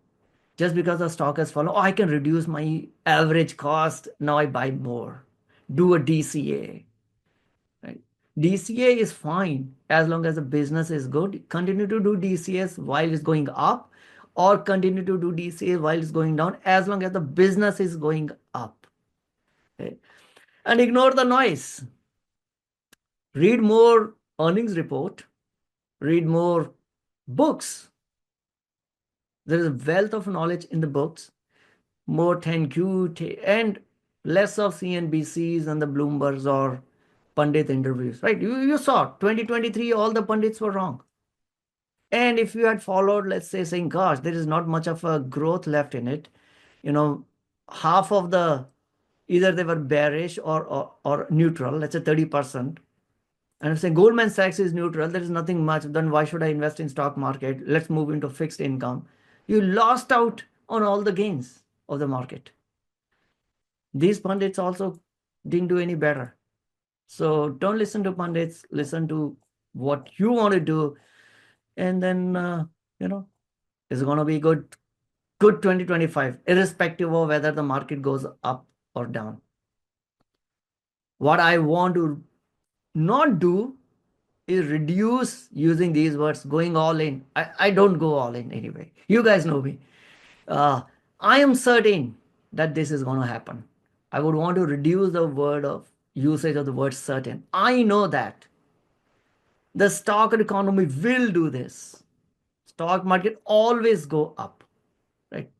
Speaker 1: just because the stock has fallen. Oh, I can reduce my average cost. Now I buy more. Do a DCA. Right? DCA is fine as long as the business is good. Continue to do DCAs while it's going up or continue to do DCA while it's going down as long as the business is going up. Okay? And ignore the noise. Read more earnings report. Read more books. There is a wealth of knowledge in the books. more thank you, and less of CNBCs and the Bloombergs or Pandit interviews, right? You saw 2023, all the Pandits were wrong. And if you had followed, let's say, saying, gosh, there is not much of a growth left in it, half of the, either they were bearish or neutral, let's say 30%. And if say Goldman Sachs is neutral, there is nothing much, then why should I invest in stock market? Let's move into fixed income. You lost out on all the gains of the market. These pundits also didn't do any better. So don't listen to pundits, listen to what you want to do. And then, it's going to be good 2025, irrespective of whether the market goes up or down. What I want to not do is reduce using these words, going all in. I don't go all in anyway. You guys know me. I am certain that this is going to happen. I would want to reduce the word of usage of the word certain. I know that the stock economy will do this. Stock market always go up, right?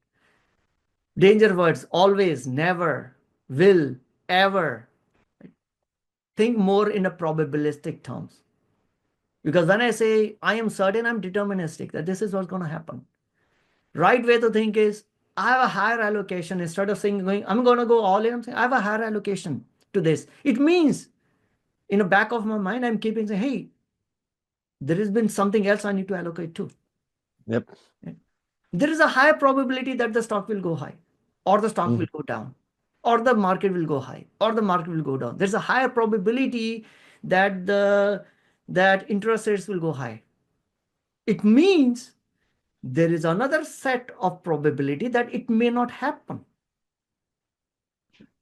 Speaker 1: Danger words, always, never, will, ever. Right? Think more in a probabilistic terms. Because when I say I am certain, I'm deterministic that this is what's going to happen. Right way to think is I have a higher allocation. Instead of saying I'm going to go all in, I'm saying I have a higher allocation to this. It means in the back of my mind, I'm keeping saying, hey, there has been something else I need to allocate to.
Speaker 7: Yep.
Speaker 1: There is a higher probability that the stock will go high, or the stock will go down, or the market will go high, or the market will go down. There's a higher probability that that interest rates will go high. It means there is another set of probability that it may not happen.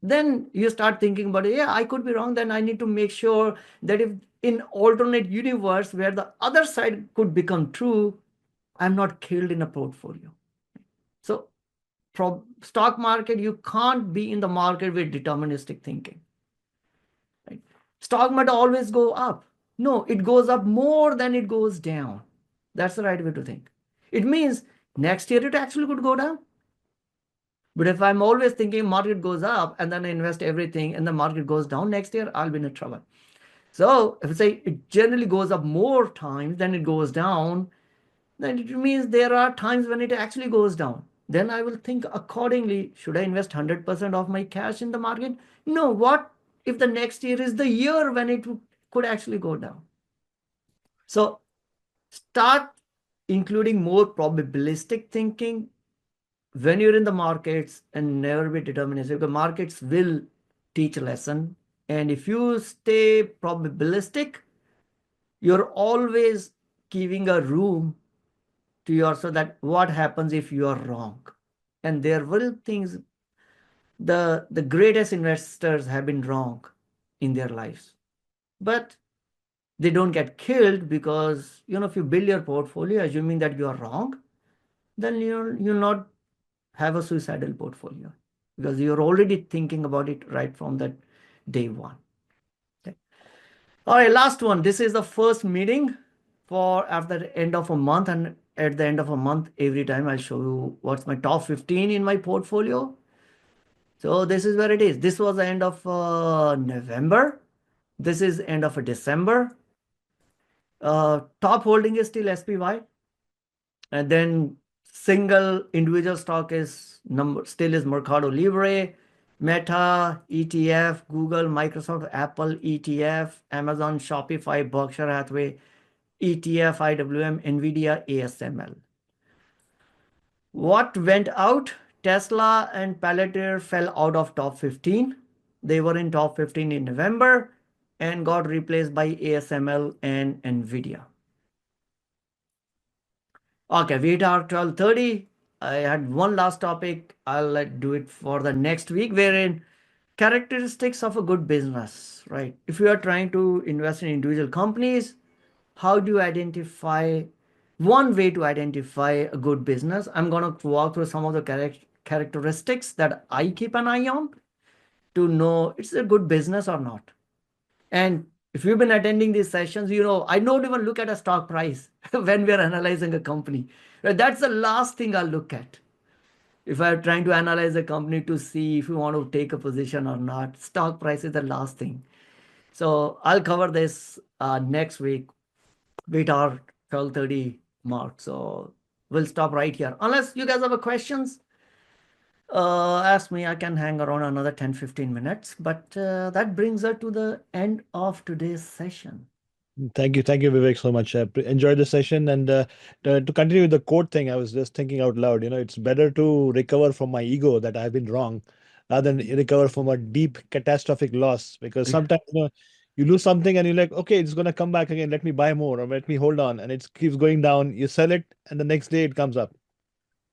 Speaker 1: Then you start thinking about it, yeah, I could be wrong. Then I need to make sure that if in alternate universe where the other side could become true, I'm not killed in a portfolio. So stock market, you can't be in the market with deterministic thinking. Right? Stock might always go up. No, it goes up more than it goes down. That's the right way to think. It means next year it actually could go down. But if I'm always thinking market goes up and then I invest everything and the market goes down next year, I'll be in trouble. So if I say it generally goes up more times than it goes down, then it means there are times when it actually goes down. Then I will think accordingly. Should I invest 100% of my cash in the market? No. What if the next year is the year when it could actually go down? So start including more probabilistic thinking when you're in the markets and never be deterministic, because markets will teach a lesson. And if you stay probabilistic, you're always giving a room to yourself that what happens if you are wrong. And there will things, the greatest investors have been wrong in their lives. But they don't get killed because, if you build your portfolio assuming that you are wrong, then you'll not have a suicidal portfolio because you're already thinking about it right from that day one. Okay. All right, last one. This is the first meeting for after the end of a month, and at the end of a month, every time I'll show you what's my top 15 in my portfolio. So this is where it is. This was the end of November. This is end of December. Top holding is still SPY, and then single individual stock is still is Mercado Libre, Meta, ETF, Google, Microsoft, Apple, ETF, Amazon, Shopify, Berkshire Hathaway, ETF, IWM, NVIDIA, ASML. What went out? Tesla and Palantir fell out of top 15. They were in top 15 in November and got replaced by ASML and NVIDIA. Okay, we are 12:30. I had one last topic. I'll do it for the next week, wherein characteristics of a good business, right? If you are trying to invest in individual companies, how do you identify one way to identify a good business? I'm going to walk through some of the characteristics that I keep an eye on to know it's a good business or not. And if you've been attending these sessions, I don't even look at a stock price when we're analyzing a company. That's the last thing I'll look at. If I'm trying to analyze a company to see if you want to take a position or not, stock price is the last thing. So I'll cover this next week with our 12:30 mark. So we'll stop right here. Unless you guys have a questions, ask me. I can hang around another 10-15 minutes. But that brings us to the end of today's session.
Speaker 7: Thank you, Vivek, so much. Enjoyed the session, and to continue with the quote thing, I was just thinking out loud. It's better to recover from my ego that I've been wrong, rather than recover from a deep catastrophic loss. Because
Speaker 1: Yeah.
Speaker 7: sometimes you lose something and you're like, okay, it's gonna come back again. Let me buy more, or let me hold on, and it keeps going down. You sell it, and the next day it comes up.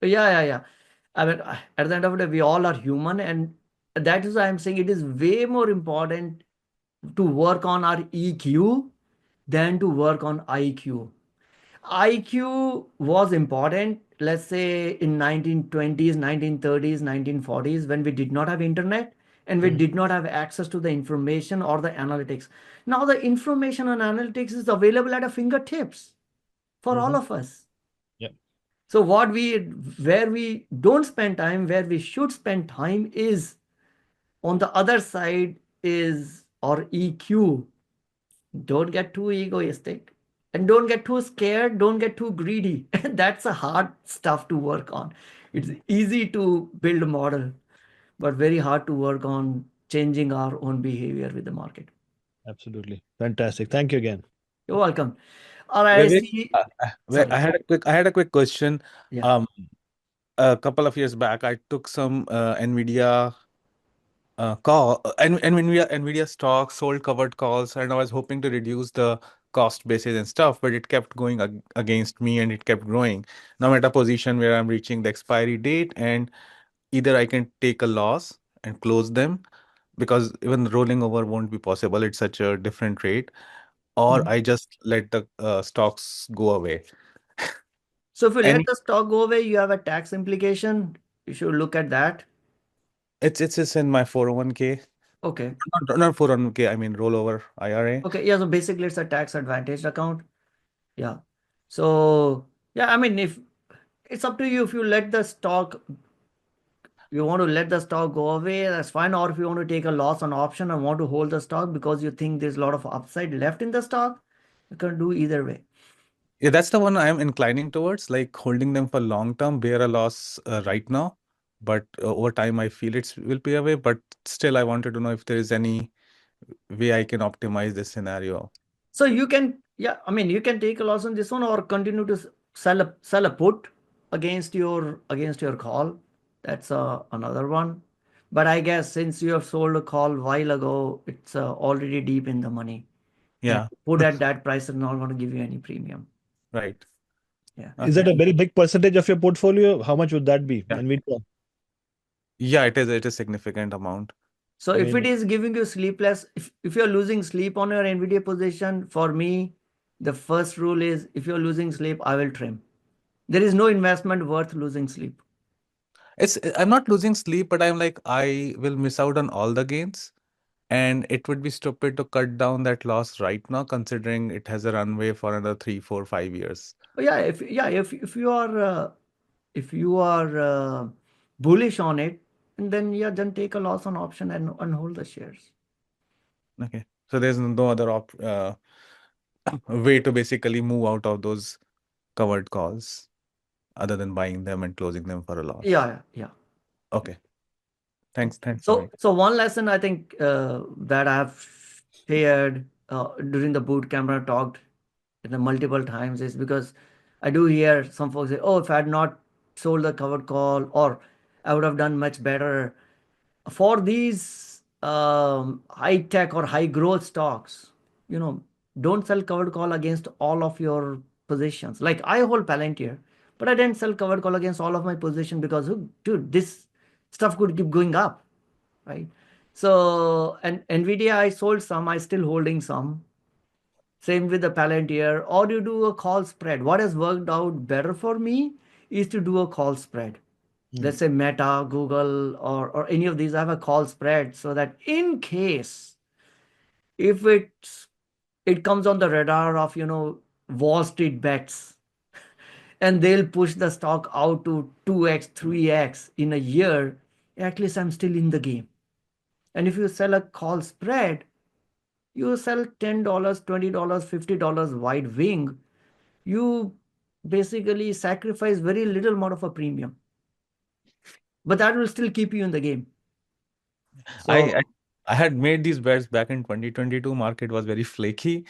Speaker 1: Yeah. I mean, at the end of the day, we all are human, and that is why I'm saying it is way more important to work on our EQ than to work on IQ. IQ was important, let's say in 1920s, 1930s, 1940s, when we did not have internet and we
Speaker 7: Mhm.
Speaker 1: did not have access to the information or the analytics. Now the information and analytics is available at our fingertips for all of us.
Speaker 7: Yeah.
Speaker 1: So where we don't spend time, where we should spend time is on the other side is our EQ. Don't get too egoistic and don't get too scared, don't get too greedy. That's a hard stuff to work on. It's easy to build a model, but very hard to work on changing our own behavior with the market.
Speaker 7: Absolutely. Fantastic. Thank you again.
Speaker 1: You're welcome. All right, I
Speaker 9: Vivek,
Speaker 1: see.
Speaker 9: I
Speaker 1: Sorry.
Speaker 9: had a quick question.
Speaker 1: Yeah.
Speaker 9: Um, a couple of years back, I took some Nvidia and Nvidia stock sold covered calls, and I was hoping to reduce the cost basis and stuff, but it kept going against me, and it kept growing. Now I'm at a position where I'm reaching the expiry date, and either I can take a loss and close them because even rolling over won't be possible. It's such a different rate, or
Speaker 1: Mhm.
Speaker 9: I just let the stocks go away.
Speaker 1: So if you let
Speaker 9: Any
Speaker 1: the stock go away, you have a tax implication. You should look at that.
Speaker 9: it's in my 401k.
Speaker 1: Okay.
Speaker 9: Not 401k, I mean rollover IRA.
Speaker 1: Okay. Yeah. So basically, it's a tax advantage account. Yeah. So yeah, I mean, if it's up to you if you let the stock, you want to let the stock go away, that's fine. Or if you want to take a loss on option and want to hold the stock because you think there's a lot of upside left in the stock, you can do either way.
Speaker 9: Yeah, that's the one I'm inclining towards, like holding them for long term, bear a loss right now, but over time I feel it will pay away. But still, I wanted to know if there is any way I can optimize this scenario.
Speaker 1: So you can, yeah, I mean, you can take a loss on this one or continue to sell a put against your call. That's another one. But I guess since you have sold a call while ago, it's already deep in the money. And
Speaker 9: Yeah,
Speaker 1: put at that price is not going to give you any premium.
Speaker 9: right.
Speaker 1: Yeah.
Speaker 7: Is that
Speaker 9: Okay.
Speaker 7: a very big percentage of your portfolio? How much would that be?
Speaker 9: Yeah.
Speaker 7: Nvidia.
Speaker 9: Yeah, it is significant amount.
Speaker 1: So
Speaker 7: I
Speaker 1: if it
Speaker 7: mean,
Speaker 1: is giving you sleepless, if you're losing sleep on your NVIDIA position, for me, the first rule is if you're losing sleep, I will trim. There is no investment worth losing sleep.
Speaker 9: I'm not losing sleep, but I'm like I will miss out on all the gains. And it would be stupid to cut down that loss right now, considering it has a runway for another 3, 4, 5 years.
Speaker 1: Oh, yeah, if you are bullish on it, and then yeah, then take a loss on option and hold the shares.
Speaker 9: Okay. So there's no other way to basically move out of those covered calls other than buying them and closing them for a loss.
Speaker 1: Yeah.
Speaker 9: Okay. Thanks,
Speaker 1: So
Speaker 9: Vivek.
Speaker 1: so one lesson I think that I have shared during the boot camp and I talked in the multiple times is because I do hear some folks say, "Oh, if I had not sold the covered call, or I would have done much better." For these high tech or high growth stocks, don't sell covered call against all of your positions. Like I hold Palantir, but I didn't sell covered call against all of my position because, oh, dude, this stuff could keep going up, right? So, and Nvidia, I sold some, I still holding some. Same with the Palantir, or you do a call spread. What has worked out better for me is to do a call spread. Let's say Meta, Google, or any of these, I have a call spread so that in case if it comes on the radar of Wall Street bets, and they'll push the stock out to 2x, 3x in a year, at least I'm still in the game. And if you sell a call spread, you sell $10, $20, $50 wide wing, you basically sacrifice very little amount of a premium. But that will still keep you in the game.
Speaker 9: I,
Speaker 1: So
Speaker 9: I I had made these bets back in 2022. Market was very flaky.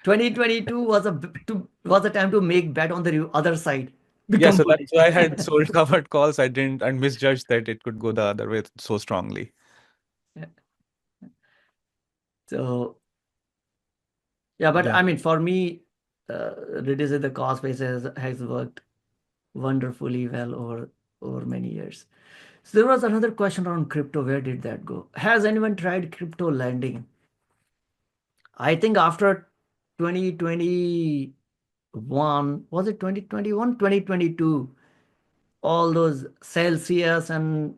Speaker 1: 2022 was a time to make bet on the other side.
Speaker 9: Yeah,
Speaker 1: Become
Speaker 9: so
Speaker 1: bullish.
Speaker 9: that's why I had sold covered calls. I didn't and misjudged that it could go the other way so strongly.
Speaker 1: So yeah, but
Speaker 9: Yeah.
Speaker 1: I mean, for me, reducing the cost base has worked wonderfully well over many years. So there was another question around crypto. Where did that go? Has anyone tried crypto lending? I think after 2021, was it 2021, 2022? All those Celsius and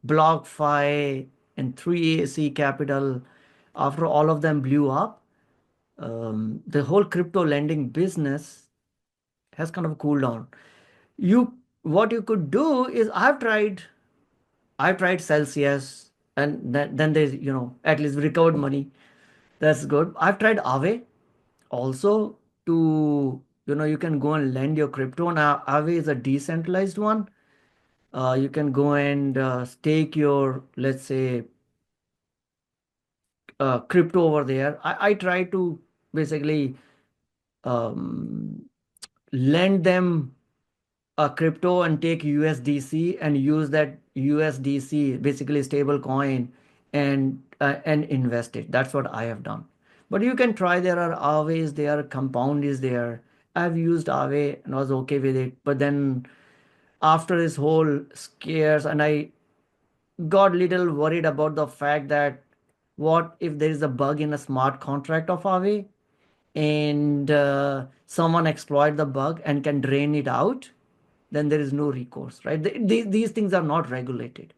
Speaker 1: BlockFi and 3AC Capital, after all of them blew up, the whole crypto lending business has kind of cooled down. What you could do is I've tried Celsius, and then there's at least recovered money. That's good. I've tried Aave also to you can go and lend your crypto. Now Aave is a decentralized one. You can go and stake your, let's say, crypto over there. I try to basically um, lend them a crypto and take USDC and use that USDC, basically stable coin, and invest it. That's what I have done. But you can try. There are Aaves there, Compound is there. I've used Aave and was okay with it. But then after this whole scares, and I got little worried about the fact that what if there is a bug in a smart contract of Aave, and someone exploit the bug and can drain it out, then there is no recourse, right? These things are not regulated.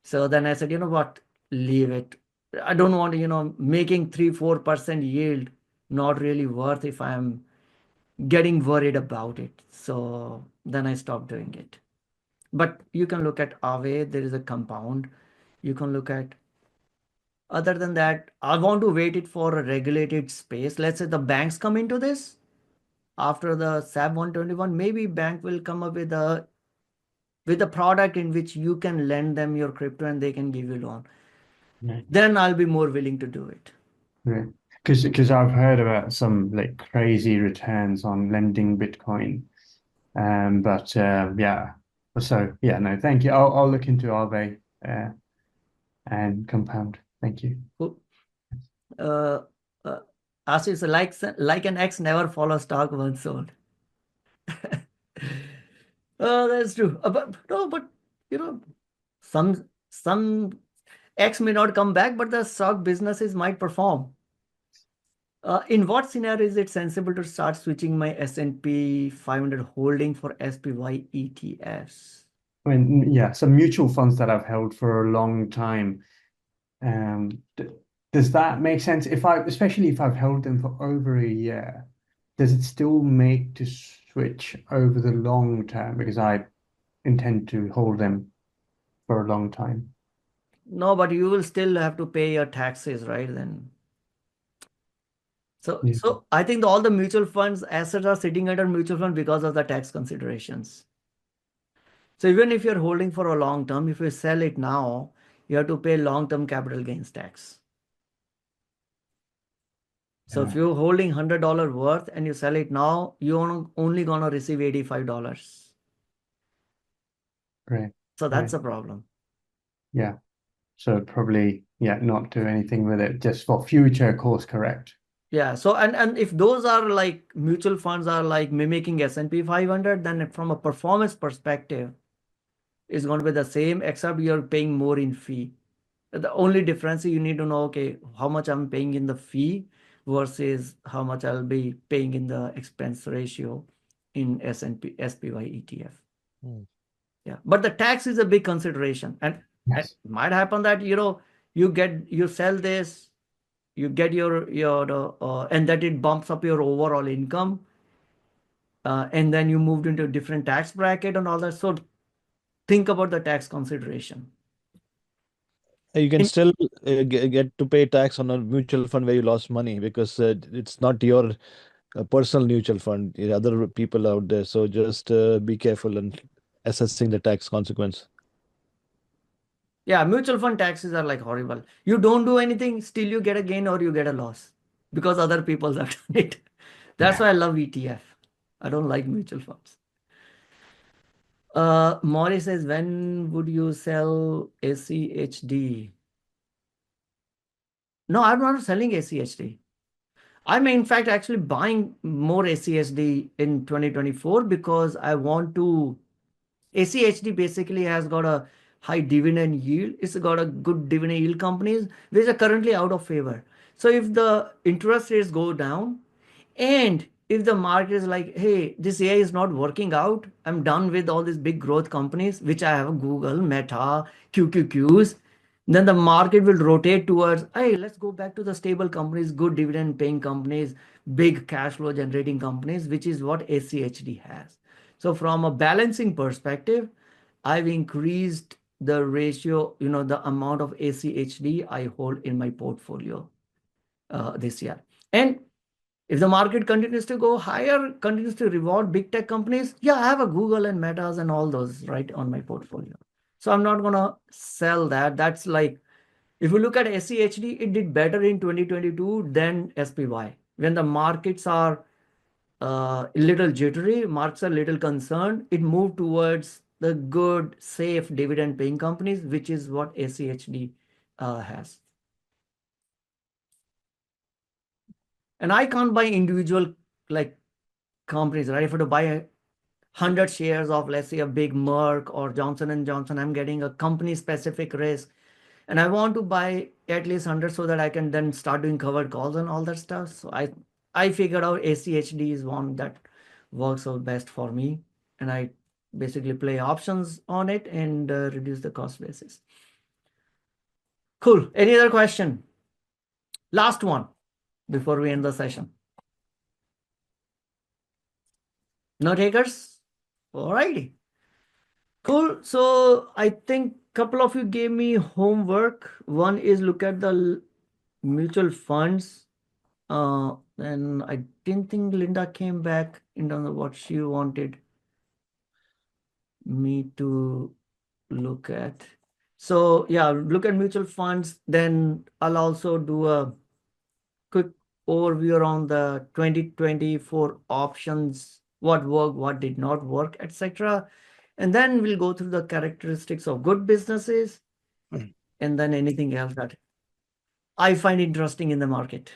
Speaker 1: So then I said, you know what, leave it. I don't want, making 3-4% yield, not really worth if I'm getting worried about it. So then I stopped doing it. But you can look at Aave, there is a Compound. You can look at, other than that, I want to wait it for a regulated space. Let's say the banks come into this after the SAB 121, maybe bank will come up with a product in which you can lend them your crypto and they can give you loan.
Speaker 2: Right.
Speaker 1: Then I'll be more willing to do it.
Speaker 2: Right. Because I've heard about some like crazy returns on lending Bitcoin. But yeah. So yeah, no, thank you. I'll look into Aave and Compound. Thank you.
Speaker 1: Cool. Ashish, like an ex never follow stock once sold. Oh, that's true. But no, but some X may not come back, but the stock businesses might perform. In what scenario is it sensible to start switching my S&P 500 holding for SPY ETFs?
Speaker 2: I mean, yeah, some mutual funds that I've held for a long time. Does that make sense? Especially if I've held them for over a year, does it still make to switch over the long term? Because I intend to hold them for a long time.
Speaker 1: No, but you will still have to pay your taxes, right? Then.
Speaker 2: Yeah.
Speaker 1: So I think all the mutual funds assets are sitting under mutual fund because of the tax considerations. So even if you're holding for a long term, if you sell it now, you have to pay long-term capital gains tax. So if you're holding $100 worth and you sell it now, you're only gonna receive $85.
Speaker 2: Right.
Speaker 1: So that's
Speaker 2: Right.
Speaker 1: a problem.
Speaker 2: Yeah. So probably, yeah, not do anything with it, just for future course correct.
Speaker 1: Yeah. So and if those are like mutual funds are like mimicking S&P 500, then from a performance perspective, it's going to be the same, except you're paying more in fee. The only difference is you need to know, okay, how much I'm paying in the fee versus how much I'll be paying in the expense ratio in S&P SPY ETF. Yeah, but the tax is a big consideration, and
Speaker 2: Yes.
Speaker 1: it might happen that you sell this, you get your and that it bumps up your overall income, and then you moved into a different tax bracket and all that. So think about the tax consideration.
Speaker 7: You can
Speaker 1: In-
Speaker 7: still get to pay tax on a mutual fund where you lost money because it's not your personal mutual fund. There are other people out there. So just be careful and assessing the tax consequence.
Speaker 1: Yeah, mutual fund taxes are like horrible. You don't do anything, still you get a gain or you get a loss because other people have done it. That's why I love ETF. I don't like mutual funds. Maury says, when would you sell ACHD? No, I'm not selling ACHD. I'm in fact actually buying more ACHD in 2024 because I want to. ACHD basically has got a high dividend yield. It's got a good dividend yield companies which are currently out of favor. So if the interest rates go down and if the market is like, hey, this AI is not working out, I'm done with all these big growth companies, which I have Google, Meta, QQQs, then the market will rotate towards, hey, let's go back to the stable companies, good dividend paying companies, big cash flow generating companies, which is what ACHD has. So from a balancing perspective, I've increased the ratio, the amount of ACHD I hold in my portfolio this year. And if the market continues to go higher, continues to reward big tech companies, yeah, I have a Google and Metas and all those right on my portfolio. So I'm not gonna sell that. That's like, if you look at SCHD, it did better in 2022 than SPY. When the markets are a little jittery, markets are a little concerned, it moved towards the good, safe dividend paying companies, which is what SCHD has. And I can't buy individual like companies, right? If I to buy 100 shares of, let's say, a big Merck or Johnson and Johnson, I'm getting a company specific risk, and I want to buy at least 100 so that I can then start doing covered calls and all that stuff. So I figured out ACHD is one that works out best for me, and I basically play options on it and reduce the cost basis. Cool. Any other question? Last one before we end the session. No takers? Alrighty. Cool. So I think a couple of you gave me homework. One is look at the mutual funds. And I didn't think Linda came back in terms of what she wanted me to look at. So yeah, look at mutual funds. Then I'll also do a quick overview around the 2024 options, what worked, what did not work, etc. And then we'll go through the characteristics of good businesses and then anything else that I find interesting in the market.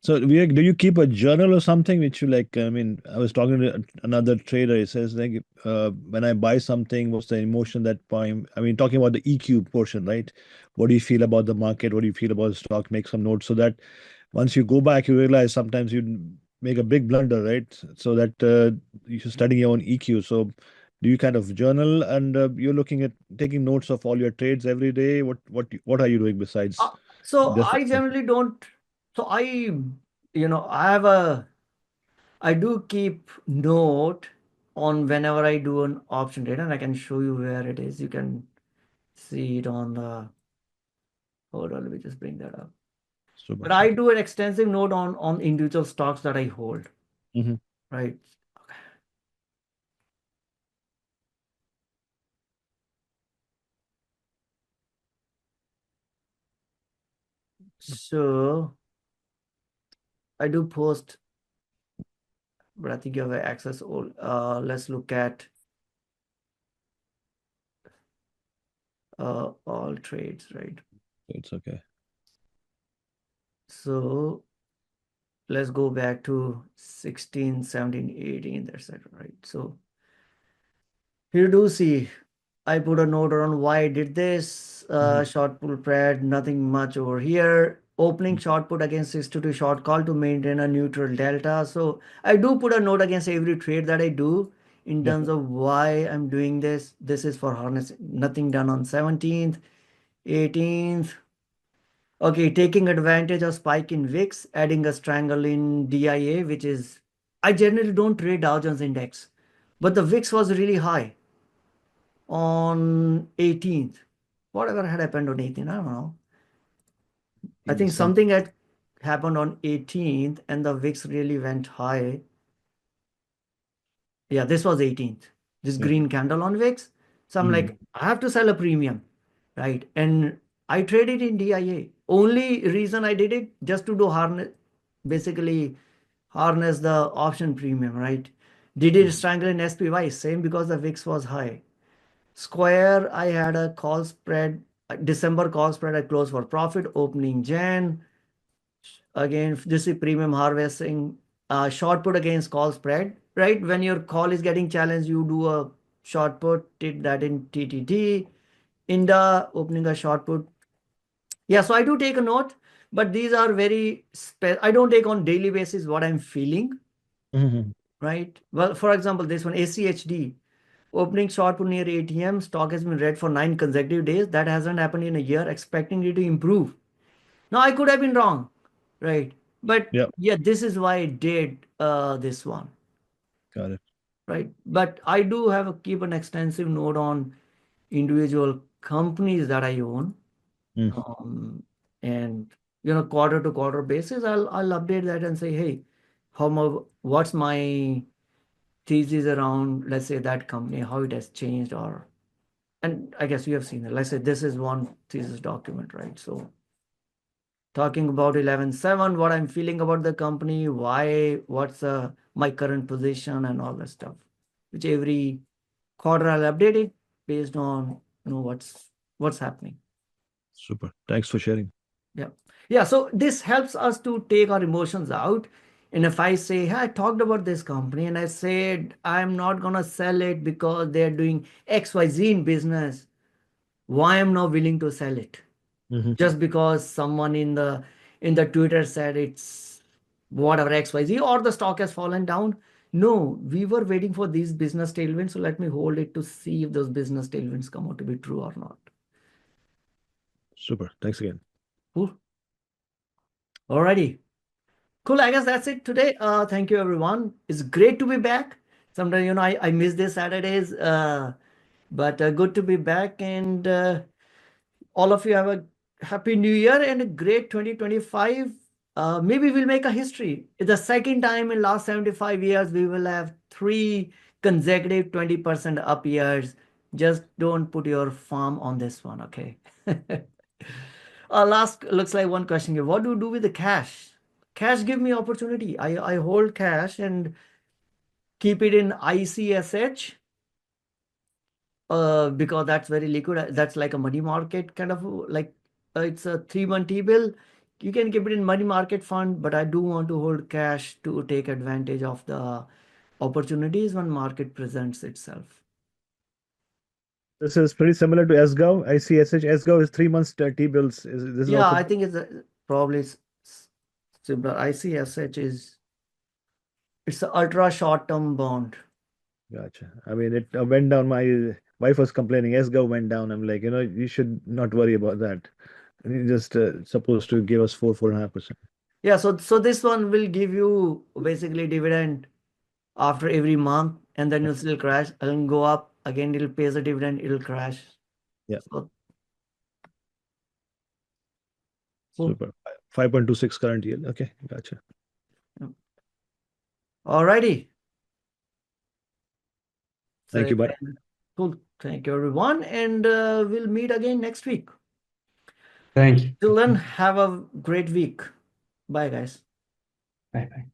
Speaker 7: So, Vivek, do you keep a journal or something which you like? I mean, I was talking to another trader. He says like, when I buy something, what's the emotion that point? I mean, talking about the EQ portion, right? What do you feel about the market? What do you feel about the stock? Make some notes so that once you go back, you realize sometimes you make a big blunder, right? So that you're studying your own EQ. So, do you kind of journal and you're looking at taking notes of all your trades every day? What are you doing besides
Speaker 1: So
Speaker 7: just?
Speaker 1: I generally don't. So I do keep note on whenever I do an option trade, and I can show you where it is. You can see it on the. Hold on, let me just bring that up. But I do an extensive note on individual stocks that I hold.
Speaker 7: Mhm.
Speaker 1: Right. So I do post, but I think you have access all. Let's look at all trades, right?
Speaker 7: It's okay.
Speaker 1: So let's go back to 16, 17, 18, etc. Right. So you do see I put a note on why I did this. Short pull pad, nothing much over here. Opening short put against 6 to 2 short call to maintain a neutral delta. So I do put a note against every trade that I do in terms of why I'm doing this. This is for harness, nothing done on 17th, 18th. Okay, taking advantage of spike in VIX, adding a strangle in DIA, which is I generally don't trade Dow Jones Index, but the VIX was really high on 18th. Whatever had happened on 18th, I don't know. I think something had happened on 18th and the VIX really went high. Yeah, this was 18th. This green candle on VIX. So I'm like, I have to sell a premium, right? And I traded in DIA. Only reason I did it just to do basically harness the option premium, right? Did it strangle in SPY? Same, because the VIX was high. Square, I had a call spread, December call spread, I closed for profit, opening Jan. Again, this is premium harvesting, short put against call spread, right? When your call is getting challenged, you do a short put, did that in TTT. INDA, opening a short put. Yeah, so I do take a note, but these are very, I don't take on daily basis what I'm feeling, right? Well, for example, this one, ACHD, opening short put near ATM, stock has been red for 9 consecutive days. That hasn't happened in a year, expecting it to improve. Now, I could have been wrong, right? But yeah, this is why I did this one.
Speaker 7: Got it.
Speaker 1: Right. But I do keep an extensive note on individual companies that I own. And quarter to quarter basis, I'll update that and say, hey, what's my thesis around, let's say, that company, how it has changed, and I guess you have seen it. Let's say this is one thesis document, right? So talking about 11.7, what I'm feeling about the company, what's my current position and all that stuff, which every quarter I'll update it based on what's happening.
Speaker 7: Super. Thanks for sharing.
Speaker 1: Yeah. So this helps us to take our emotions out. And if I say, hey, I talked about this company and I said, I'm not going to sell it because they're doing XYZ in business, why am I not willing to sell it? Just because someone in the Twitter said it's whatever XYZ or the stock has fallen down. No, we were waiting for these business tailwinds. So let me hold it to see if those business tailwinds come out to be true or not.
Speaker 7: Super. Thanks again.
Speaker 1: Cool. Alrighty. Cool. I guess that's it today. Thank you, everyone. It's great to be back. Sometimes, I miss these Saturdays, but good to be back. And all of you have a happy new year and a great 2025. Maybe we'll make a history. It's the second time in last 75 years we will have 3 consecutive 20% up years. Just don't put your farm on this one, okay? Last, looks like one question here. What do you do with the cash? Cash give me opportunity. I hold cash and keep it in ICSH. Because that's very liquid. That's like a money market kind of, like it's a 3-month T-bill. You can keep it in money market fund, but I do want to hold cash to take advantage of the opportunities when market presents itself.
Speaker 7: This is pretty similar to SGOW. ICSH. SGOW is 3 months T-bills. This is also...
Speaker 1: I think it's probably similar. ICSH it's an ultra short-term bond.
Speaker 7: Gotcha. I mean, it went down. My wife was complaining. SGOW went down. I'm like, you should not worry about that. You're just supposed to give us 4.5%.
Speaker 1: Yeah. So this one will give you basically dividend after every month, and then you'll still crash and go up again. It'll pay the dividend. It'll crash.
Speaker 7: Yeah.
Speaker 1: So,
Speaker 7: super. 5.26 current yield. Okay. Gotcha.
Speaker 1: Alrighty.
Speaker 7: Thank you, bye.
Speaker 1: Cool. Thank you, everyone. And we'll meet again next week.
Speaker 2: Thank you.
Speaker 1: Till then, have a great week. Bye, guys.
Speaker 2: Bye-bye.